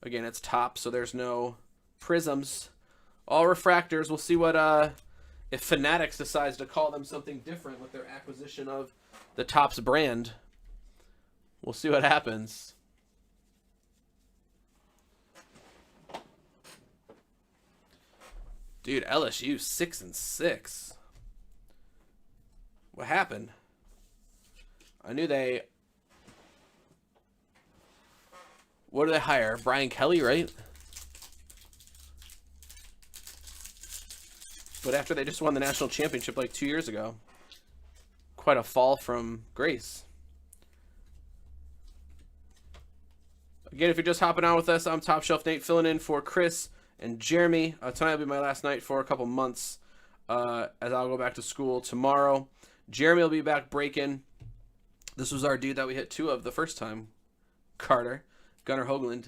Again, it's top, so there's no prisms. All refractors. We'll see what if Fanatics decides to call them something different with their acquisition of the Topps brand. We'll see what happens. Dude, LSU 6-6. What happened? I knew they What did they hire? Brian Kelly, right? But after they just won the national championship like 2 years ago. Quite a fall from grace. Again, if you're just hopping on with us, I'm Top Shelf Nate, filling in for Chris and Jeremy. Tonight will be my last night for a couple months, as I'll go back to school tomorrow. Jeremy will be back breaking. This was our dude that we hit 2 of the first time. Carter. Gunnar Hoagland.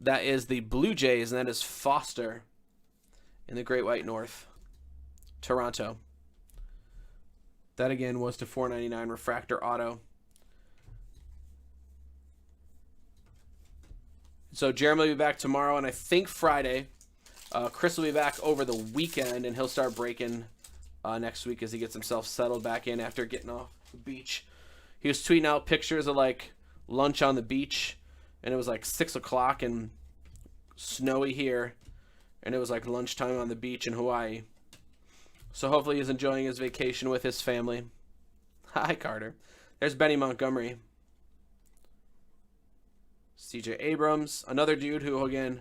That is the Blue Jays, and that is Foster in the Great White North. Toronto. That again was to $4.99 refractor auto. So Jeremy will be back tomorrow, and I think Friday. Chris will be back over the weekend, and he'll start breaking next week as he gets himself settled back in after getting off the beach. He was tweeting out pictures of like lunch on the beach, and it was like 6 o'clock and snowy here, and it was like lunchtime on the beach in Hawaii. So hopefully he's enjoying his vacation with his family. Hi, Carter. There's Benny Montgomery. CJ Abrams, another dude who, again,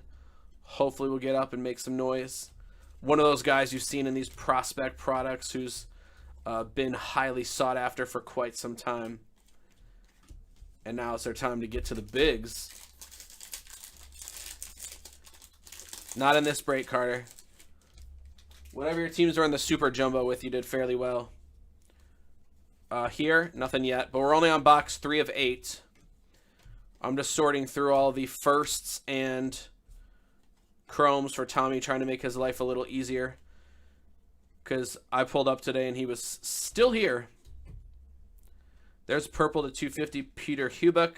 hopefully will get up and make some noise. One of those guys you've seen in these prospect products who's been highly sought after for quite some time. And now it's their time to get to the bigs. Not in this break, Carter. Whatever your teams were in the Super Jumbo with, you did fairly well. Here, nothing yet. But we're only on box 3 of 8. I'm just sorting through all the firsts and chromes for Tommy, trying to make his life a little easier. Because I pulled up today and he was still here. There's purple to 250, Peter Hubeck.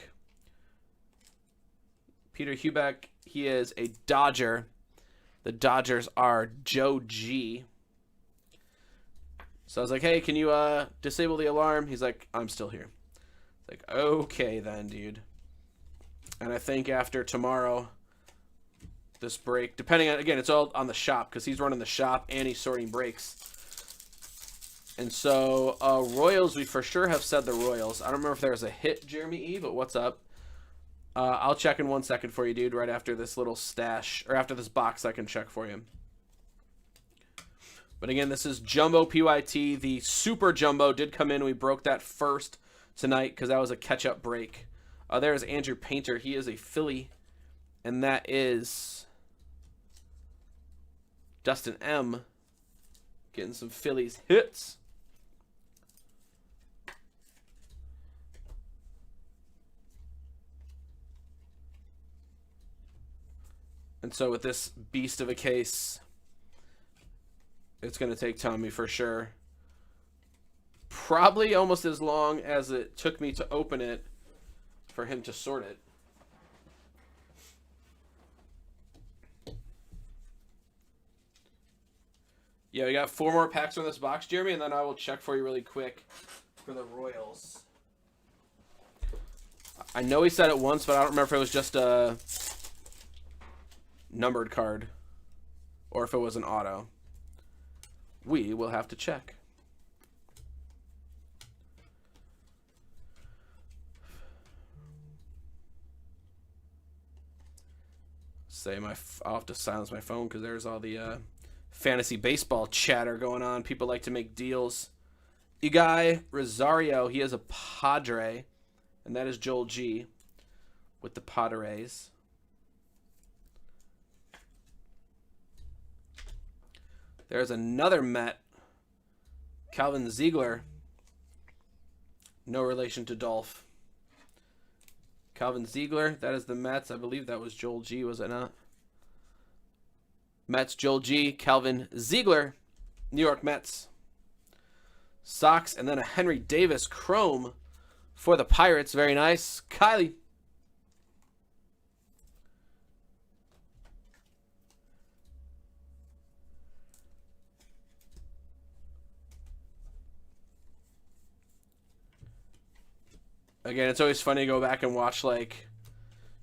Peter Hubeck, he is a Dodger. The Dodgers are Joe G. So I was like, hey, can you disable the alarm? He's like, I'm still here. It's like, okay then, dude. And I think after tomorrow, this break, depending on, again, it's all on the shop because he's running the shop and he's sorting breaks. And so, Royals, we for sure have said the Royals. I don't remember if there was a hit, Jeremy E., but what's up? I'll check in 1 second for you, dude, right after this little stash, or after this box I can check for you. But again, this is Jumbo PYT. The Super Jumbo did come in. We broke that first tonight because that was a catch-up break. There's Andrew Painter. He is a Philly, and that is Dustin M. Getting some Phillies hits. And so with this beast of a case, it's going to take Tommy for sure. Probably almost as long as it took me to open it for him to sort it. Yeah, we got 4 more packs in this box, Jeremy, and then I will check for you really quick for the Royals. I know he said it once, but I don't remember if it was just a numbered card or if it was an auto. We will have to check. I'll have to silence my phone because there's all the fantasy baseball chatter going on. People like to make deals. Guy Rosario, he is a Padre, and that is Joel G with the Padres. There's another Met, Calvin Ziegler. No relation to Dolph. Calvin Ziegler, that is the Mets. I believe that was Joel G, was it not? Mets, Joel G, Calvin Ziegler, New York Mets. Sox, and then a Henry Davis Chrome for the Pirates. Very nice. Kylie. Again, it's always funny to go back and watch, like,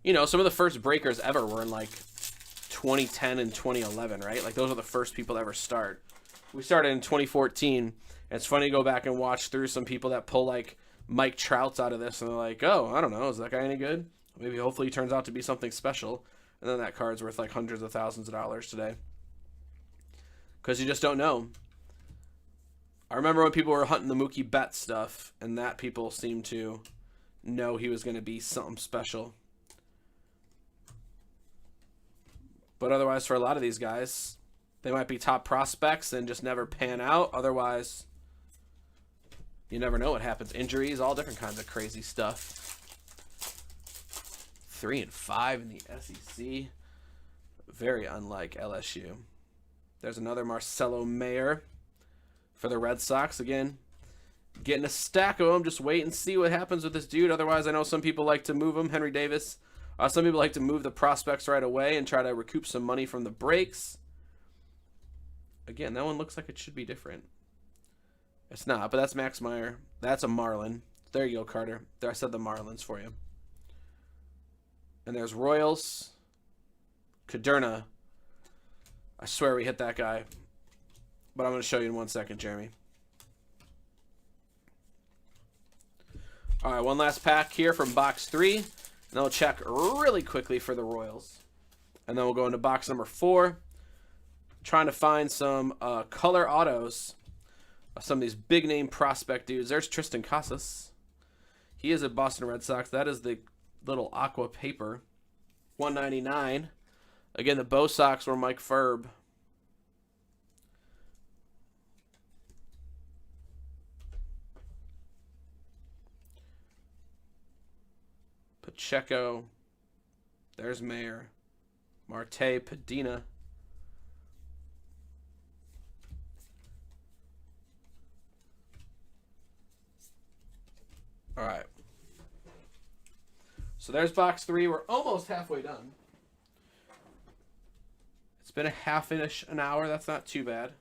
you know, some of the first breakers ever were in, like, 2010 and 2011, right? Like, those are the first people to ever start. We started in 2014, and it's funny to go back and watch through some people that pull, like, Mike Trouts out of this, and they're like, oh, I don't know, is that guy any good? Maybe hopefully he turns out to be something special, and then that card's worth like hundreds of thousands of dollars today. Because you just don't know. I remember when people were hunting the Mookie Betts stuff, and that people seemed to know he was going to be something special. But otherwise, for a lot of these guys, they might be top prospects and just never pan out. Otherwise, you never know what happens. Injuries, all different kinds of crazy stuff. 3-5 in the SEC. Very unlike LSU. There's another Marcelo Mayer for the Red Sox. Again, getting a stack of them. Just wait and see what happens with this dude. Otherwise, I know some people like to move him. Henry Davis. Some people like to move the prospects right away and try to recoup some money from the breaks. Again, that one looks like it should be different. It's not, but that's Max Meyer. That's a Marlin. There you go, Carter. There, I said the Marlins for you. And there's Royals. Caderna. I swear we hit that guy. But I'm going to show you in 1 second, Jeremy. All right, one last pack here from box 3. And then we'll check really quickly for the Royals. And then we'll go into box number 4. Trying to find some color autos. Some of these big-name prospect dudes. There's Tristan Casas. He is a Boston Red Sox. That is the little aqua paper. $199. Again, the Bo Sox were Mike Ferb. Pacheco. There's Mayer. Marte, Padina. All right. So there's box 3. We're almost halfway done. It's been a half-ish an hour. That's not too bad.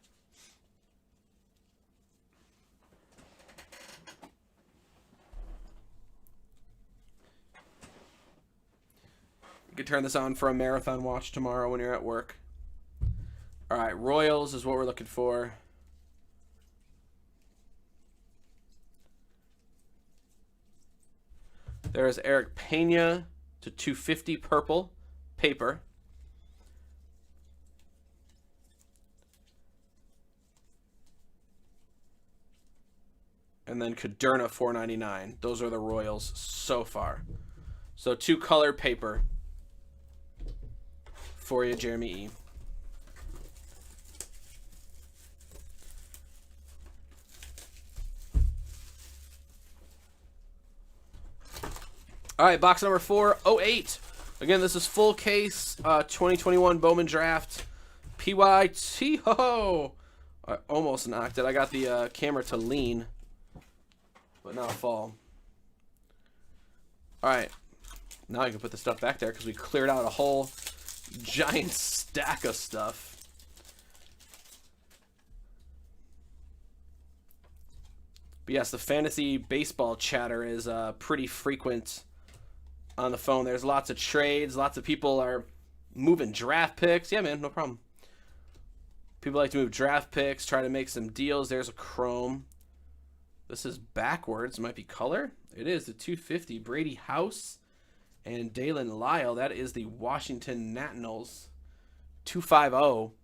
You can turn this on for a marathon watch tomorrow when you're at work. All right, Royals is what we're looking for. There's Eric Pena to 250 purple paper. And then Caderna $4.99. Those are the Royals so far. So 2 color paper for you, Jeremy E. All right, box number 408. Again, this is full case 2021 Bowman Draft. PYT. Ho! I almost knocked it. I got the camera to lean, but not fall. All right. Now I can put the stuff back there because we cleared out a whole giant stack of stuff. But yes, the fantasy baseball chatter is pretty frequent on the phone. There's lots of trades. Lots of people are moving draft picks. Yeah, man, no problem. People like to move draft picks, try to make some deals. There's a chrome. This is backwards. Might be color. It is the 250 Brady House and Dalen Lyle. That is the Washington Nationals 250.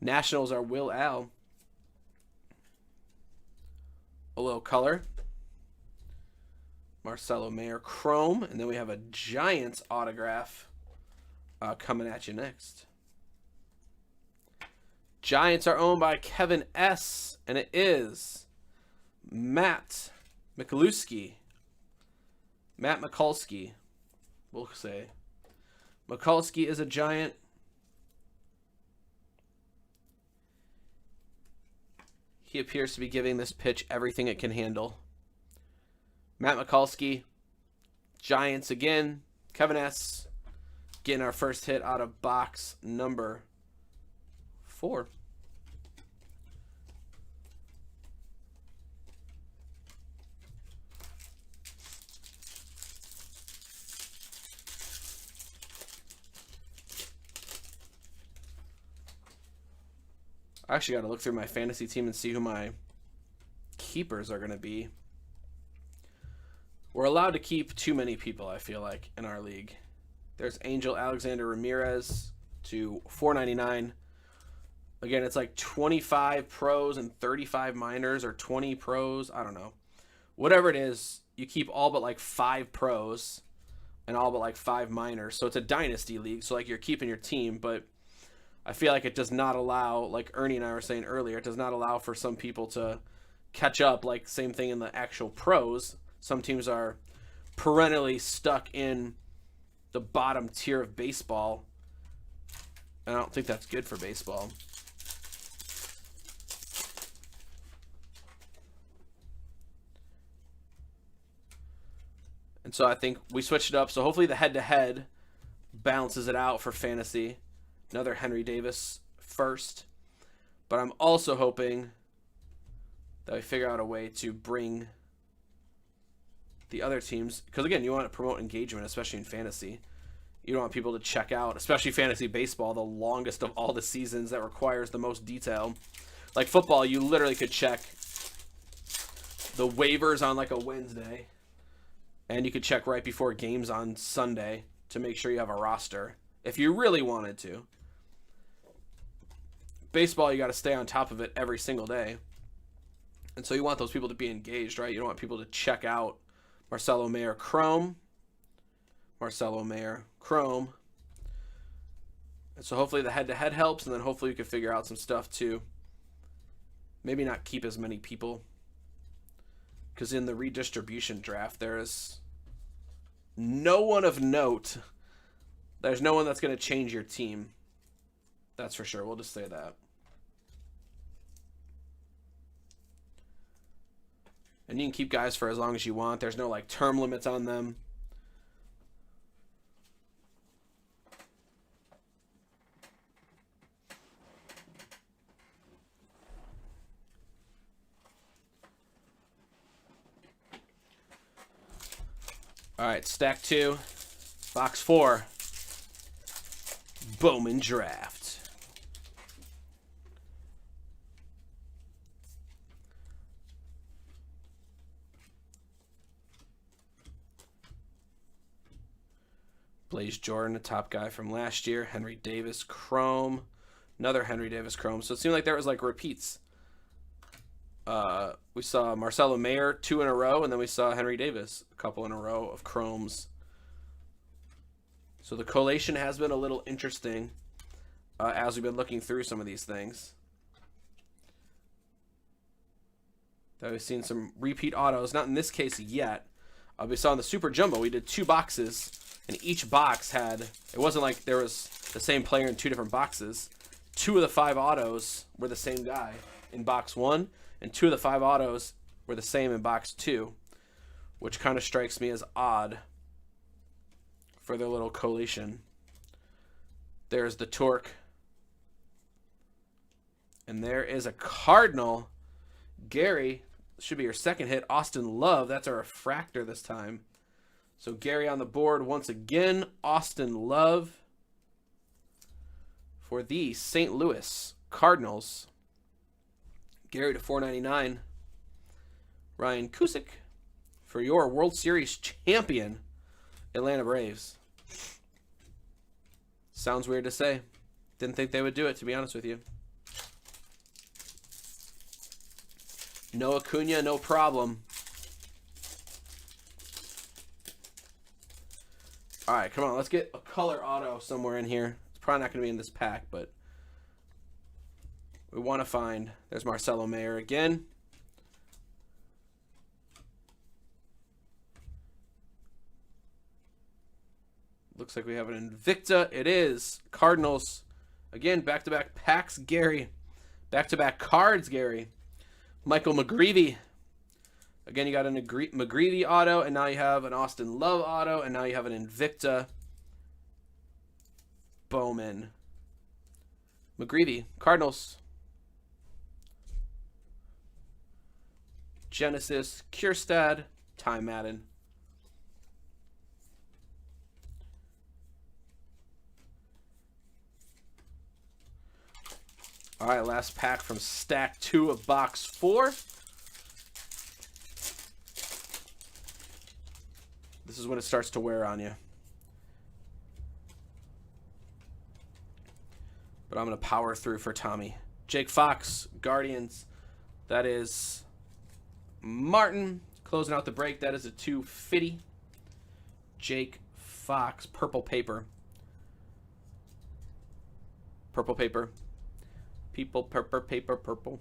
Nationals are Will Al. A little color. Marcelo Mayer chrome. And then we have a Giants autograph coming at you next. Giants are owned by Kevin S. And it is Matt Mikulski. Matt Mikulski, we'll say. Mikulski is a Giant. He appears to be giving this pitch everything it can handle. Matt Mikulski, Giants again. Kevin S. getting our first hit out of box number 4. I actually got to look through my fantasy team and see who my keepers are going to be. We're allowed to keep too many people, I feel like, in our league. There's Angel Alexander Ramirez to $4.99. Again, it's like 25 pros and 35 minors, or 20 pros. I don't know. Whatever it is, you keep all but like 5 pros and all but like 5 minors. So it's a dynasty league. So like you're keeping your team, but I feel like it does not allow, like Ernie and I were saying earlier, it does not allow for some people to catch up. Like same thing in the actual pros. Some teams are perennially stuck in the bottom tier of baseball. And I don't think that's good for baseball. And so I think we switched it up. So hopefully the head-to-head balances it out for fantasy. Another Henry Davis first. But I'm also hoping that we figure out a way to bring the other teams. Because, again, you want to promote engagement, especially in fantasy. You don't want people to check out, especially fantasy baseball, the longest of all the seasons that requires the most detail. Like football, you literally could check the waivers on like a Wednesday. And you could check right before games on Sunday to make sure you have a roster if you really wanted to. Baseball, you got to stay on top of it every single day. And so you want those people to be engaged, right? You don't want people to check out Marcelo Mayer Chrome. Marcelo Mayer Chrome. And so hopefully the head-to-head helps, and then hopefully we can figure out some stuff to maybe not keep as many people. Because in the redistribution draft, there is no one of note. There's no one that's going to change your team. That's for sure. We'll just say that. And you can keep guys for as long as you want. There's no like term limits on them. All right, stack 2, box 4, Bowman Draft. Blaze Jordan, the top guy from last year. Henry Davis Chrome, another Henry Davis Chrome. So it seemed like there was like repeats. We saw Marcelo Mayer 2 in a row, and then we saw Henry Davis a couple in a row of Chromes. So the collation has been a little interesting as we've been looking through some of these things. That we've seen some repeat autos, not in this case yet. We saw in the Super Jumbo, we did 2 boxes, and each box had, it wasn't like there was the same player in 2 different boxes. 2 of the 5 autos were the same guy in box 1. And 2 of the 5 autos were the same in box 2, which kind of strikes me as odd for their little collation. There's the Torque. And there is a Cardinal. Gary, should be your second hit. Austin Love, that's a refractor this time. So Gary on the board once again. Austin Love for the St. Louis Cardinals. Gary to $4.99. Ryan Cusick for your World Series champion, Atlanta Braves. Sounds weird to say. Didn't think they would do it, to be honest with you. No Acuna, no problem. All right, come on. Let's get a color auto somewhere in here. It's probably not going to be in this pack, but we want to find. There's Marcelo Mayer again. Looks like we have an Invicta. It is Cardinals. Again, back-to-back packs, Gary. Back-to-back cards, Gary. Michael McGreevy. Again, you got an McGreevy auto, and now you have an Austin Love auto, and now you have an Invicta Bowman. McGreevy, Cardinals. Genesis, Kierstad, Ty Madden. All right, last pack from stack 2 of box 4. This is when it starts to wear on you. But I'm going to power through for Tommy. Jake Fox, Guardians. That is Martin. Closing out the break. That is a 250. Jake Fox, purple paper. Purple paper. People, purple.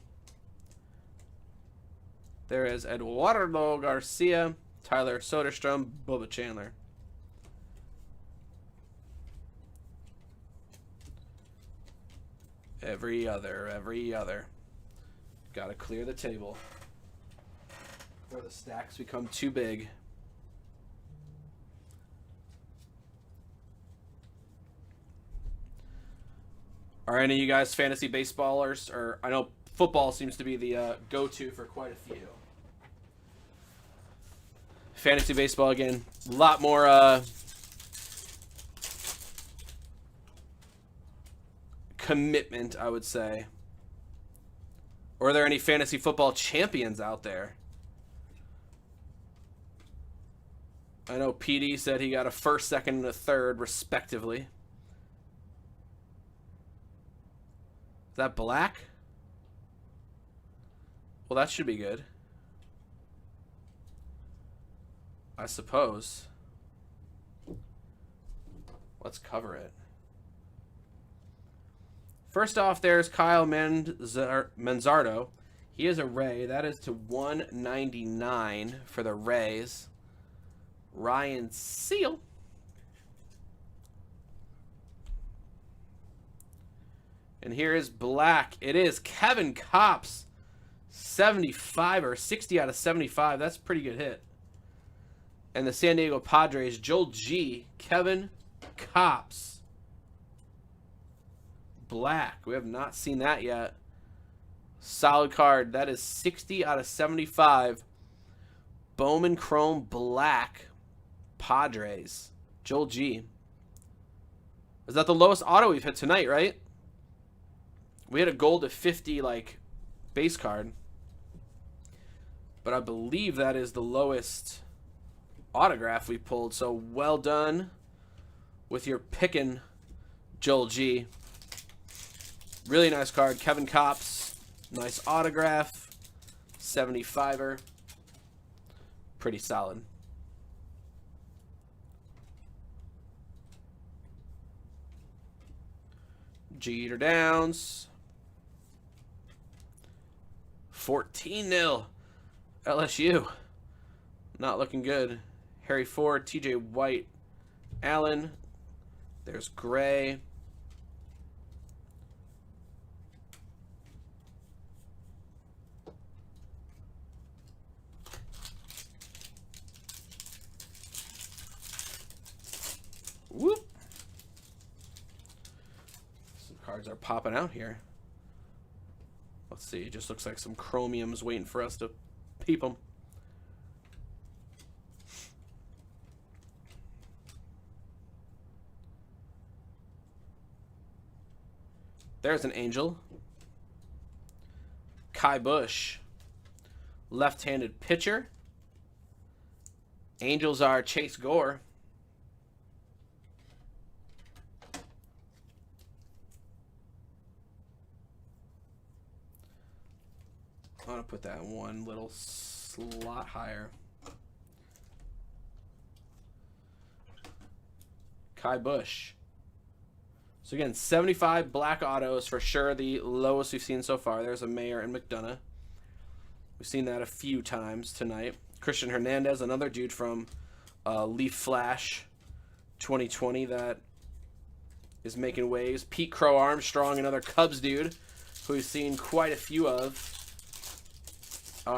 There is Eduardo Garcia, Tyler Soderstrom, Bubba Chandler. Every other. Gotta clear the table. Or the stacks become too big. Are any of you guys fantasy baseballers? Or I know football seems to be the go-to for quite a few. Fantasy baseball again, a lot more commitment, I would say. Or are there any fantasy football champions out there? I know PD said he got a first, second, and a third, respectively. Is that black? Well, that should be good. I suppose. Let's cover it. First off, there's Kyle Manzardo. He is a Ray. That is to 199 for the Rays. Ryan Seal. And here is black. It is Kevin Kopps. 75 or 60 out of 75. That's a pretty good hit. And the San Diego Padres, Joel G. Kevin Kopps. Black. We have not seen that yet. Solid card. That is 60 out of 75. Bowman Chrome Black. Padres. Joel G. Is that the lowest auto we've hit tonight, right? We had a gold to 50, like, base card. But I believe that is the lowest autograph we pulled. So well done with your picking, Joel G. Really nice card. Kevin Kopps. Nice autograph. 75er. Pretty solid. Jeter Downs. 14-0. LSU. Not looking good. Harry Ford, TJ White, Allen. There's Gray. Whoop. Some cards are popping out here. Let's see. It just looks like some chromiums waiting for us to peep them. There's an Angel. Kai Bush. Left-handed pitcher. Angels are Chase Gore. I'm going to put that one little slot higher. Kai Bush. So again, 75 black autos for sure, the lowest we've seen so far. There's a Mayer and McDonough. We've seen that a few times tonight. Christian Hernandez, another dude from Leaf Flash 2020 that is making waves. Pete Crow Armstrong, another Cubs dude who we've seen quite a few of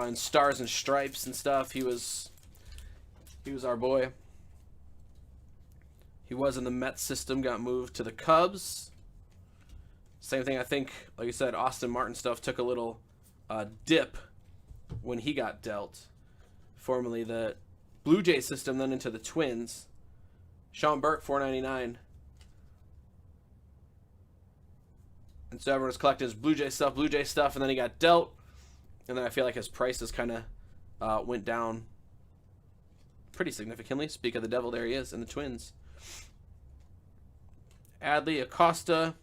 in Stars and Stripes and stuff. He was our boy. He was in the Mets system, got moved to the Cubs. Same thing, I think, like you said, Austin Martin stuff took a little dip when he got dealt. Formerly the Blue Jay system, then into the Twins. Sean Burke, $4.99. And so everyone was collecting his Blue Jay stuff, and then he got dealt. And then I feel like his prices kind of went down pretty significantly. Speak of the devil, there he is, and the Twins. Adley, Acosta.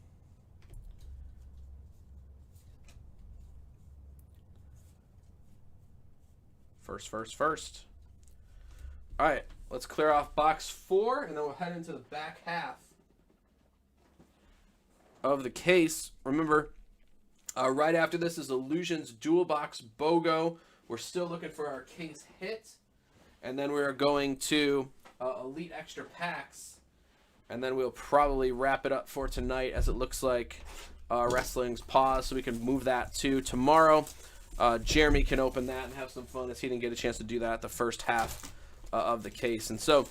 First. All right, let's clear off box 4, and then we'll head into the back half of the case. Remember, right after this is Illusions Dual Box BOGO. We're still looking for our case hit, and then we're going to Elite Extra Packs, and then we'll probably wrap it up for tonight, as it looks like wrestling's paused, so we can move that to tomorrow. Jeremy can open that and have some fun, as he didn't get a chance to do that the first half of the case. And so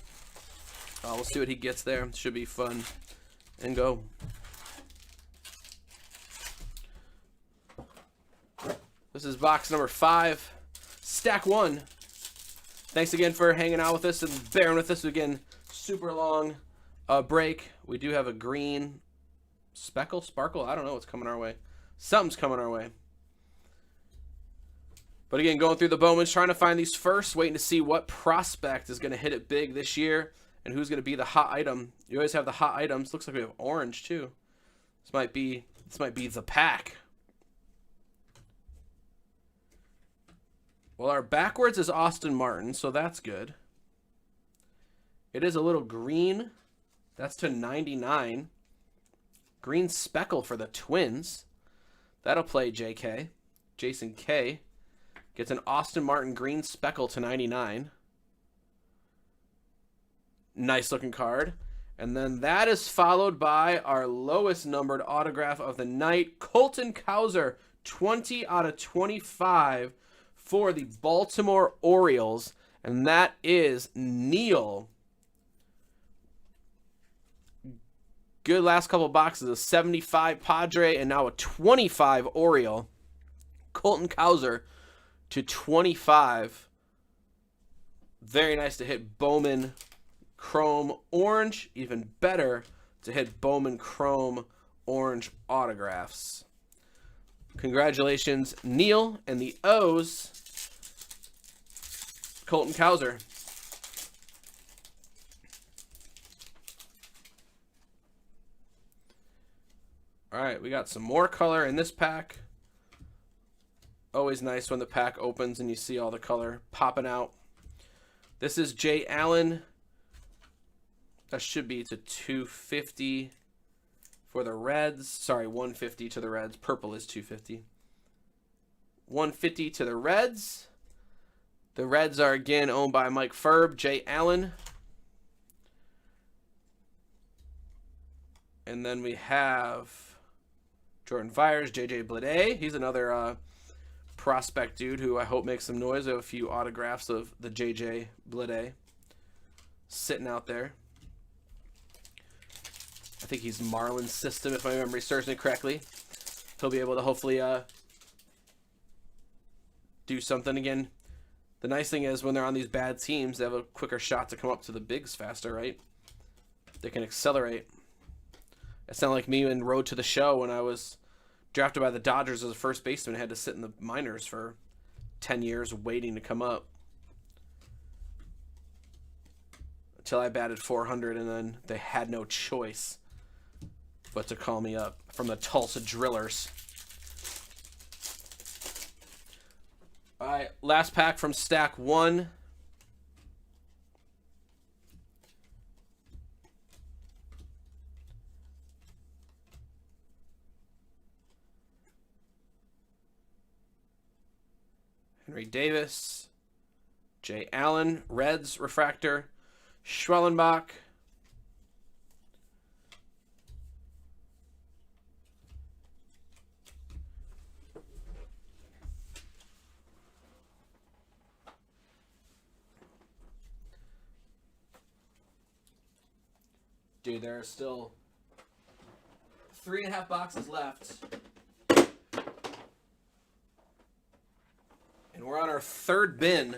we'll see what he gets there. Should be fun. And go. This is box number 5. Stack 1. Thanks again for hanging out with us and bearing with us again. Super long break. We do have a green sparkle. I don't know what's coming our way. Something's coming our way. But again, going through the Bowmans, trying to find these first, waiting to see what prospect is going to hit it big this year and who's going to be the hot item. You always have the hot items. Looks like we have orange too. This might be the pack. Well, our backwards is Austin Martin, so that's good. It is a little green. That's to 99. Green speckle for the Twins. That'll play JK. Jason K. Gets an Austin Martin green speckle to 99. Nice looking card. And then that is followed by our lowest numbered autograph of the night. Colton Cowser, 20 out of 25 for the Baltimore Orioles. And that is Neil. Good last couple boxes. A 75 Padre and now a 25 Oriole. Colton Cowser to 25. Very nice to hit Bowman Chrome Orange. Even better to hit Bowman Chrome Orange autographs. Congratulations, Neil, and the O's, Colton Cowser. All right, we got some more color in this pack. Always nice when the pack opens and you see all the color popping out. This is Jay Allen. That should be to 250 for the Reds. Sorry, 150 to the Reds. Purple is 250. 150 to the Reds. The Reds are again owned by Mike Ferb. Jay Allen. And then we have Jordan Vyers, JJ Bleday. He's another prospect dude who I hope makes some noise. I have a few autographs of the JJ Bleday sitting out there. I think he's Marlins system, if my memory serves me correctly. He'll be able to hopefully do something again. The nice thing is when they're on these bad teams, they have a quicker shot to come up to the bigs faster, right? They can accelerate. It sounded like me in Road to the Show when I was drafted by the Dodgers as a first baseman. I had to sit in the minors for 10 years waiting to come up. Until I batted 400, and then they had no choice but to call me up from the Tulsa Drillers. All right, last pack from stack 1. Henry Davis, Jay Allen, Reds refractor, Schwellenbach, dude, there are still 3.5 boxes left. And we're on our third bin.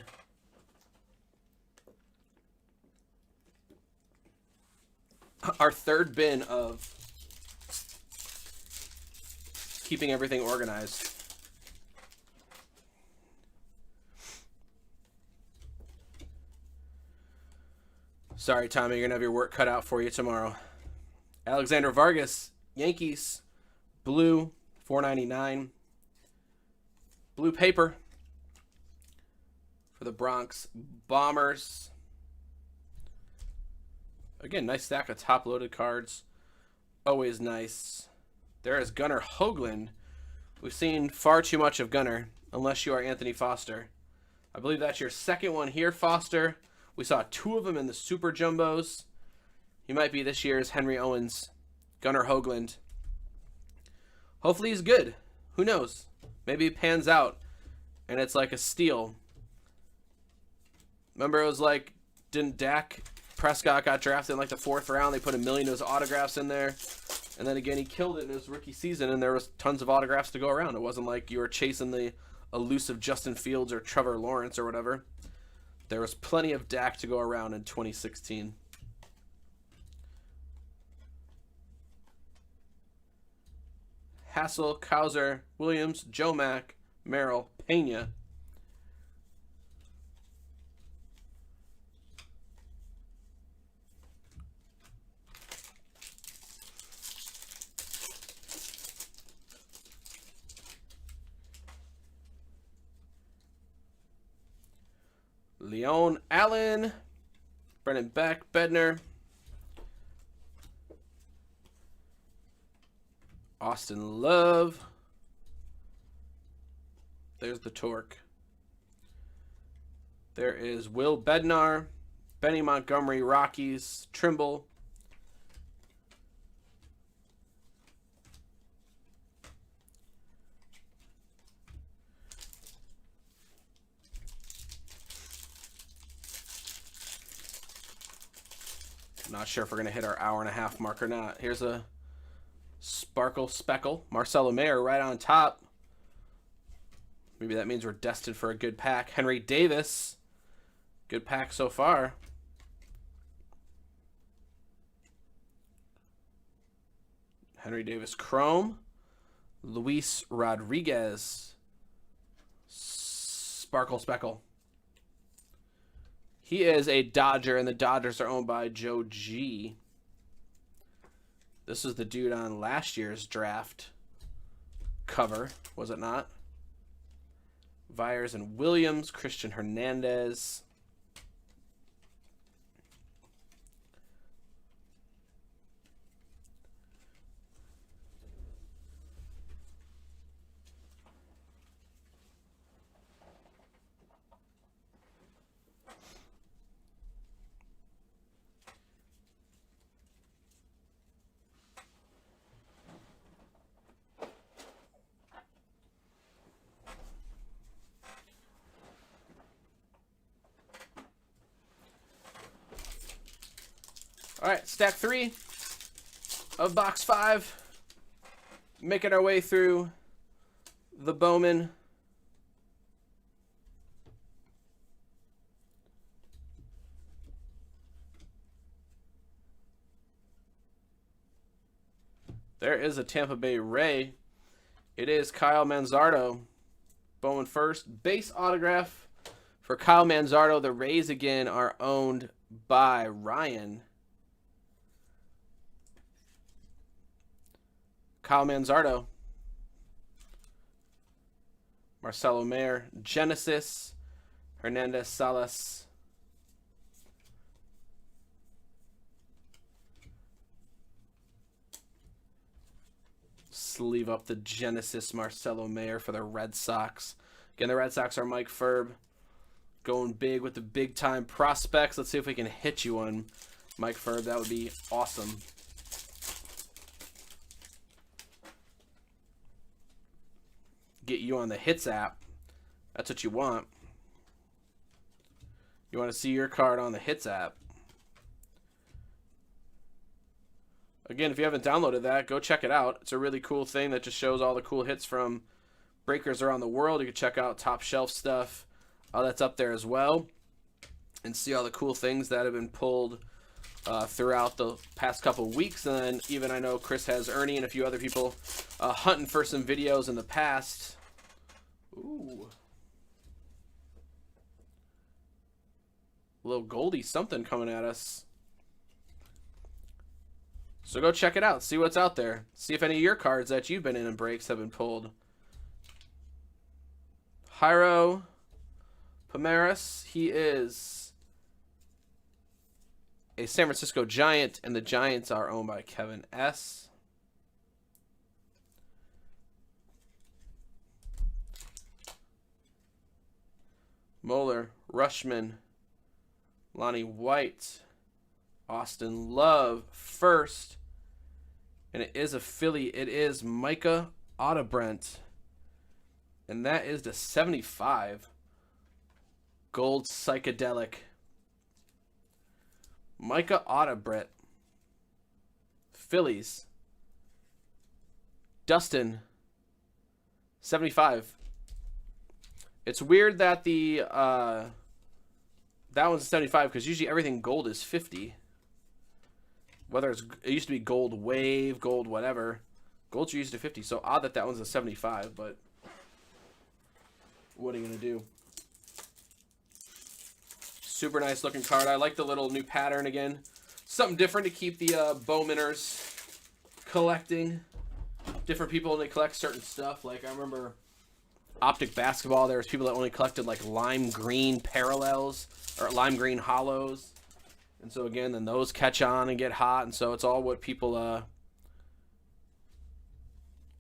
Our third bin of keeping everything organized. Sorry, Tommy, you're going to have your work cut out for you tomorrow. Alexander Vargas, Yankees, blue, $4.99. Blue paper for the Bronx Bombers. Again, nice stack of top-loaded cards. Always nice. There is Gunnar Hoagland. We've seen far too much of Gunnar, unless you are Anthony Foster. I believe that's your second one here, Foster. We saw 2 of them in the Super Jumbos. He might be this year's Henry Owens. Gunnar Hoagland. Hopefully he's good. Who knows? Maybe he pans out and it's like a steal. Remember, it was like, didn't Dak Prescott got drafted in like the 4th round? They put 1 million of his autographs in there. And then again, he killed it in his rookie season, and there was tons of autographs to go around. It wasn't like you were chasing the elusive Justin Fields or Trevor Lawrence or whatever. There was plenty of Dak to go around in 2016. Hassel, Kauser, Williams, Joe Mack, Merrill, Pena. Leon Allen, Brennan Beck, Bednar, Austin Love. There's the torque. There is Will Bednar, Benny Montgomery, Rockies, Trimble. Not sure if we're going to hit our hour-and-a-half mark or not. Here's a Sparkle Speckle. Marcelo Mayer right on top. Maybe that means we're destined for a good pack. Henry Davis. Good pack so far. Henry Davis Chrome. Luis Rodriguez. Sparkle Speckle. He is a Dodger, and the Dodgers are owned by Joe G. This is the dude on last year's draft cover, was it not? Vyers and Williams, Christian Hernandez. All right, stack 3 of box 5. Making our way through the Bowman. There is a Tampa Bay Ray. It is Kyle Manzardo. Bowman first. Base autograph for Kyle Manzardo. The Rays again are owned by Ryan. Kyle Manzardo. Marcelo Mayer. Genesis. Hernandez Salas. Sleeve up the Genesis Marcelo Mayer for the Red Sox. Again, the Red Sox are Mike Ferb. Going big with the big-time prospects. Let's see if we can hit you on Mike Ferb. That would be awesome. Get you on the Hits app. That's what you want. You want to see your card on the Hits app. Again, if you haven't downloaded that, go check it out. It's a really cool thing that just shows all the cool hits from breakers around the world. You can check out top shelf stuff. That's up there as well. And see all the cool things that have been pulled throughout the past couple of weeks. And then even I know Chris has Ernie and a few other people hunting for some videos in the past. Ooh. Little Goldie something coming at us. So go check it out. See what's out there. See if any of your cards that you've been in breaks have been pulled. Jairo Pomares. He is a San Francisco Giant, and the Giants are owned by Kevin S. Moeller, Rushman, Lonnie White, Austin Love first, and it is a Philly. It is Micah Ottobrent, and that is the 75 gold psychedelic. Micah Ottobrent, Phillies. Dustin, 75. It's weird that the that one's 75 because usually everything gold is 50. Whether it used to be gold wave, gold whatever, gold's used to 50. So odd that that one's a 75, but what are you gonna do? Super nice looking card. I like the little new pattern again. Something different to keep the Bowmaners collecting. Different people only collect certain stuff. Like I remember Optic Basketball, there was people that only collected like lime green parallels or lime green hollows, and so again then those catch on and get hot, and so it's all what people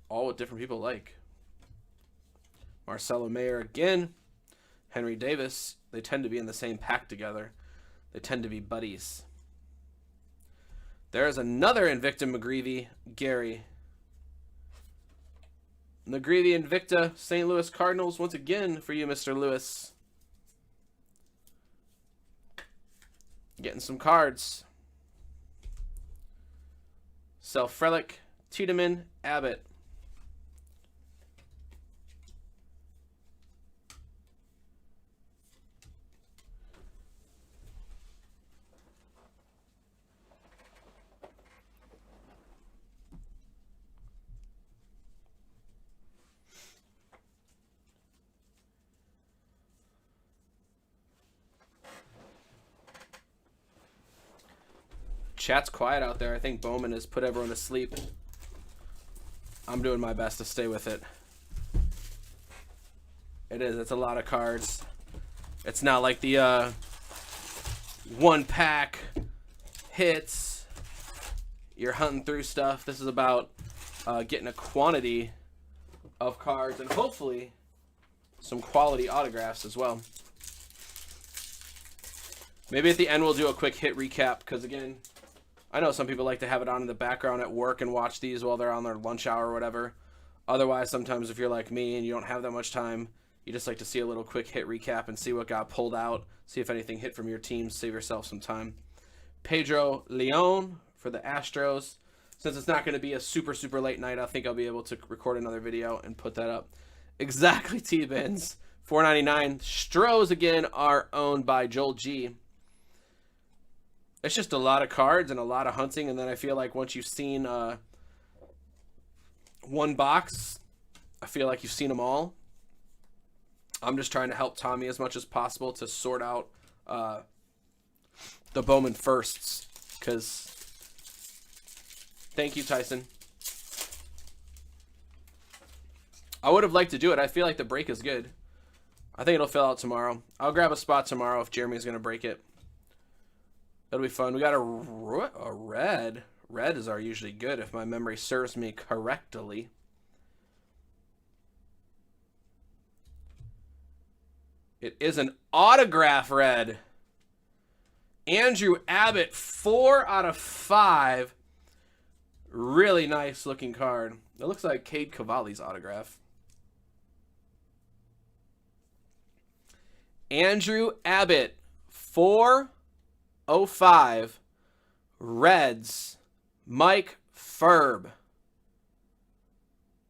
all what different people like. Marcelo Mayer again, Henry Davis, they tend to be in the same pack together. They tend to be buddies. There's another Invicta McGreevy, Gary. McGreevy Invicta, St. Louis Cardinals, once again for you, Mr. Lewis. Getting some cards. Self-Frelick, Tiedemann, Abbott. Chat's quiet out there. I think Bowman has put everyone to sleep. I'm doing my best to stay with it. It is. It's a lot of cards. It's not like the one pack hits. You're hunting through stuff. This is about getting a quantity of cards and hopefully some quality autographs as well. Maybe at the end we'll do a quick hit recap because again, I know some people like to have it on in the background at work and watch these while they're on their lunch hour or whatever. Otherwise, sometimes if you're like me and you don't have that much time, you just like to see a little quick hit recap and see what got pulled out, see if anything hit from your team, save yourself some time. Pedro Leon for the Astros. Since it's not going to be a super, super late night, I think I'll be able to record another video and put that up. Exactly, T-Bins. $4.99. Stros, again, are owned by Joel G. It's just a lot of cards and a lot of hunting, and then I feel like once you've seen one box, I feel like you've seen them all. I'm just trying to help Tommy as much as possible to sort out the Bowman firsts, because thank you, Tyson. I would have liked to do it. I feel like the break is good. I think it'll fill out tomorrow. I'll grab a spot tomorrow if Jeremy's going to break it. That'll be fun. We got a red. Red is our usually good if my memory serves me correctly. It is an autograph red. Andrew Abbott, 4 out of 5. Really nice looking card. It looks like Cade Cavalli's autograph. Andrew Abbott, 4/05. Reds, Mike Ferb.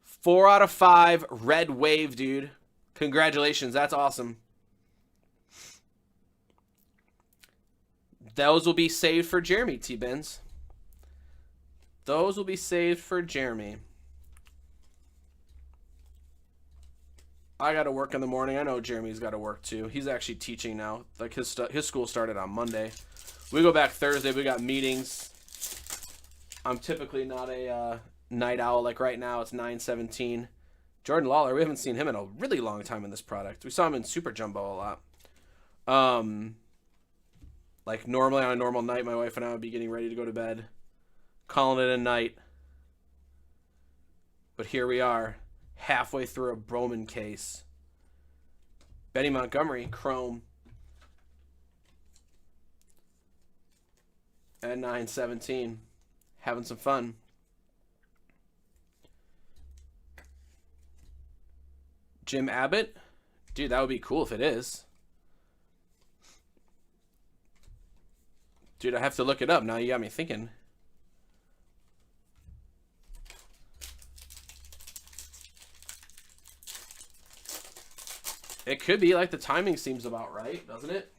4 out of 5. Red wave, dude. Congratulations. That's awesome. Those will be saved for Jeremy, T-Benz. Those will be saved for Jeremy. I got to work in the morning. I know Jeremy's got to work too. He's actually teaching now. Like his school started on Monday. We go back Thursday. We got meetings. I'm typically not a night owl. Like right now, it's 9:17. Jordan Lawler, we haven't seen him in a really long time in this product. We saw him in Super Jumbo a lot. Like normally on a normal night, my wife and I would be getting ready to go to bed, calling it a night. But here we are, halfway through a Bowman case. Benny Montgomery, Chrome. At 9:17. Having some fun. Jim Abbott? Dude, that would be cool if it is. Dude, I have to look it up. Now you got me thinking. It could be. Like, the timing seems about right, doesn't it?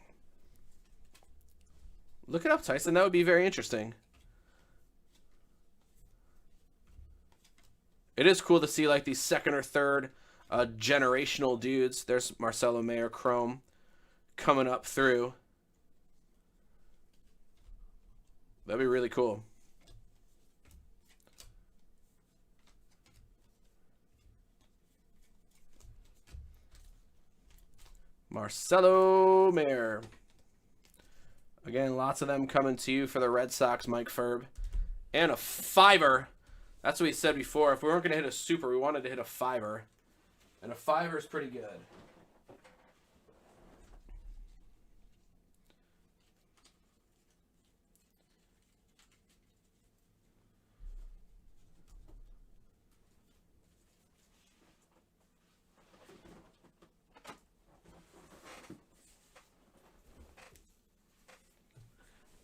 Look it up, Tyson. That would be very interesting. It is cool to see, like, these second or third generational dudes. There's Marcelo Mayer Chrome coming up through. That'd be really cool. Marcelo Mayer. Again, lots of them coming to you for the Red Sox, Mike Ferb. And a fiver. That's what we said before. If we weren't going to hit a super, we wanted to hit a fiver. And a fiver is pretty good.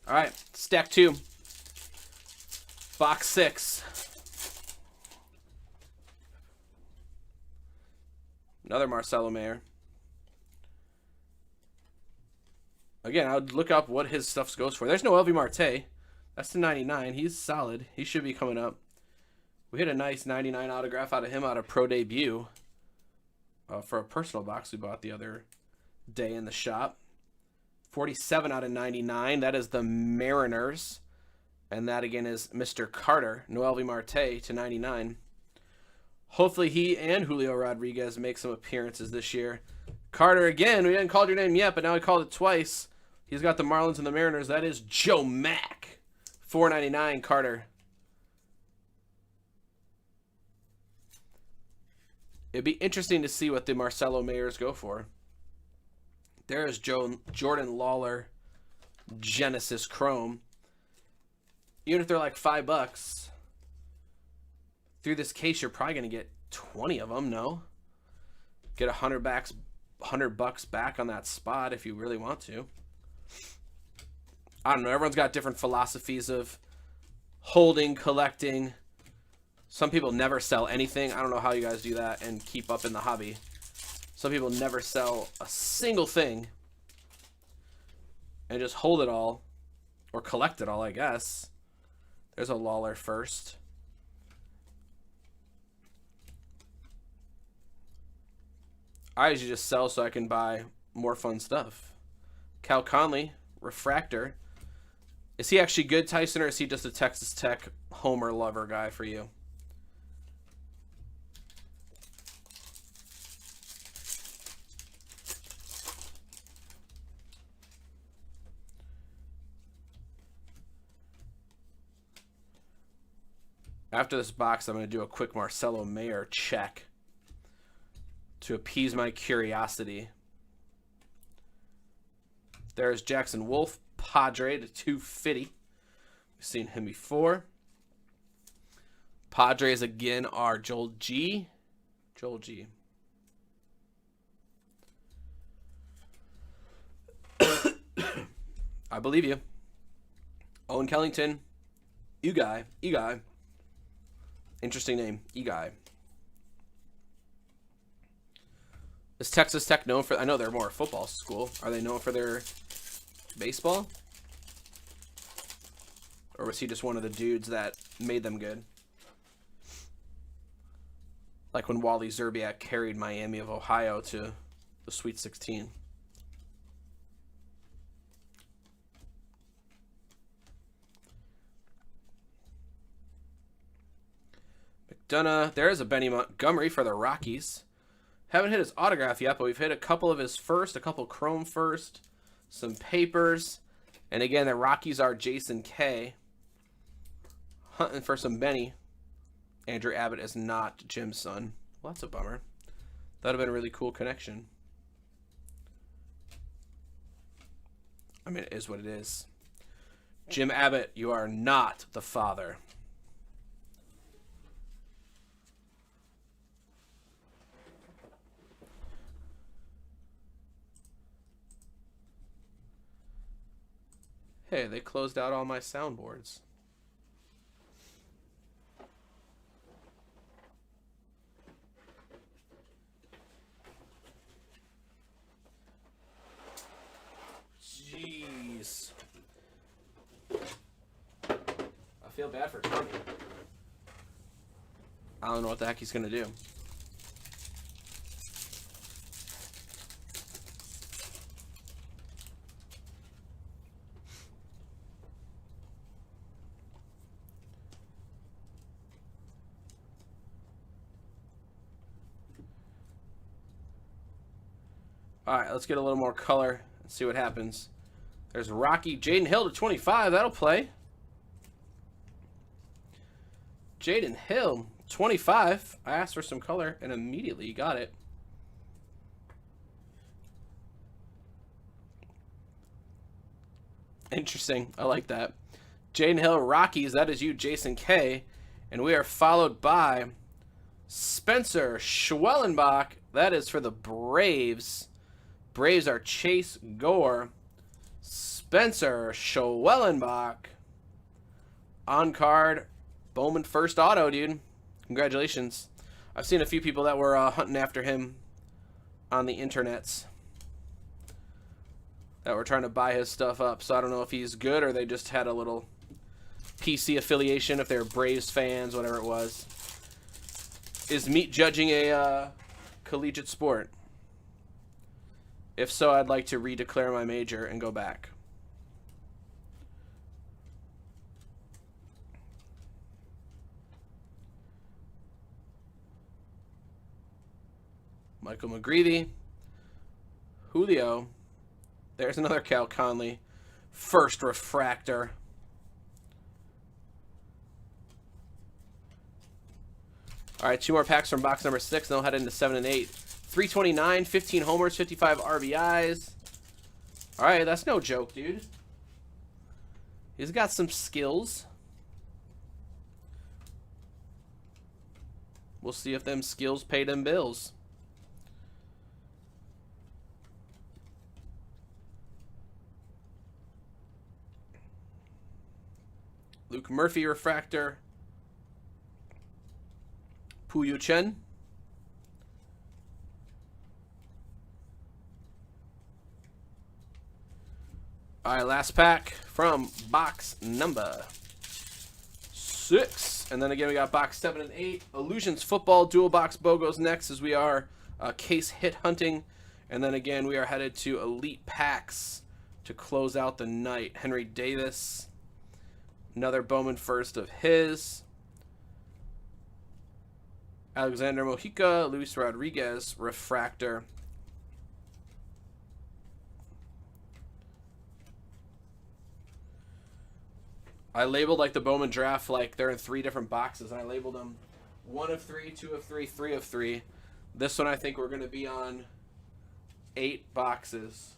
All right, stack 2. Box 6. Another Marcelo Mayer. Again, I would look up what his stuff goes for. There's no LV Marte. That's the 99. He's solid. He should be coming up. We hit a nice 99 autograph out of him out of Pro Debut for a personal box we bought the other day in the shop. 47 out of 99. That is the Mariners. And that, again, is Mr. Carter. No LV Marte to 99. Hopefully he and Julio Rodriguez make some appearances this year. Carter, again, we didn't call your name yet, but now we called it twice. He's got the Marlins and the Mariners. That is Joe Mack. 499 Carter. It'd be interesting to see what the Marcelo Mayers go for. There's Jordan Lawler Genesis Chrome. Even if they're like $5, through this case, you're probably going to get 20 of them, no? Get $100 back on that spot if you really want to. I don't know. Everyone's got different philosophies of holding, collecting. Some people never sell anything. I don't know how you guys do that and keep up in the hobby. Some people never sell a single thing and just hold it all or collect it all, I guess. There's a Lawler first. I usually just sell so I can buy more fun stuff. Cal Conley, Refractor. Is he actually good, Tyson, or is he just a Texas Tech homer lover guy for you? After this box, I'm going to do a quick Marcelo Mayer check to appease my curiosity. There's Jackson Wolf, Padre to 250. We've seen him before. Padres again are Joel G. Joel G. I believe you. Owen Kellington. Eguy. Eguy. Interesting name. Eguy. Is Texas Tech known for... I know they're more a football school. Are they known for their baseball? Or was he just one of the dudes that made them good? Like when Wally Zerbiak carried Miami of Ohio to the Sweet 16. McDonough. There is a Benny Montgomery for the Rockies. Haven't hit his autograph yet, but we've hit a couple of his first, a couple chrome first, some papers. And again, the Rockies are Jason K. Hunting for some Benny. Andrew Abbott is not Jim's son. Well, that's a bummer. That would have been a really cool connection. I mean, it is what it is. Jim Abbott, you are not the father. Hey, they closed out all my soundboards. Jeez. I feel bad for Tommy. I don't know what the heck he's going to do. All right, let's get a little more color and see what happens. There's Rocky. Jaden Hill to 25. That'll play. Jaden Hill, 25. I asked for some color, and immediately you got it. Interesting. I like that. Jaden Hill, Rockies. That is you, Jason K. And we are followed by Spencer Schwellenbach. That is for the Braves. Braves are Chase Gore. Spencer Schwellenbach. On card. Bowman first auto, dude. Congratulations. I've seen a few people that were hunting after him on the internets. That were trying to buy his stuff up. So I don't know if he's good or they just had a little PC affiliation, if they're Braves fans, whatever it was. Is meat judging a collegiate sport? If so, I'd like to redeclare my major and go back. Michael McGreevy. Julio. There's another Cal Conley. First refractor. All right, 2 more packs from box number 6, and they'll head into 7 and 8. 329, 15 homers, 55 RBIs. All right, that's no joke, dude. He's got some skills. We'll see if them skills pay them bills. Luke Murphy refractor. Puyo Chen. All right, last pack from box number 6. And then again, we got box 7 and 8. Illusions Football dual box BOGOs next, as we are case hit hunting. And then again, we are headed to Elite Packs to close out the night. Henry Davis. Another Bowman first of his. Alexander Mojica, Luis Rodriguez, refractor. I labeled like the Bowman Draft like they're in 3 different boxes, and I labeled them 1 of 3, 2 of 3, 3 of 3. This one I think we're going to be on 8 boxes,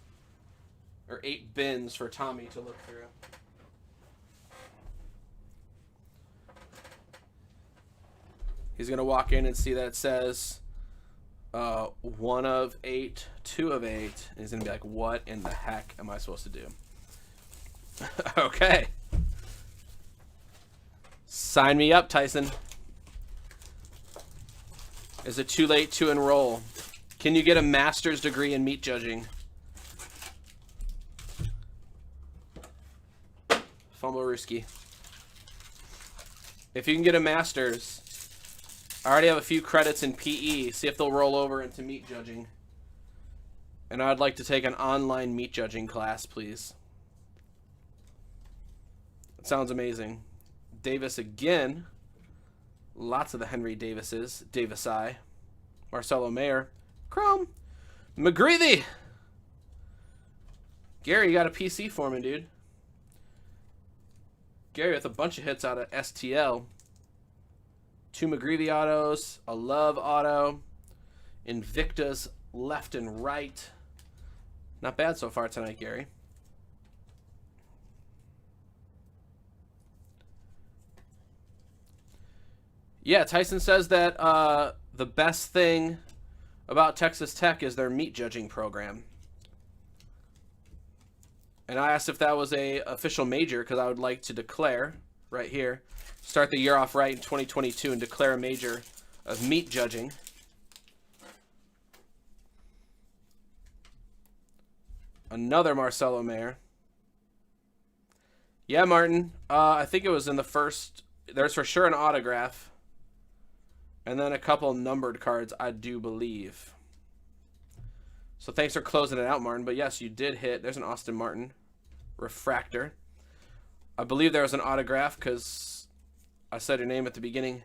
or 8 bins for Tommy to look through. He's going to walk in and see that it says 1 of 8, 2 of 8. And he's going to be like, what in the heck am I supposed to do? Okay. Sign me up, Tyson. Is it too late to enroll? Can you get a master's degree in meat judging? Fumblerooski. If you can get a master's, I already have a few credits in PE. See if they'll roll over into meat judging. And I'd like to take an online meat judging class, please. It sounds amazing. Davis again. Lots of the Henry Davises. Davisi. Marcelo Mayer. Chrome. McGreevy. Gary, you got a PC for me, dude. Gary with a bunch of hits out of STL. 2 McGreevy autos. A Love auto. Invicta's left and right. Not bad so far tonight, Gary. Yeah, Tyson says that the best thing about Texas Tech is their meat judging program. And I asked if that was a official major because I would like to declare right here. Start the year off right in 2022 and declare a major of meat judging. Another Marcelo Mayer. Yeah, Martin. I think it was in the first. There's for sure an autograph. And then a couple numbered cards, I do believe. So thanks for closing it out, Martin. But yes, you did hit. There's an Austin Martin refractor. I believe there was an autograph because I said your name at the beginning.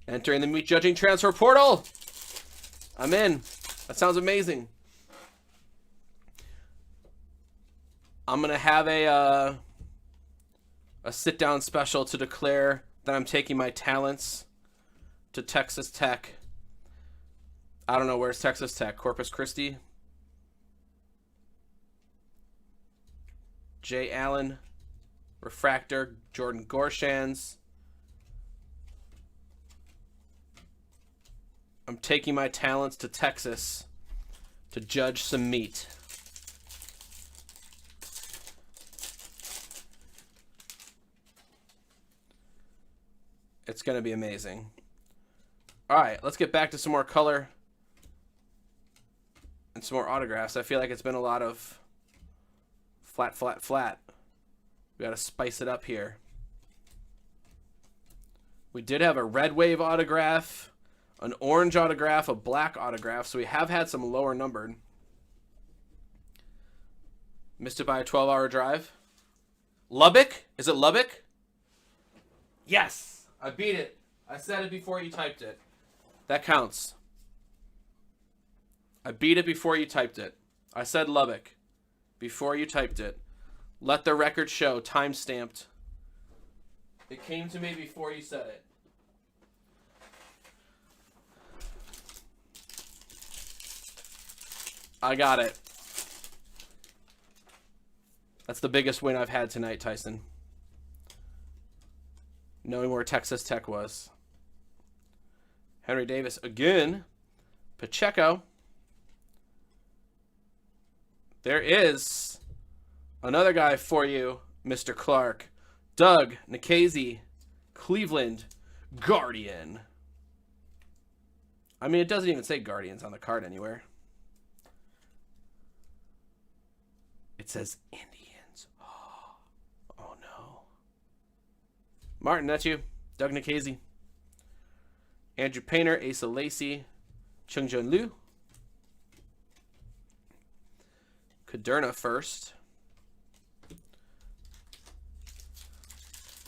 Entering the meat judging transfer portal. I'm in. That sounds amazing. I'm going to have a sit-down special to declare that I'm taking my talents to Texas Tech. I don't know, where's Texas Tech? Corpus Christi? Jay Allen, refractor, Jordan Gorshans. I'm taking my talents to Texas to judge some meat. It's going to be amazing. All right, let's get back to some more color and some more autographs. I feel like it's been a lot of flat, flat, flat. We got to spice it up here. We did have a red wave autograph, an orange autograph, a black autograph, so we have had some lower numbered. Missed it by a 12-hour drive. Lubbock? Is it Lubbock? Yes! I beat it. I said it before you typed it. That counts. I beat it before you typed it. I said Lubbock before you typed it. Let the record show, time-stamped. It came to me before you said it. I got it. That's the biggest win I've had tonight, Tyson. Knowing where Texas Tech was. Henry Davis again. Pacheco. There is another guy for you, Mr. Clark. Doug Nikhazy, Cleveland Guardian. I mean, it doesn't even say Guardians on the card anywhere. It says Indians. Oh no. Martin, that's you. Doug Nikhazy. Andrew Painter, Asa Lacey, Chung Jun Liu. Caderna first.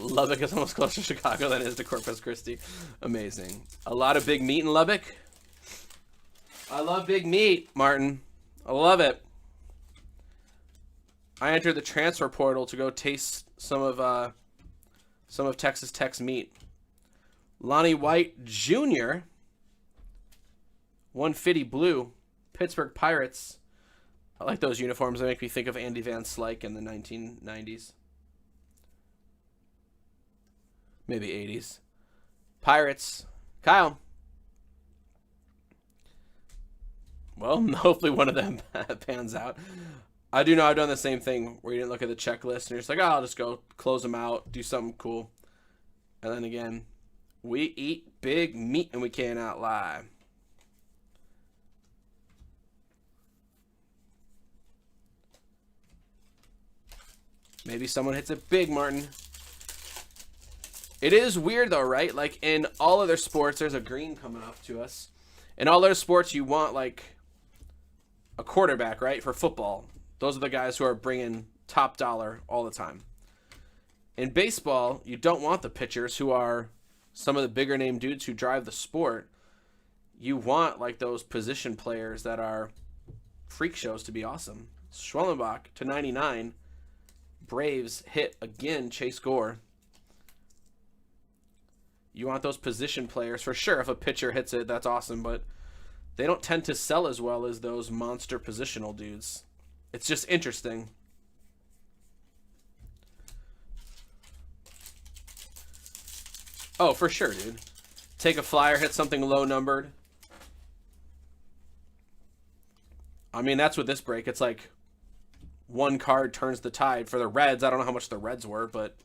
Lubbock is almost closer to Chicago than it is to Corpus Christi. Amazing. A lot of big meat in Lubbock. I love big meat, Martin. I love it. I entered the transfer portal to go taste some of Texas Tech's meat. Lonnie White Jr. 150 blue. Pittsburgh Pirates. I like those uniforms. They make me think of Andy Van Slyke in the 1990s. Maybe 80s. Pirates. Kyle. Well, hopefully one of them pans out. I do know I've done the same thing where you didn't look at the checklist and you're just like, oh, I'll just go close them out, do something cool. And then again, we eat big meat and we cannot lie. Maybe someone hits it big, Martin. It is weird though, right? Like in all other sports, there's a green coming up to us. In all other sports, you want like a quarterback, right? For football. Those are the guys who are bringing top dollar all the time. In baseball, you don't want the pitchers who are some of the bigger name dudes who drive the sport. You want like those position players that are freak shows to be awesome. Schwellenbach to 99. Braves hit again, Chase Gore. You want those position players for sure. If a pitcher hits it, that's awesome, but they don't tend to sell as well as those monster positional dudes. It's just interesting. Oh, for sure, dude. Take a flyer, hit something low numbered. I mean, that's with this break. It's like one card turns the tide. For the Reds, I don't know how much the Reds were, but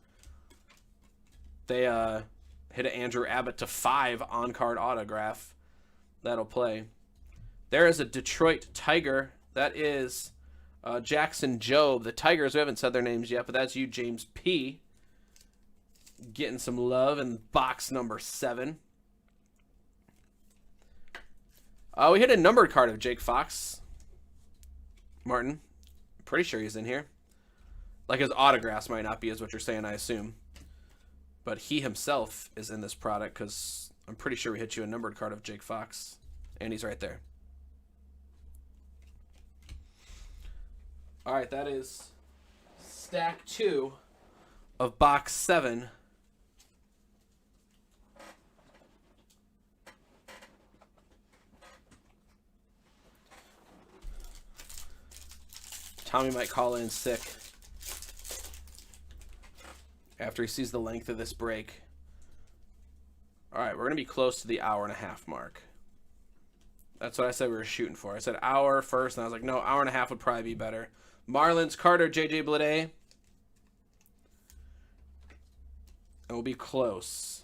they hit an Andrew Abbott to 5 on-card autograph. That'll play. There is a Detroit Tiger. That is Jackson Jobe. The Tigers, we haven't said their names yet, but that's you, James P. Getting some love in box number 7. We hit a numbered card of Jake Fox. Martin. Pretty sure he's in here. Like his autographs might not be, is what you're saying, I assume. But he himself is in this product because I'm pretty sure we hit you a numbered card of Jake Fox. And he's right there. All right, that is stack 2 of box 7. Tommy might call in sick after he sees the length of this break. All right, we're going to be close to the hour-and-a-half mark. That's what I said we were shooting for. I said hour first, and I was like, no, hour-and-a-half would probably be better. Marlins, Carter, J.J. Bleday. And we'll be close.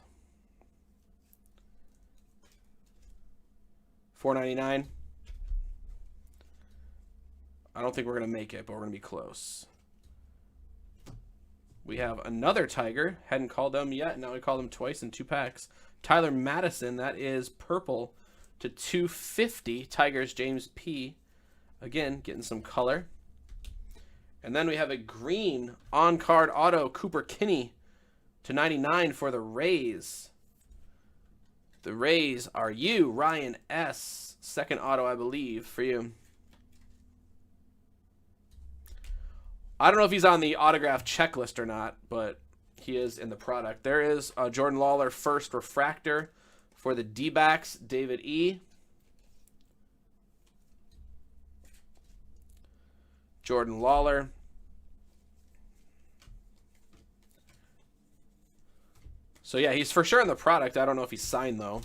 $4.99. I don't think we're going to make it, but we're going to be close. We have another Tiger. Hadn't called them yet. Now we call them twice in 2 packs. Tyler Madison. That is purple to 250. Tigers, James P. Again, getting some color. And then we have a green on-card auto, Cooper Kinney to 99 for the Rays. The Rays are you, Ryan S. Second auto, I believe, for you. I don't know if he's on the autograph checklist or not, but he is in the product. There is a Jordan Lawler first refractor for the D-backs, David E. Jordan Lawler. So, yeah, he's for sure in the product. I don't know if he's signed, though.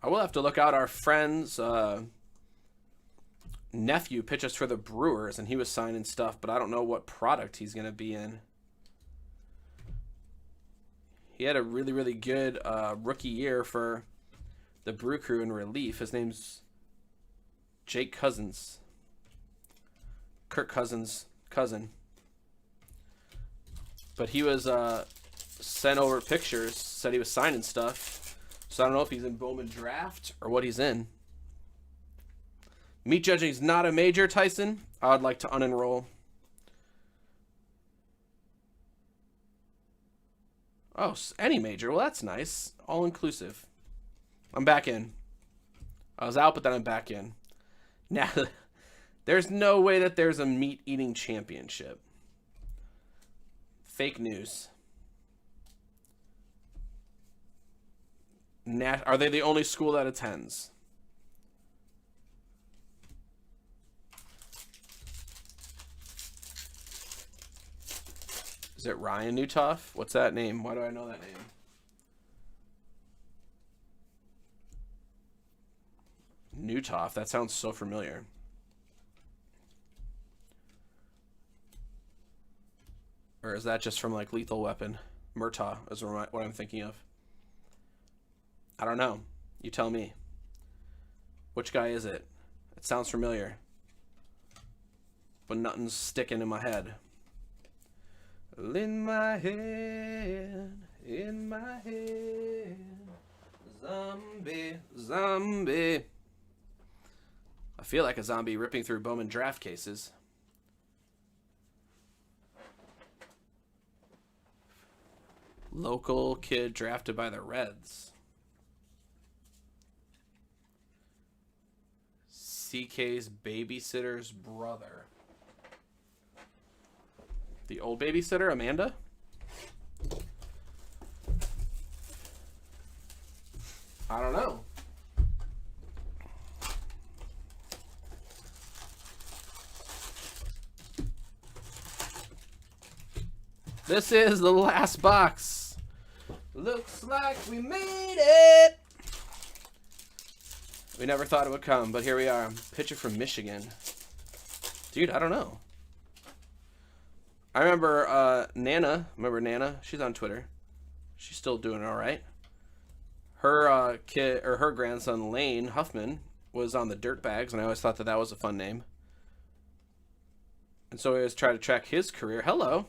I will have to look out. Our friend's nephew pitches for the Brewers, and he was signing stuff, but I don't know what product he's going to be in. He had a really, really good rookie year for the Brew Crew in relief. His name's Jake Cousins. Kirk Cousins' cousin. But he was sent over pictures, said he was signing stuff. So I don't know if he's in Bowman Draft or what he's in. Meat judging is not a major, Tyson. I would like to unenroll. Oh, any major. Well, that's nice. All-inclusive. I'm back in. I was out, but then I'm back in. Now, there's no way that there's a meat-eating championship. Fake news. Are they the only school that attends? Is it Ryan Newtoff? What's that name? Why do I know that name? Newtoff. That sounds so familiar. Or is that just from like Lethal Weapon? Murtaugh is what I'm thinking of. I don't know. You tell me. Which guy is it? It sounds familiar. But nothing's sticking in my head. In my head. in my head. Zombie, zombie. I feel like a zombie ripping through Bowman Draft cases. Local kid drafted by the Reds. CK's babysitter's brother. The old babysitter, Amanda? I don't know. This is the last box. Looks like we made it. We never thought it would come, but here we are. Pitcher from Michigan. Dude, I don't know. I remember Nana. Remember Nana? She's on Twitter. She's still doing all right. Her kid or her grandson Lane Huffman was on the Dirtbags, and I always thought that that was a fun name. And so I always try to track his career. Hello.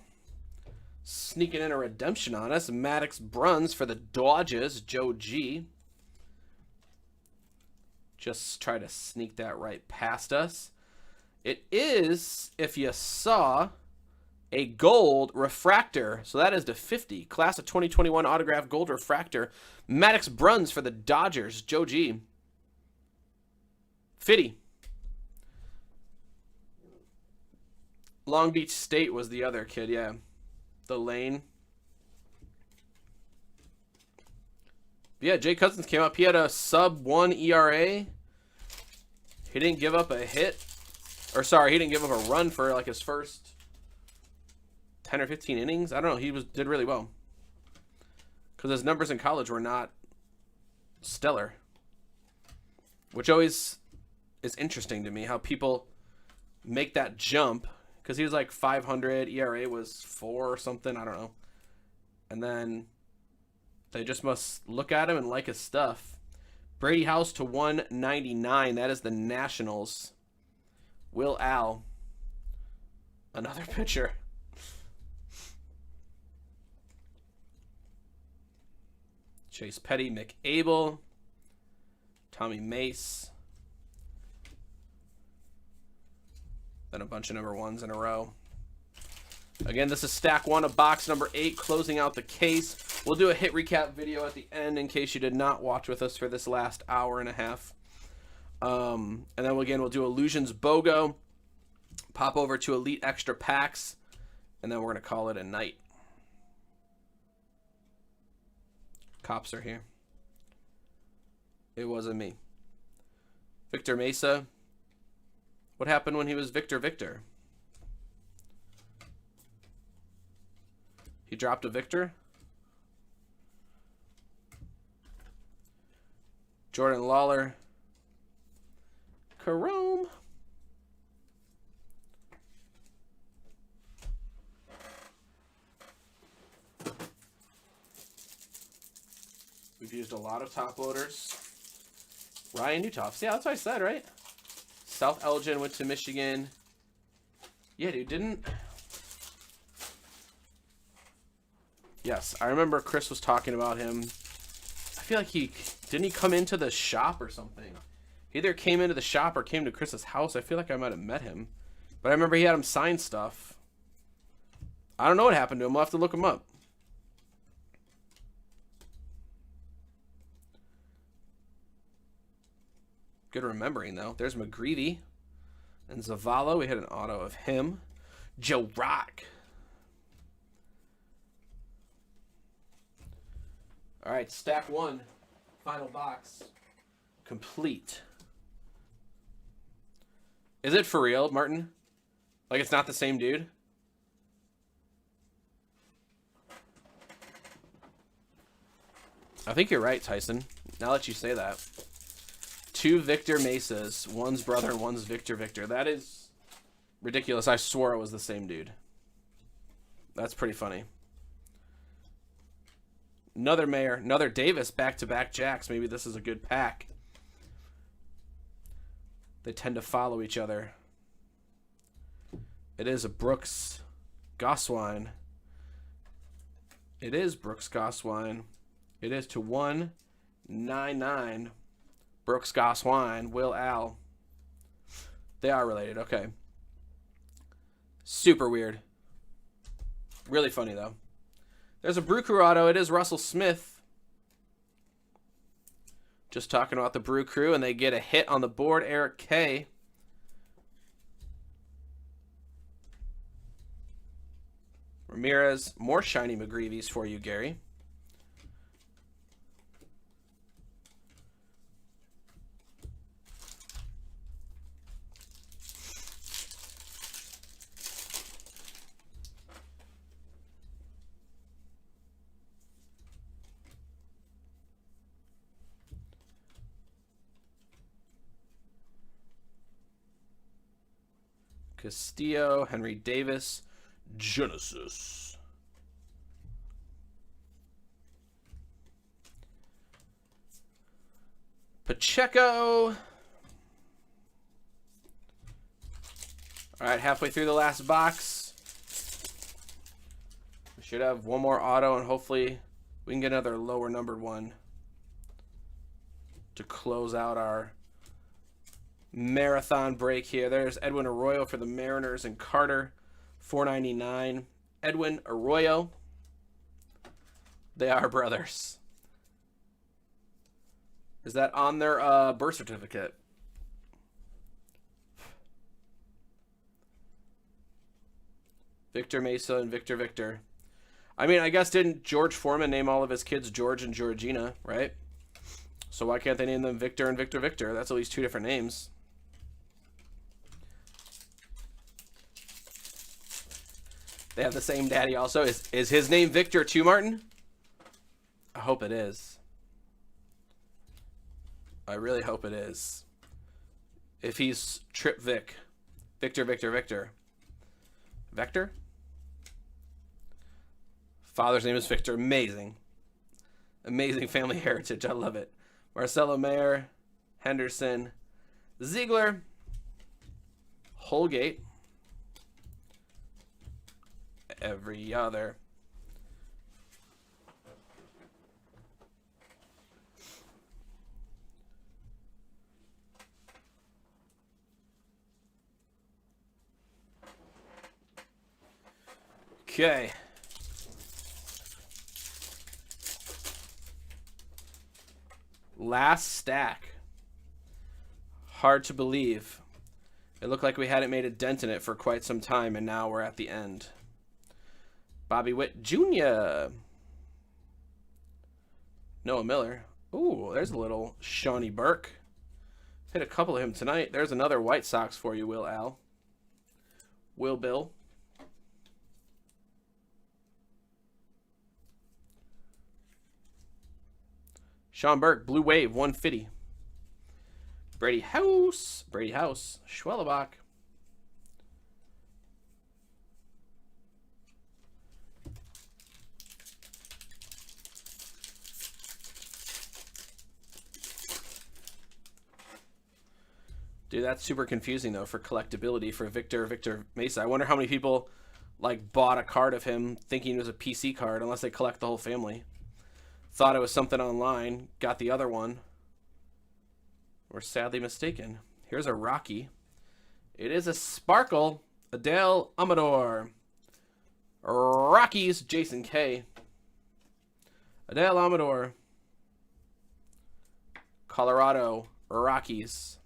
Sneaking in a redemption on us. Maddox Bruns for the Dodgers. Joe G. Just try to sneak that right past us. It is, if you saw, a gold refractor. So that is the 50. Class of 2021 autograph gold refractor. Maddox Bruns for the Dodgers. Joe G. 50. Long Beach State was the other kid, yeah. The Lane. Yeah, Jay Cousins came up. He had a sub-1 ERA. He didn't give up a hit. Or sorry, he didn't give up a run for like his first 10 or 15 innings. I don't know. He did really well. Because his numbers in college were not stellar. Which always is interesting to me. How people make that jump. Because he was like 500. ERA was 4 or something. I don't know. And then they just must look at him and like his stuff. Brady House to 199. That is the Nationals. Will Al. Another pitcher. Chase Petty, Mick Abel. Tommy Mace. Then a bunch of number 1s in a row. Again, this is stack 1 of box number 8, closing out the case. We'll do a hit recap video at the end in case you did not watch with us for this last hour and a half. And then again, we'll do Illusions BOGO, pop over to Elite Extra Packs, and then we're going to call it a night. Cops are here. It wasn't me. Victor Mesa. What happened when he was Victor Victor? He dropped a Victor. Jordan Lawler. Carome. We've used a lot of top loaders. Ryan Newtoff. Yeah, that's what I said, right? South Elgin went to Michigan. Yeah, dude, didn't... Yes, I remember Chris was talking about him. I feel like didn't he come into the shop or something? He either came into the shop or came to Chris's house. I feel like I might have met him. But I remember he had him sign stuff. I don't know what happened to him. We'll have to look him up. Good remembering, though. There's McGreevy. And Zavala. We had an auto of him. Joe Rock. All right, stack 1. Final box. Complete. Is it for real, Martin? Like it's not the same dude? I think you're right, Tyson. Now that you say that. 2 Victor Mesas. One's brother and one's Victor Victor. That is ridiculous. I swore it was the same dude. That's pretty funny. Another Mayer. Another Davis. Back-to-back Jacks. Maybe this is a good pack. They tend to follow each other. It is a Brooks Goswine. It is Brooks Gosswine. It is to 199. Brooks Gosswine, Will Al. They are related. Okay. Super weird. Really funny, though. There's a Brew Crew auto. It is Russell Smith. Just talking about the Brew Crew, and they get a hit on the board. Eric K. Ramirez. More shiny McGreevy's for you, Gary. Castillo, Henry Davis, Genesis. Pacheco. All right, halfway through the last box. We should have one more auto, and hopefully we can get another lower numbered one to close out our marathon break here. There's Edwin Arroyo for the Mariners and Carter, $4.99. Edwin Arroyo. They are brothers. Is that on their birth certificate? Victor Mesa and Victor Victor. I mean, I guess didn't George Foreman name all of his kids George and Georgina, right? So why can't they name them Victor and Victor Victor? That's at least two different names. They have the same daddy also. Is his name Victor too, Martin? I hope it is. I really hope it is. If he's Trip Vic. Victor, Victor, Victor. Vector? Father's name is Victor. Amazing. Amazing family heritage. I love it. Marcelo Mayer. Henderson. Ziegler. Holgate. Every other. Okay. Last stack. Hard to believe. It looked like we hadn't made a dent in it for quite some time, and now we're at the end. Bobby Witt Jr. Noah Miller. Ooh, there's a little Shawnee Burke. Hit a couple of him tonight. There's another White Sox for you, Will Al. Will Bill. Sean Burke, Blue Wave, 150. Brady House. Brady House. Schwellebach. Dude, that's super confusing, though, for collectability for Victor Mesa. I wonder how many people, like, bought a card of him thinking it was a PC card, unless they collect the whole family. Thought it was something online, got the other one. We're sadly mistaken. Here's a Rocky. It is a Sparkle. Adele Amador. Rockies, Jason K. Adele Amador. Colorado Rockies.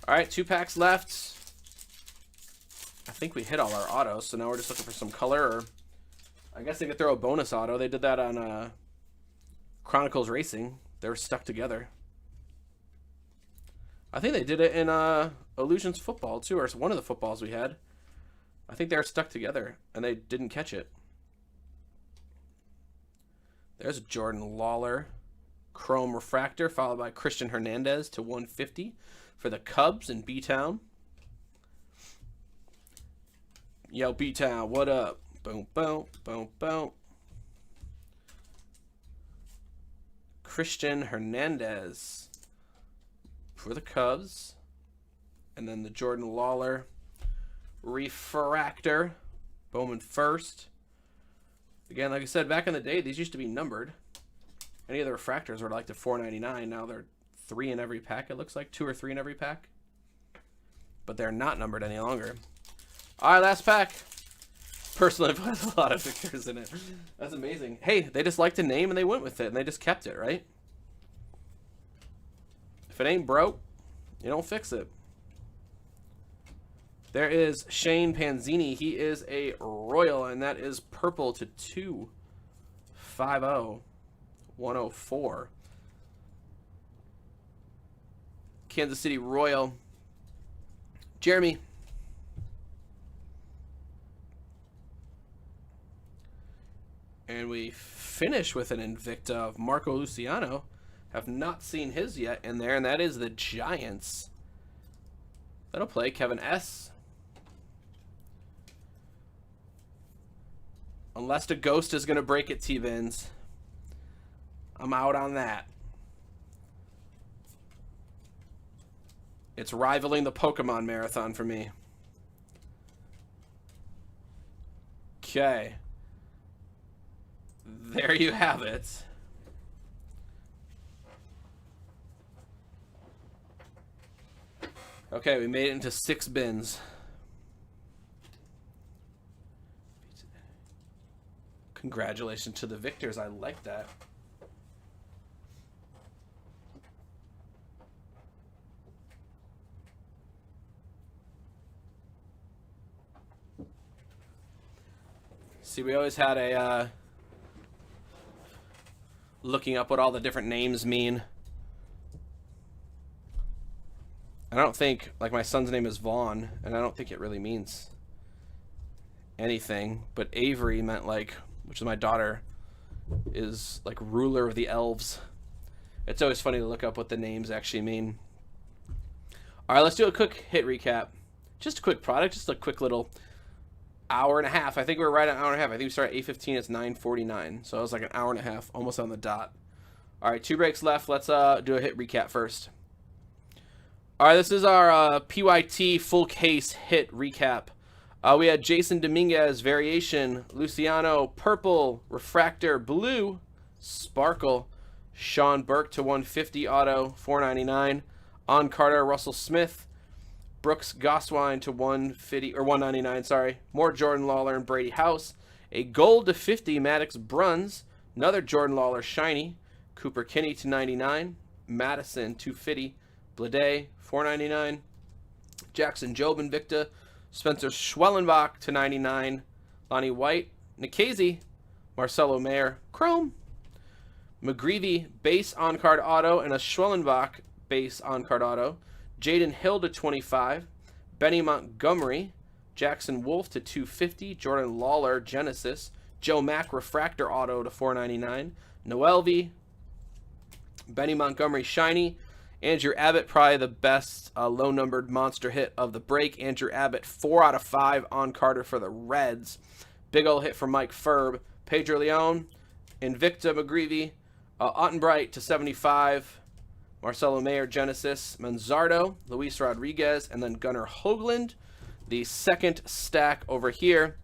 All right, 2 packs left. I think we hit all our autos, so now we're just looking for some color. Or I guess they could throw a bonus auto. They did that on Chronicles Racing. They were stuck together. I think they did it in Illusions Football, too, or one of the footballs we had. I think they were stuck together, and they didn't catch it. There's Jordan Lawler. Chrome Refractor, followed by Christian Hernandez to 150 for the Cubs in B-Town. Yo, B-Town, what up? Boom, boom, boom, boom. Christian Hernandez for the Cubs. And then the Jordan Lawler refractor. Bowman first. Again, like I said, back in the day, these used to be numbered. Any of the refractors were like to $4.99. Now they're 3 in every pack, it looks like. 2 or 3 in every pack. But they're not numbered any longer. All right, last pack. Personally, I've put a lot of Victors in it. That's amazing. Hey, they just liked a name and they went with it, and they just kept it, right? If it ain't broke, you don't fix it. There is Shane Panzini. He is a Royal, and that is purple to 250. 104. Kansas City Royal. Jeremy. And we finish with an Invicta of Marco Luciano. Have not seen his yet in there, and that is the Giants. That'll play Kevin S. Unless the ghost is going to break it, T-Bins. I'm out on that. It's rivaling the Pokemon Marathon for me. Okay. There you have it. Okay, we made it into 6 bins. Congratulations to the victors. I like that. See, we always had a looking up what all the different names mean. I don't think, like, my son's name is Vaughn, and I don't think it really means anything. But Avery meant, like, which is my daughter, is like ruler of the elves. It's always funny to look up what the names actually mean. All right, let's do a quick hit recap. Just a quick product, just a quick little hour and a half. I think we're right at an hour and a half. I think we started at 8:15. It's 9:49. So it was like an hour and a half, almost on the dot. All right, 2 breaks left. Let's do a hit recap first. All right, this is our PYT full case hit recap. We had Jason Dominguez, variation, Luciano, purple, refractor, blue, sparkle, Sean Burke to 150 auto, $4.99, on Carter, Russell Smith, Brooks Goswine to 150 or 199, sorry, more Jordan Lawler and Brady House, a gold to 50 Maddox Bruns, another Jordan Lawler shiny, Cooper Kinney to 99, Madison 250, Blade 499, Jackson Job Invicta, Spencer Schwellenbach to 99, Lonnie White, Nikhazy, Marcelo Mayer, Chrome, McGreevy base on card auto and a Schwellenbach base on card auto, Jaden Hill to 25, Benny Montgomery, Jackson Wolf to 250, Jordan Lawler Genesis, Joe Mack refractor auto to 499, Noelvi, Benny Montgomery shiny, Andrew Abbott, probably the best low-numbered monster hit of the break. Andrew Abbott, 4 out of 5 on Carter for the Reds. Big ol' hit from Mike Ferb. Pedro Leon, Invicta McGreevy, Ottenbright to 75. Marcelo Mayer, Genesis, Manzardo, Luis Rodriguez, and then Gunnar Hoagland. The second stack over here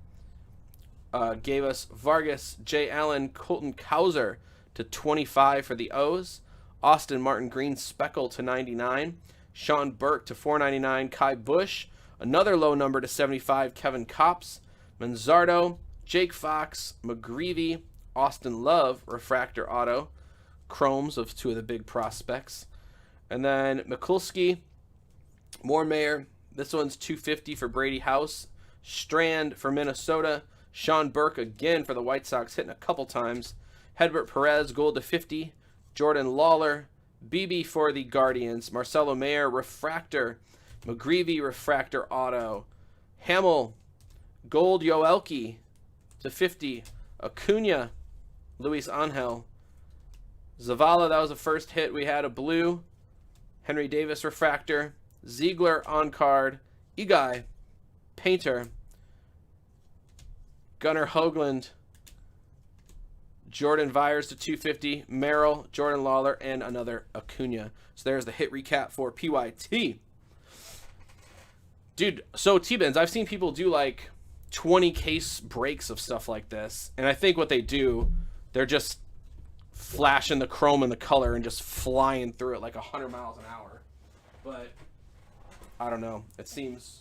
gave us Vargas, Jay Allen, Colton Cowser to 25 for the O's. Austin Martin Green Speckle to 99. Sean Burke to 499. Kai Bush. Another low number to 75. Kevin Kopps. Manzardo. Jake Fox. McGreevy. Austin Love. Refractor auto. Chromes of 2 of the big prospects. And then Mikulski. More Mayer. This one's 250 for Brady House. Strand for Minnesota. Sean Burke again for the White Sox, hitting a couple times. Hedbert Perez, gold to 50. Jordan Lawler, BB for the Guardians, Marcelo Mayer, refractor, McGreevy, refractor auto, Hamill, gold Yoelki to 50, Acuna, Luis Angel, Zavala, that was the first hit. We had a blue, Henry Davis refractor, Ziegler on card, Igai, Painter, Gunnar Hoagland, Jordan Vyers to 250, Merrill, Jordan Lawler, and another Acuna. So there's the hit recap for PYT. Dude, so T-Bins, I've seen people do like 20 case breaks of stuff like this. And I think what they do, they're just flashing the chrome and the color and just flying through it like 100 miles an hour. But I don't know. It seems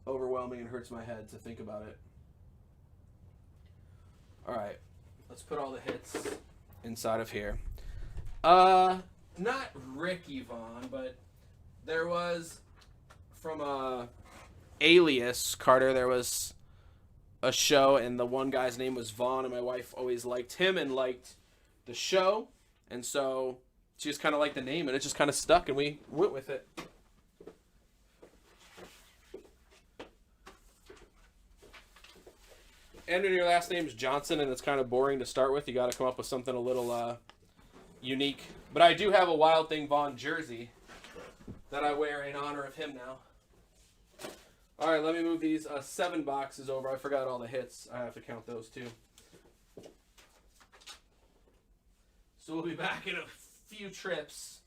overwhelming and hurts my head to think about it. All right. Let's put all the hits inside of here. Not Ricky Vaughn, but there was from Alias Carter, there was a show and the one guy's name was Vaughn, and my wife always liked him and liked the show, and so she just kind of liked the name and it just kind of stuck and we went with it. And when your last name's Johnson and it's kind of boring to start with, you got to come up with something a little unique. But I do have a Wild Thing Vaughn jersey that I wear in honor of him now. All right, let me move these 7 boxes over. I forgot all the hits. I have to count those too. So we'll be back in a few trips.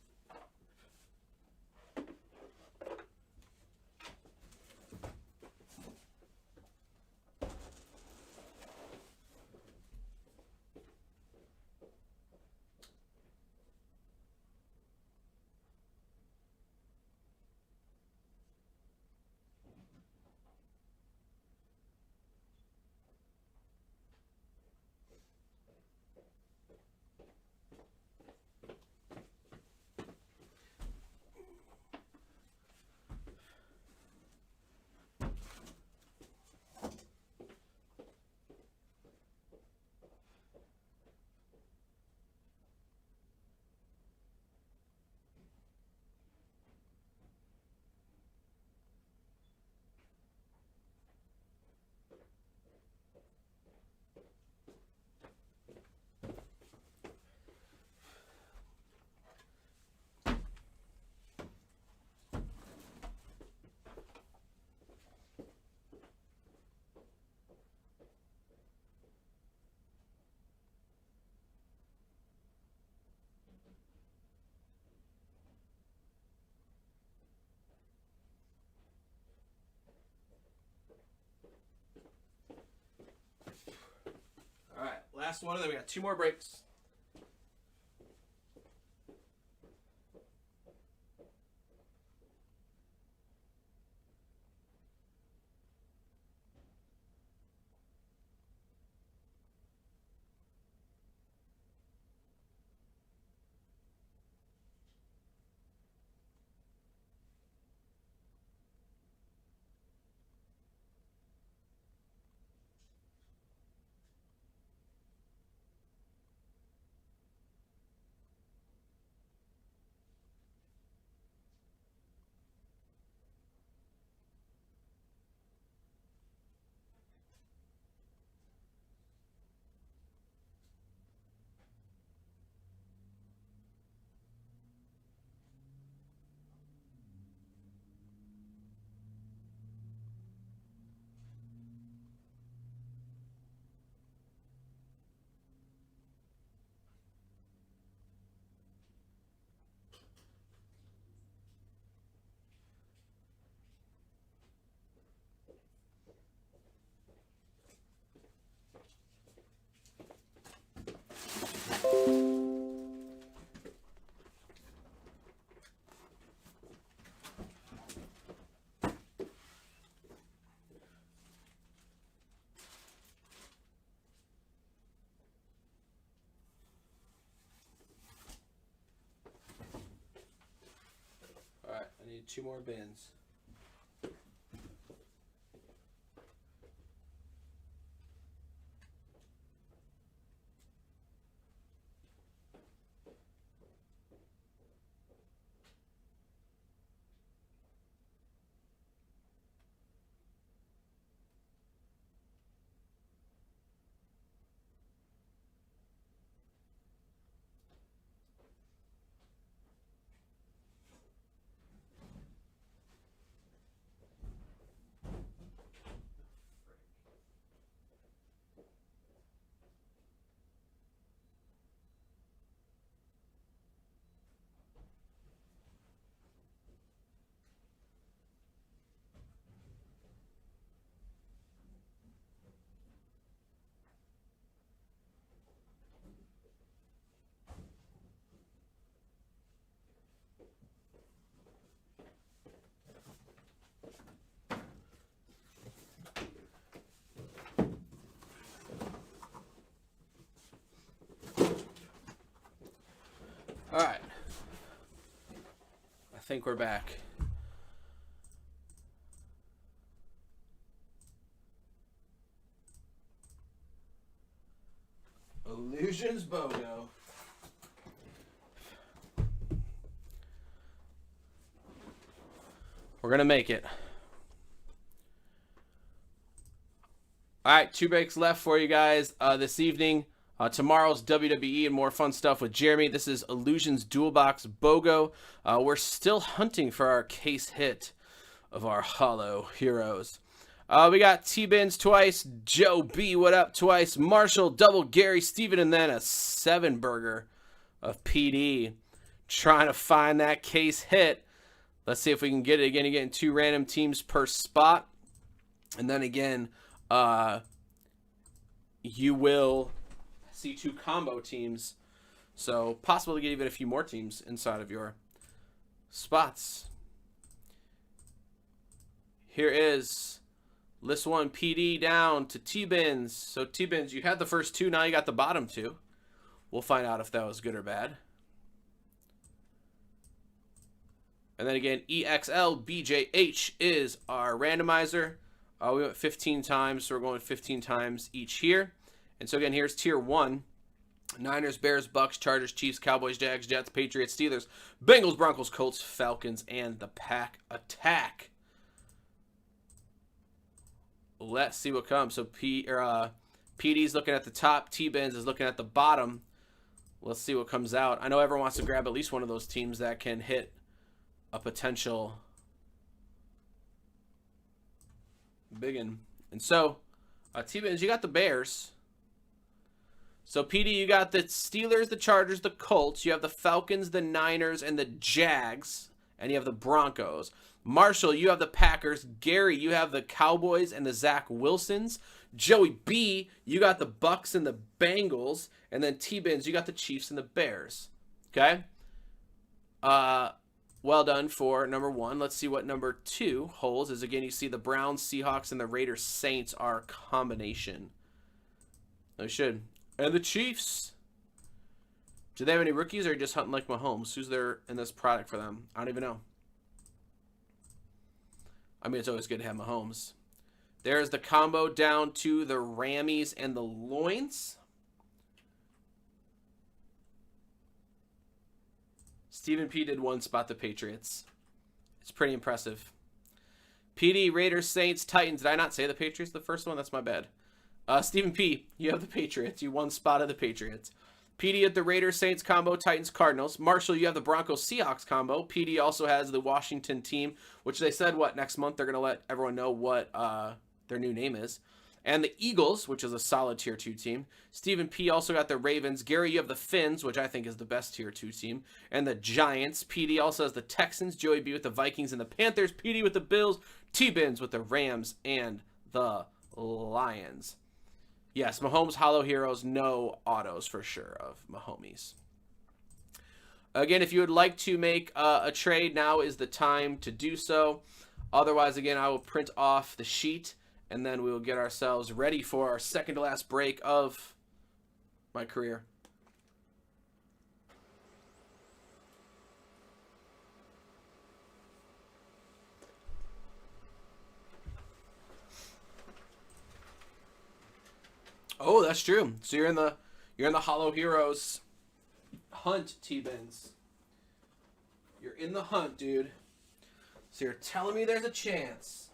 All right, last one, and then we got 2 more breaks. All right, I need 2 more bins. think we're back. Illusions BOGO. We're going to make it. All right, 2 breaks left for you guys this evening. Tomorrow's WWE and more fun stuff with Jeremy. This is Illusions Dual Box BOGO. We're still hunting for our case hit of our Hollow Heroes. We got T-Bins twice, Joe B, what up, twice, Marshall, double Gary, Steven, and then a 7-burger of PD. Trying to find that case hit. Let's see if we can get it again. You're getting 2 random teams per spot. And then again, you will see 2 combo teams. So possible to get even a few more teams inside of your spots. Here is list 1 PD down to T-Bins. So T-Bins, you had the first 2, now you got the bottom 2. We'll find out if that was good or bad. And then again, EXLBJH is our randomizer. We went 15 times, so we're going 15 times each here. And so again, here's tier 1. Niners, Bears, Bucks, Chargers, Chiefs, Cowboys, Jags, Jets, Patriots, Steelers, Bengals, Broncos, Colts, Falcons, and the Pack Attack. Let's see what comes. So PD's looking at the top. T-Bins is looking at the bottom. Let's see what comes out. I know everyone wants to grab at least one of those teams that can hit a potential biggin. And so, T-Bins, you got the Bears. So, PD, you got the Steelers, the Chargers, the Colts. You have the Falcons, the Niners, and the Jags. And you have the Broncos. Marshall, you have the Packers. Gary, you have the Cowboys and the Zach Wilsons. Joey B, you got the Bucks and the Bengals. And then T-Bins, you got the Chiefs and the Bears. Okay? Well done for number 1. Let's see what number 2 holds. As again, you see the Browns, Seahawks, and the Raiders, Saints are a combination. They should. And the Chiefs. Do they have any rookies, or are you just hunting like Mahomes? Who's there in this product for them? I don't even know. I mean, it's always good to have Mahomes. There's the combo down to the Rammies and the Loins. Stephen P did 1 spot the Patriots. It's pretty impressive. PD, Raiders, Saints, Titans. Did I not say the Patriots the first one? That's my bad. Stephen P, you have the Patriots. You 1 spot of the Patriots. PD at the Raiders, Saints combo, Titans, Cardinals. Marshall, you have the Broncos, Seahawks combo. PD also has the Washington team, which they said, next month they're going to let everyone know what their new name is. And the Eagles, which is a solid tier 2 team. Stephen P also got the Ravens. Gary, you have the Finns, which I think is the best tier 2 team. And the Giants. PD also has the Texans. Joey B with the Vikings and the Panthers. PD with the Bills. T-Bins with the Rams and the Lions. Yes, Mahomes Hollow Heroes, no autos for sure of Mahomies. Again, if you would like to make a trade, now is the time to do so. Otherwise, again, I will print off the sheet, and then we will get ourselves ready for our second to last break of my career. Oh, that's true. So you're in the Hollow Heroes hunt, T-Bins. You're in the hunt, dude. So you're telling me there's a chance.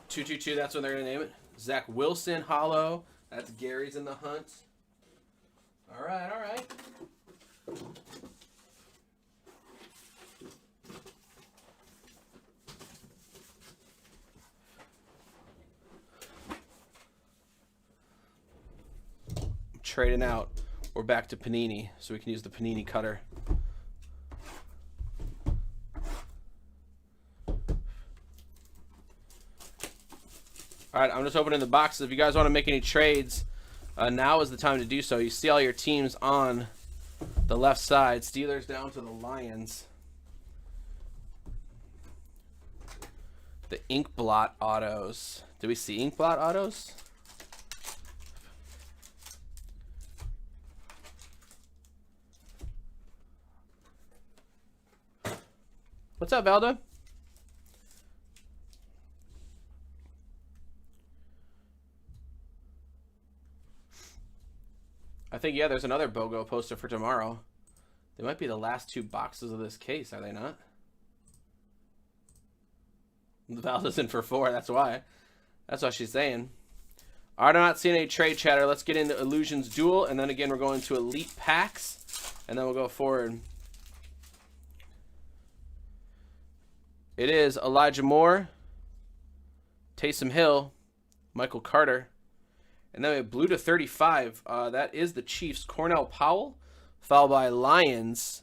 $222, that's what they're gonna name it. Zach Wilson Hollow. That's Gary's in the hunt. All right, all right. Trading out. We're back to Panini, so we can use the Panini cutter. All right, I'm just opening the boxes. If you guys want to make any trades, now is the time to do so. You see all your teams on the left side. Steelers down to the Lions. The ink blot autos. Do we see ink blot autos? What's up, Valda? I think, yeah, there's another BOGO poster for tomorrow. They might be the last 2 boxes of this case, are they not? Valda's in for 4, that's why. That's what she's saying. All right, I'm not seeing any trade chatter. Let's get into Illusions Duel, and then again, we're going to Elite Packs, and then we'll go forward. It is Elijah Moore, Taysom Hill, Michael Carter, and then we have blue to 35. That is the Chiefs, Cornell Powell, followed by Lions,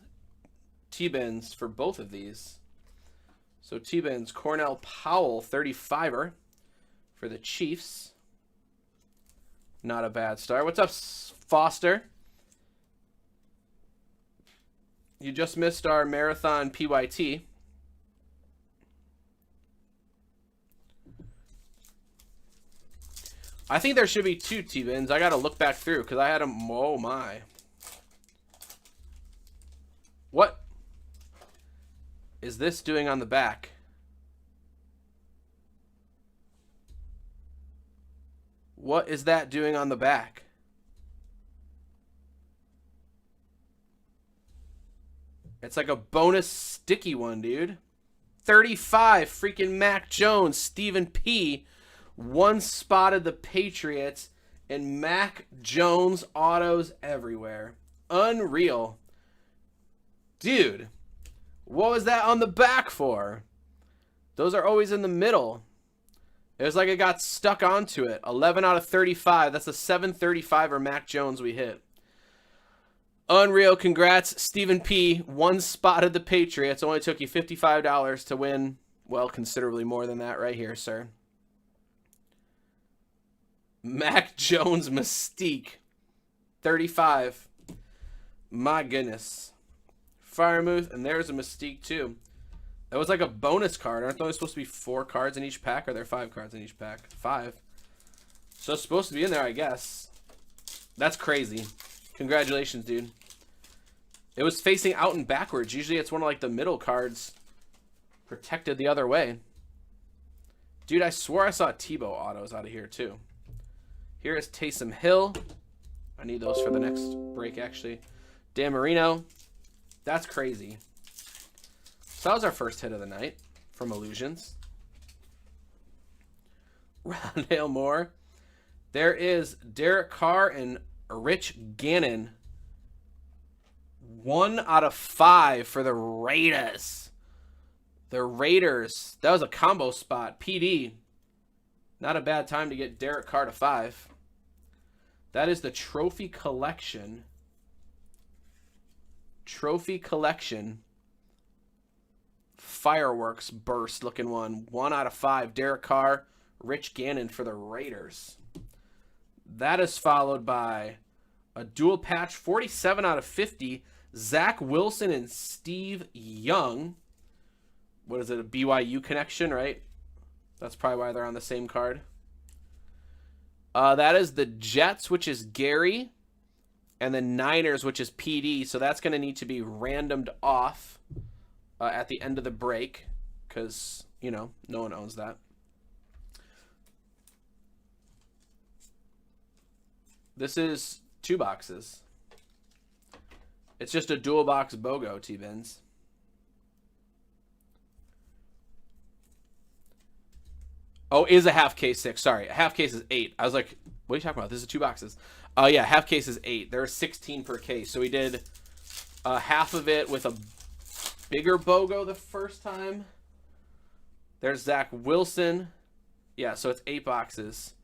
T-Bins for both of these. So T-Bins, Cornell Powell, 35er for the Chiefs. Not a bad start. What's up, Foster? You just missed our marathon PYT. I think there should be 2 T-Bins. I got to look back through because I had them. Oh, my. What is this doing on the back? What is that doing on the back? It's like a bonus sticky one, dude. 35, freaking Mac Jones, Stephen P. 1 spotted the Patriots, and Mac Jones autos everywhere. Unreal. Dude, what was that on the back for? Those are always in the middle. It was like it got stuck onto it. 11 out of 35. That's a 735er Mac Jones we hit. Unreal. Congrats, Stephen P. 1 spotted the Patriots. Only took you $55 to win. Well, considerably more than that right here, sir. Mac Jones Mystique. 35. My goodness. Firemuth, and there's a Mystique too. That was like a bonus card. Aren't there supposed to be 4 cards in each pack? Or are there 5 cards in each pack? 5. So it's supposed to be in there, I guess. That's crazy. Congratulations, dude. It was facing out and backwards. Usually it's one of like the middle cards protected the other way. Dude, I swore I saw Tebow autos out of here too. Here is Taysom Hill. I need those for the next break, actually. Dan Marino. That's crazy. So that was our first hit of the night from Illusions. Rondale Moore. There is Derek Carr and Rich Gannon. 1 out of 5 for the Raiders. The Raiders. That was a combo spot. PD. Not a bad time to get Derek Carr to 5. That is the Trophy Collection. Trophy Collection. Fireworks burst looking one. 1 out of 5. Derek Carr, Rich Gannon for the Raiders. That is followed by a dual patch. 47 out of 50. Zach Wilson and Steve Young. What is it? A BYU connection, right? That's probably why they're on the same card. That is the Jets, which is Gary. And the Niners, which is PD. So that's going to need to be randomed off at the end of the break. Because, you know, no one owns that. This is 2 boxes. It's just a dual box BOGO, T-Bins. Oh, is a half case 6. Sorry, a half case is 8. I was like, what are you talking about? This is 2 boxes. Yeah, half case is 8. There are 16 per case. So we did half of it with a bigger BOGO the first time. There's Zach Wilson. Yeah, so it's 8 boxes.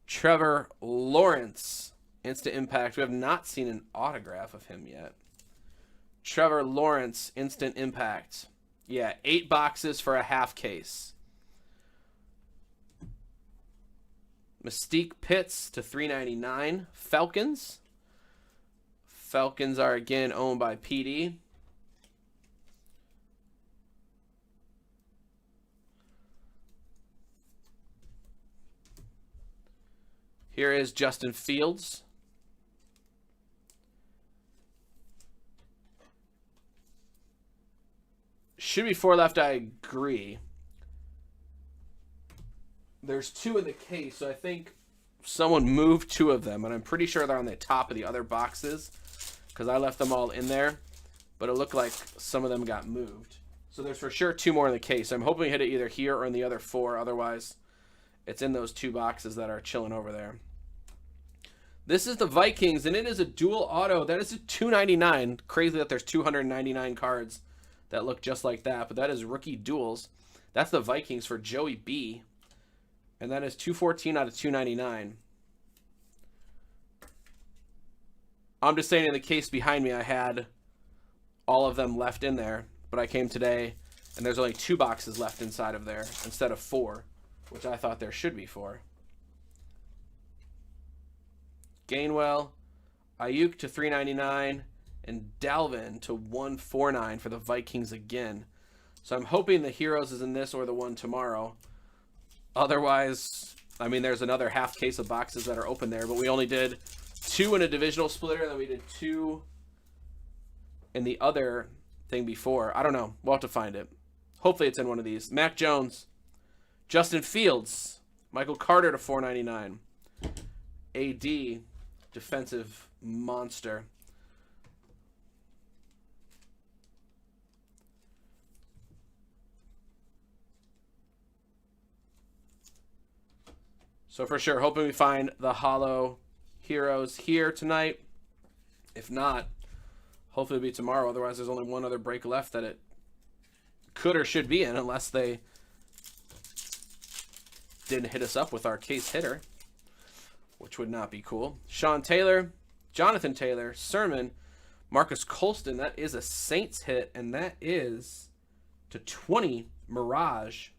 Trevor Lawrence, Instant Impact. We have not seen an autograph of him yet. Trevor Lawrence, Instant Impact. Yeah, 8 boxes for a half case. Mystique Pitts to $3.99. Falcons. Falcons are again owned by PD. Here is Justin Fields. Should be 4 left, I agree. There's 2 in the case, so I think someone moved 2 of them, and I'm pretty sure they're on the top of the other boxes because I left them all in there, but it looked like some of them got moved. So there's for sure 2 more in the case. I'm hoping we hit it either here or in the other 4. Otherwise, it's in those 2 boxes that are chilling over there. This is the Vikings, and it is a dual auto. That is a $299. Crazy that there's 299 cards that look just like that, but that is rookie duels. That's the Vikings for Joey B. And that is 214 out of 299. I'm just saying in the case behind me, I had all of them left in there, but I came today, and there's only 2 boxes left inside of there instead of 4, which I thought there should be 4. Gainwell, Ayuk to 399, and Dalvin to 149 for the Vikings again. So I'm hoping the Heroes is in this or the one tomorrow. Otherwise, I mean, there's another half case of boxes that are open there, but we only did 2 in a divisional splitter, and then we did 2 in the other thing before. I don't know. We'll have to find it. Hopefully it's in one of these. Mac Jones, Justin Fields, Michael Carter to 499. AD, defensive monster. So for sure, hoping we find the Hollow Heroes here tonight. If not, hopefully it'll be tomorrow. Otherwise, there's only one other break left that it could or should be in, unless they didn't hit us up with our case hitter, which would not be cool. Sean Taylor, Jonathan Taylor, Sermon, Marcus Colston. That is a Saints hit, and that is to 20 Mirage.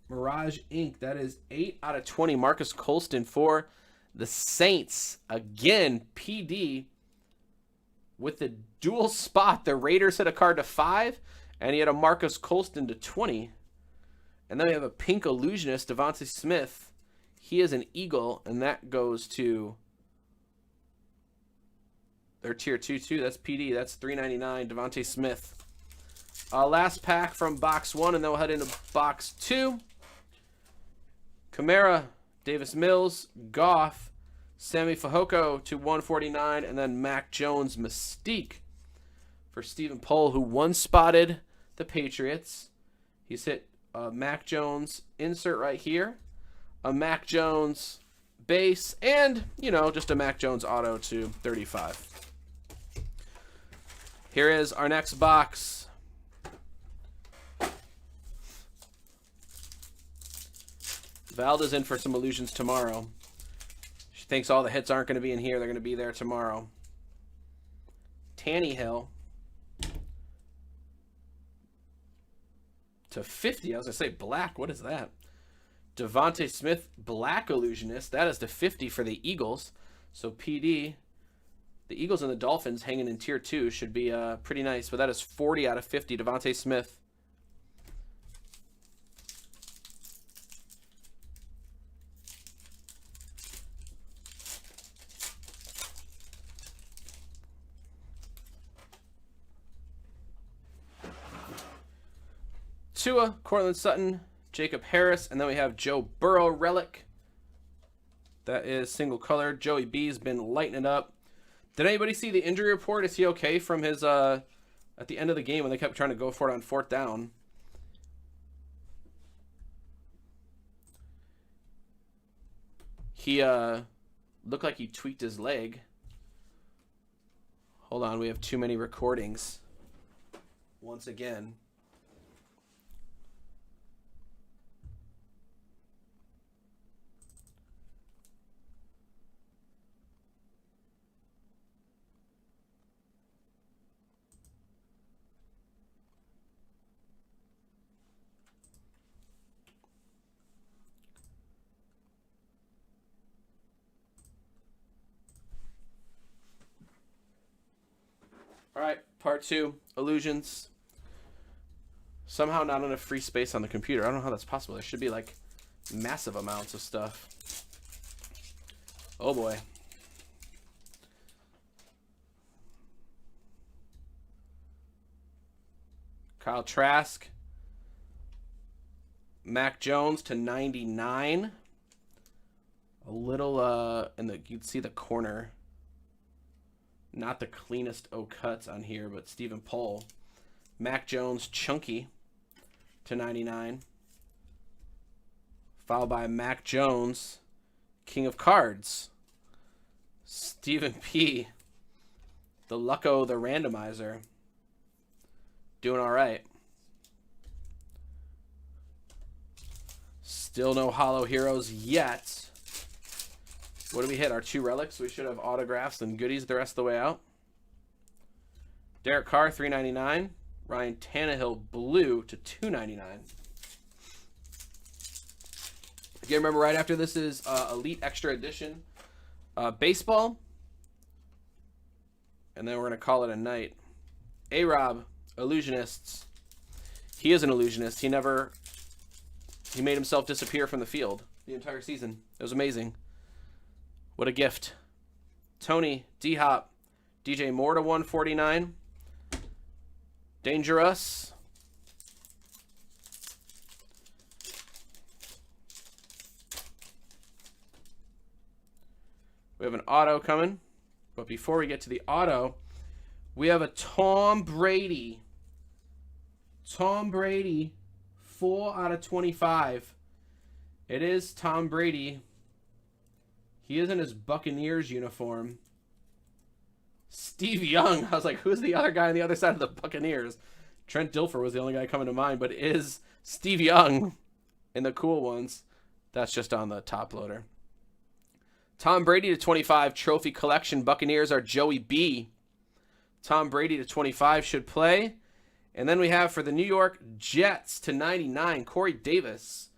Mirage Inc. That is 8 out of 20. Marcus Colston for the Saints. Again, PD with the dual spot. The Raiders hit a card to 5, and he had a Marcus Colston to 20. And then we have a Pink Illusionist, Devontae Smith. He is an Eagle, and that goes to their tier 2 too. That's PD. That's $399. Devontae Smith. Last pack from box 1, and then we'll head into box 2. Kamara, Davis Mills, Goff, Sammy Fehoko to 149, and then Mac Jones Mystique for Stephen Pohl, who one-spotted the Patriots. He's hit a Mac Jones insert right here, a Mac Jones base, and, you know, just a Mac Jones auto to 35. Here is our next box. Valda's in for some illusions tomorrow. She thinks all the hits aren't going to be in here. They're going to be there tomorrow. Tannehill to 50. I was going to say black. What is that? Devontae Smith, Black Illusionist. That is to 50 for the Eagles. So PD, the Eagles and the Dolphins hanging in tier 2 should be pretty nice. But that is 40 out of 50. Devontae Smith. Tua, Cortland Sutton, Jacob Harris, and then we have Joe Burrow relic. That is single color. Joey B's been lighting it up. Did anybody see the injury report? Is he okay from his at the end of the game when they kept trying to go for it on 4th down? He looked like he tweaked his leg. Hold on, we have too many recordings. Once again. All right, part 2, illusions. Somehow not enough free space on the computer. I don't know how that's possible. There should be like Massive amounts of stuff. Oh boy. Kyle Trask. Mac Jones to 99. A little, and you can see the corner. Not the cleanest cuts on here, but Stephen Pohl. Mac Jones, chunky to 99. Followed by Mac Jones, King of Cards. Stephen P. The Lucko, the randomizer. Doing all right. Still no Holo Heroes yet. What do we hit? Our 2 relics. We should have autographs and goodies the rest of the way out. Derek Carr, $3.99. Ryan Tannehill, blue to $2.99. Again, remember right after this is Elite Extra Edition baseball. And then we're going to call it a night. A-Rob, Illusionists. He is an illusionist. He made himself disappear from the field the entire season. It was amazing. What a gift. Tony, D-Hop, DJ Moore to 149. Dangerous. We have an auto coming. But before we get to the auto, we have a Tom Brady. Tom Brady, 4/25. It is Tom Brady. He is in his Buccaneers uniform. Steve Young. I was like, who's the other guy on the other side of the Buccaneers? Trent Dilfer was the only guy coming to mind, but it is Steve Young in the cool ones. That's just on the top loader. Tom Brady to 25, Trophy Collection. Buccaneers are Joey B. Tom Brady to 25 should play. And then we have for the New York Jets to 99, Corey Davis.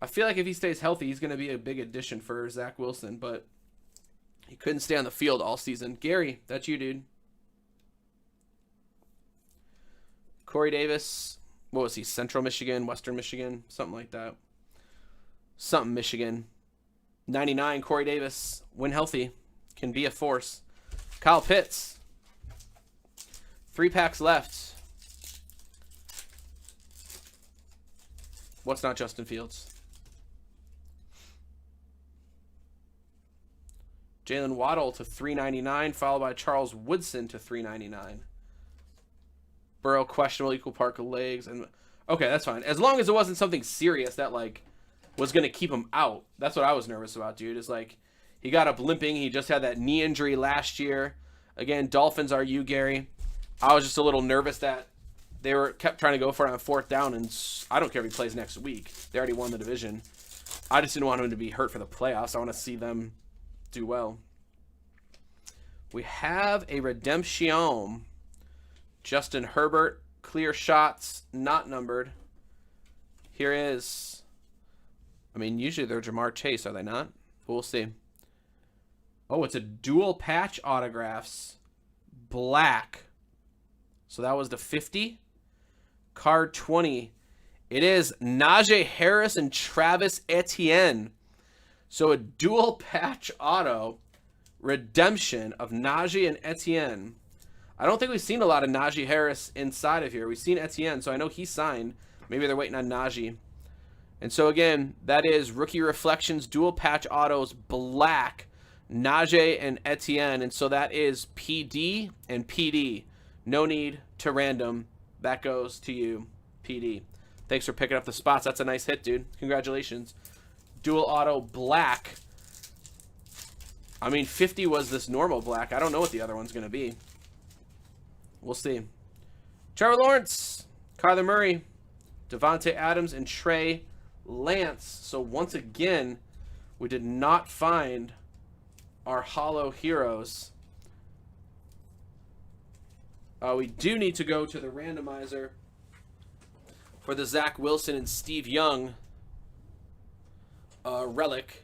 I feel like if he stays healthy, he's going to be a big addition for Zach Wilson, but he couldn't stay on the field all season. Gary, that's you, dude. Corey Davis, what was he? Central Michigan, Western Michigan, something like that. Something Michigan. 99, Corey Davis, when healthy, can be a force. Kyle Pitts. 3 packs left. What's not Justin Fields? Jalen Waddle to 399, followed by Charles Woodson to 399. Burrow, questionable, equal park of legs. And okay, that's fine. As long as it wasn't something serious that, like, was going to keep him out. That's what I was nervous about, dude. Is like, he got up limping. He just had that knee injury last year. Again, Dolphins are you, Gary. I was just a little nervous that they kept trying to go for it on 4th down, and I don't care if he plays next week. They already won the division. I just didn't want him to be hurt for the playoffs. I want to see them do well. We have a redemption. Justin Herbert, clear shots, not numbered. Here is, I mean, usually they're Jamar Chase, are they not? We'll see. Oh, it's a dual patch autographs. Black. So that was the 50. Card 20. It is Najee Harris and Travis Etienne. So a dual patch auto redemption of Najee and Etienne. I don't think we've seen a lot of Najee Harris inside of here. We've seen Etienne, so I know he signed. Maybe they're waiting on Najee. And so again, that is Rookie Reflections, dual patch autos, black, Najee and Etienne. And so that is PD and PD. No need to random. That goes to you, PD. Thanks for picking up the spots. That's a nice hit, dude. Congratulations. Dual auto black. I mean, 50 was this normal black. I don't know what the other one's going to be. We'll see. Trevor Lawrence, Kyler Murray, Devontae Adams, and Trey Lance. So once again, we did not find our Holo Heroes. We do need to go to the randomizer for the Zach Wilson and Steve Young relic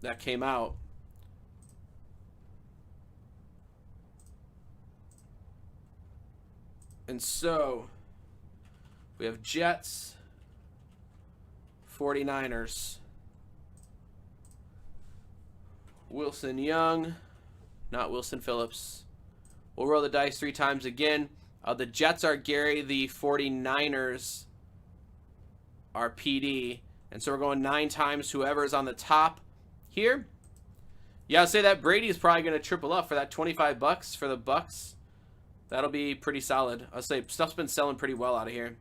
that came out. And so we have Jets, 49ers. Wilson Young, not Wilson Phillips. We'll roll the dice 3 times again. The Jets are Gary. The 49ers are PD. And so we're going 9 times. Whoever's on the top here. Yeah, I'll say that Brady is probably going to triple up for that $25 for the Bucks. That'll be pretty solid. I'll say stuff's been selling pretty well out of here.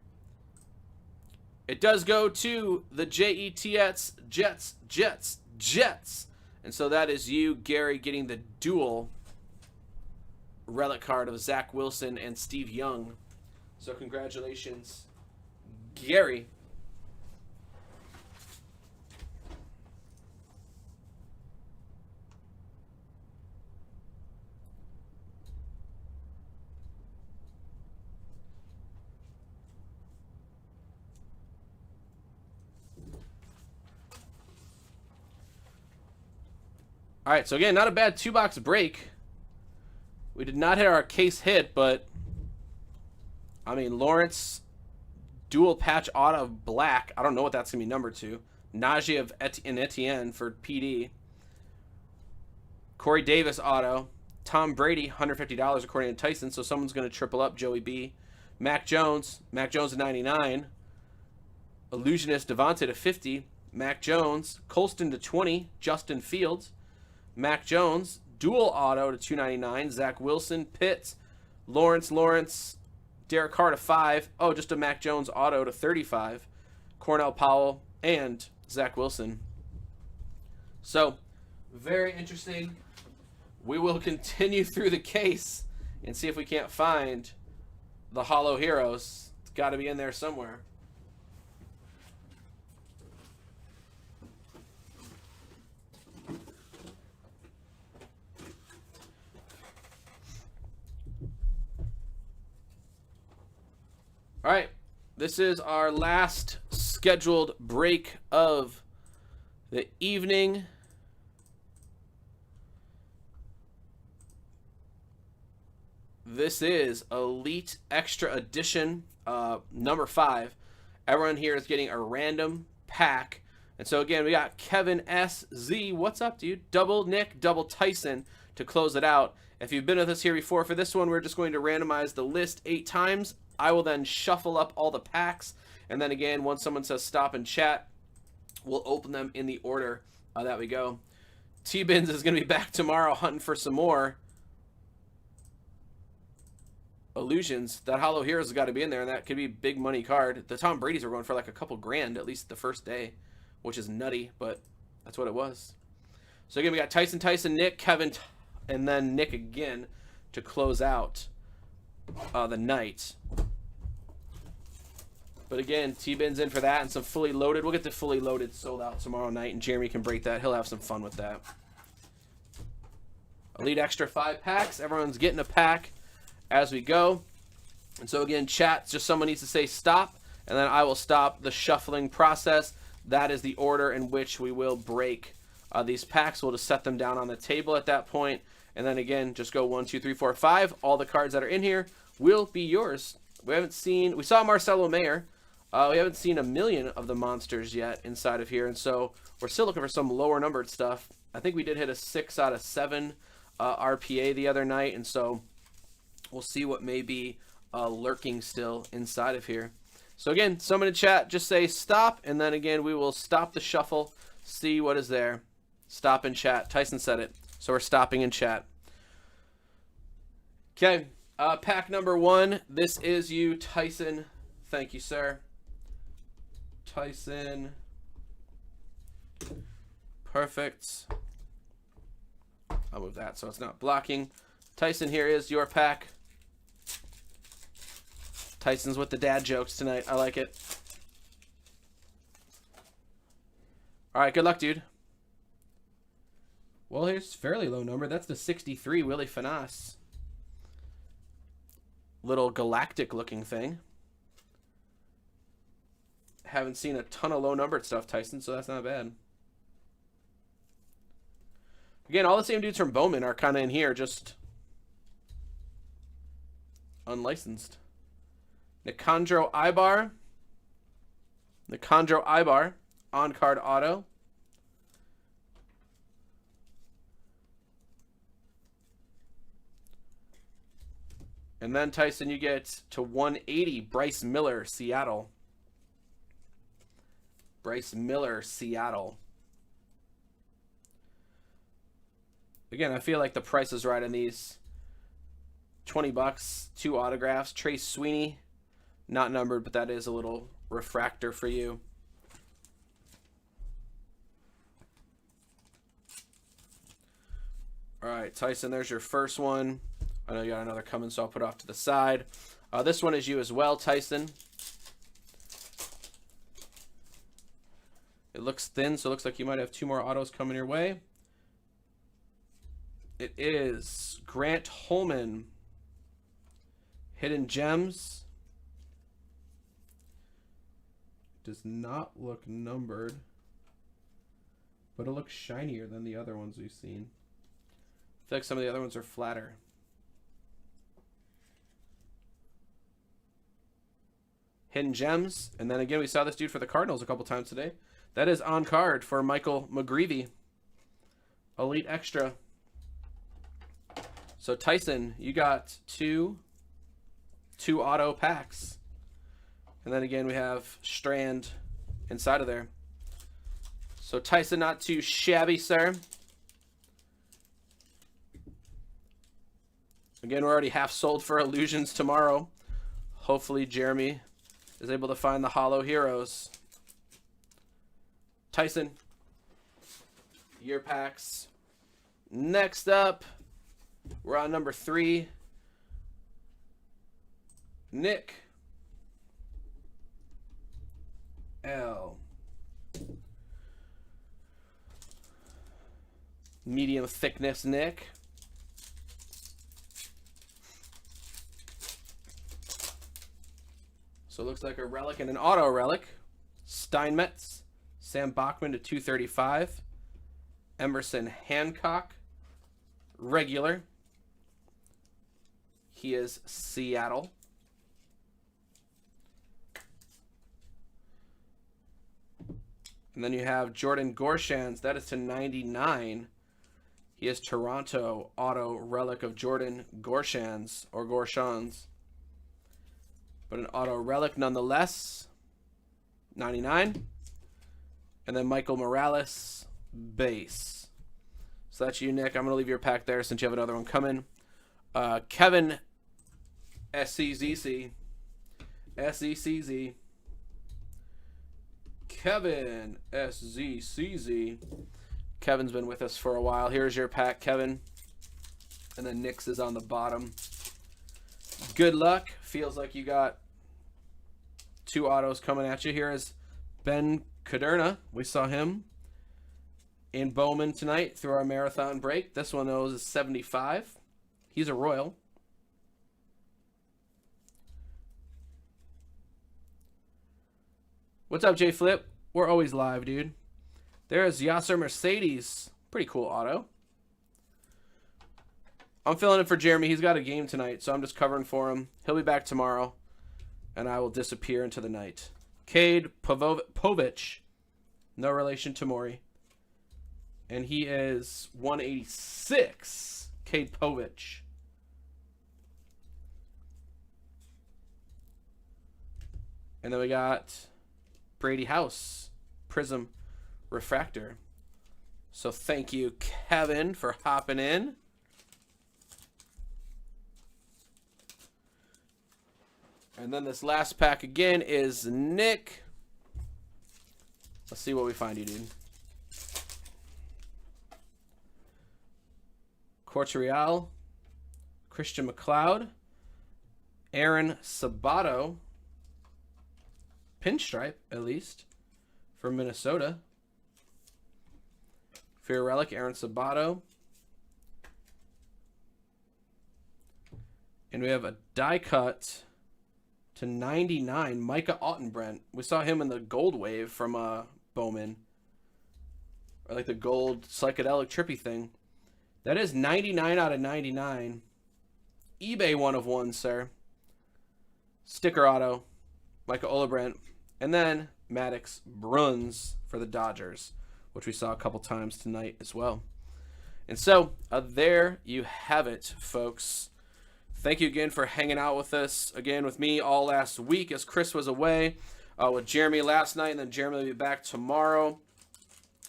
It does go to the Jets, Jets. And so that is you, Gary, getting the dual relic card of Zach Wilson and Steve Young. So congratulations, Gary. All right, so again, not a bad 2-box break. We did not hit our case hit, but I mean, Lawrence, dual patch auto of black. I don't know what that's going to be numbered to. Najee and Etienne for PD. Corey Davis auto. Tom Brady, $150 according to Tyson, so someone's going to triple up Joey B. Mac Jones to 99. Illusionist Devontae to 50. Mac Jones. Colston to 20. Justin Fields. Mac Jones, dual auto to 299. Zach Wilson, Pitts, Lawrence, Derek Carr to 5. Oh, just a Mac Jones auto to 35. Cornell Powell and Zach Wilson. So, very interesting. We will continue through the case and see if we can't find the Hollow Heroes. It's got to be in there somewhere. All right, this is our last scheduled break of the evening. This is Elite Extra Edition, number 5. Everyone here is getting a random pack. And so again, we got Kevin S.Z. What's up, dude? Double Nick, double Tyson to close it out. If you've been with us here before, for this one, we're just going to randomize the list 8 times. I will then shuffle up all the packs, and then again, once someone says stop and chat, we'll open them in the order that we go. T-Bins is going to be back tomorrow hunting for some more illusions. That Hollow Heroes has got to be in there, and that could be a big money card. The Tom Brady's were going for like a couple grand, at least the first day, which is nutty, but that's what it was. So again, we got Tyson, Nick, Kevin, and then Nick again to close out the night. But again, T-Bin's in for that and some fully loaded. We'll get the fully loaded sold out tomorrow night, and Jeremy can break that. He'll have some fun with that. Elite Extra 5 packs. Everyone's getting a pack as we go. And so again, chat, just someone needs to say stop, and then I will stop the shuffling process. That is the order in which we will break these packs. We'll just set them down on the table at that point. And then again, just go 1, 2, 3, 4, 5. All the cards that are in here will be yours. We saw Marcelo Mayer. We haven't seen a million of the monsters yet inside of here. And so we're still looking for some lower numbered stuff. I think we did hit a 6 out of 7 RPA the other night. And so we'll see what may be lurking still inside of here. So again, someone in chat, just say stop. And then again, we will stop the shuffle, see what is there. Stop in chat. Tyson said it. So we're stopping in chat. Okay, pack number 1. This is you, Tyson. Thank you, sir. Tyson. Perfect. I'll move that so it's not blocking. Tyson, here is your pack. Tyson's with the dad jokes tonight. I like it. All right, good luck, dude. Well, here's fairly low number. That's the 63 Willie Finas. Little galactic looking thing. Haven't seen a ton of low numbered stuff, Tyson, so that's not bad. Again, all the same dudes from Bowman are kind of in here, just unlicensed. Nicandro Ibar on-card auto. And then, Tyson, you get to 180, Bryce Miller, Seattle. Bryce Miller, Seattle. Again, I feel like the price is right on these. 20 bucks, 2 autographs. Trace Sweeney, not numbered, but that is a little refractor for you. All right, Tyson, there's your first one. I know you got another coming, so I'll put it off to the side. This one is you as well, Tyson. It looks thin, so it looks like you might have 2 more autos coming your way. It is Grant Holman. Hidden Gems. Does not look numbered, but it looks shinier than the other ones we've seen. I feel like some of the other ones are flatter. Hidden Gems. And then again, we saw this dude for the Cardinals a couple times today. That is on card for Michael McGreevy. Elite Extra. So Tyson, you got two auto packs. And then again, we have Strand inside of there. So Tyson, not too shabby, sir. Again, we're already half sold for Illusions tomorrow. Hopefully Jeremy is able to find the Hollow Heroes. Tyson, your packs. Next up, we're on number 3. Nick L. Medium thickness Nick. So it looks like a relic and an auto relic. Steinmetz, Sam Bachman to 235. Emerson Hancock, regular. He is Seattle. And then you have Jordan Gorshans. That is to 99. He is Toronto auto relic of Jordan Gorshans or Gorshans. But an auto relic nonetheless. 99. And then Michael Morales base. So that's you, Nick. I'm going to leave your pack there since you have another one coming. Kevin SCZC. SECZ. Kevin SZCZ. Kevin's been with us for a while. Here's your pack, Kevin. And then Nick's is on the bottom. Good luck. Feels like you got 2 autos coming at you. Here is Ben Caderna. We saw him in Bowman tonight through our marathon break. This one, though, is 75. He's a Royal. What's up, J Flip? We're always live, dude. There's Yasser Mercedes. Pretty cool auto. I'm filling in for Jeremy. He's got a game tonight, so I'm just covering for him. He'll be back tomorrow, and I will disappear into the night. Cade Povich. No relation to Maury. And he is 186. Cade Povich. And then we got Brady House. Prism Refractor. So thank you, Kevin, for hopping in. And then this last pack again is Nick. Let's see what we find you, dude. Cortorial, Christian McLeod, Aaron Sabato, pinstripe at least, from Minnesota. Fair relic, Aaron Sabato. And we have a die cut to 99, Micah Ottenbrent. We saw him in the gold wave from Bowman. Or like the gold psychedelic trippy thing. That is 99 out of 99. eBay 1 of 1, sir. Sticker auto. Micah Ottenbrent. And then Maddox Bruns for the Dodgers, which we saw a couple times tonight as well. And so, there you have it, folks. Thank you again for hanging out with us, again with me all last week as Chris was away, with Jeremy last night, and then Jeremy will be back tomorrow.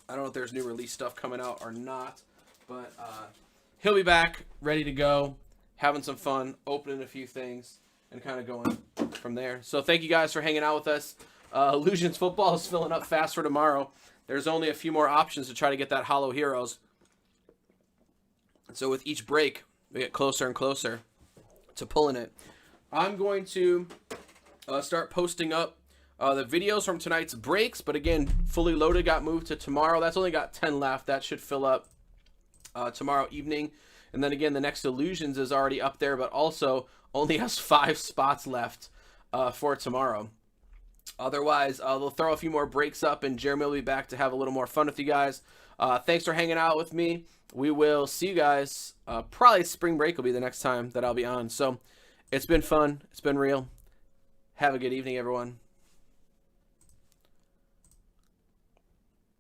I don't know if there's new release stuff coming out or not, but he'll be back, ready to go, having some fun, opening a few things, and kind of going from there. So thank you guys for hanging out with us. Illusions Football is filling up fast for tomorrow. There's only a few more options to try to get that Hollow Heroes. So with each break, we get closer and closer to pulling it. I'm going to start posting up the videos from tonight's breaks, but again, Fully Loaded got moved to tomorrow. That's only got 10 left. That should fill up tomorrow evening. And then again, the next Illusions is already up there, but also only has 5 spots left for tomorrow. Otherwise, they'll throw a few more breaks up, and Jeremy will be back to have a little more fun with you guys. Thanks for hanging out with me. We will see you guys. Probably spring break will be the next time that I'll be on. So it's been fun. It's been real. Have a good evening, everyone.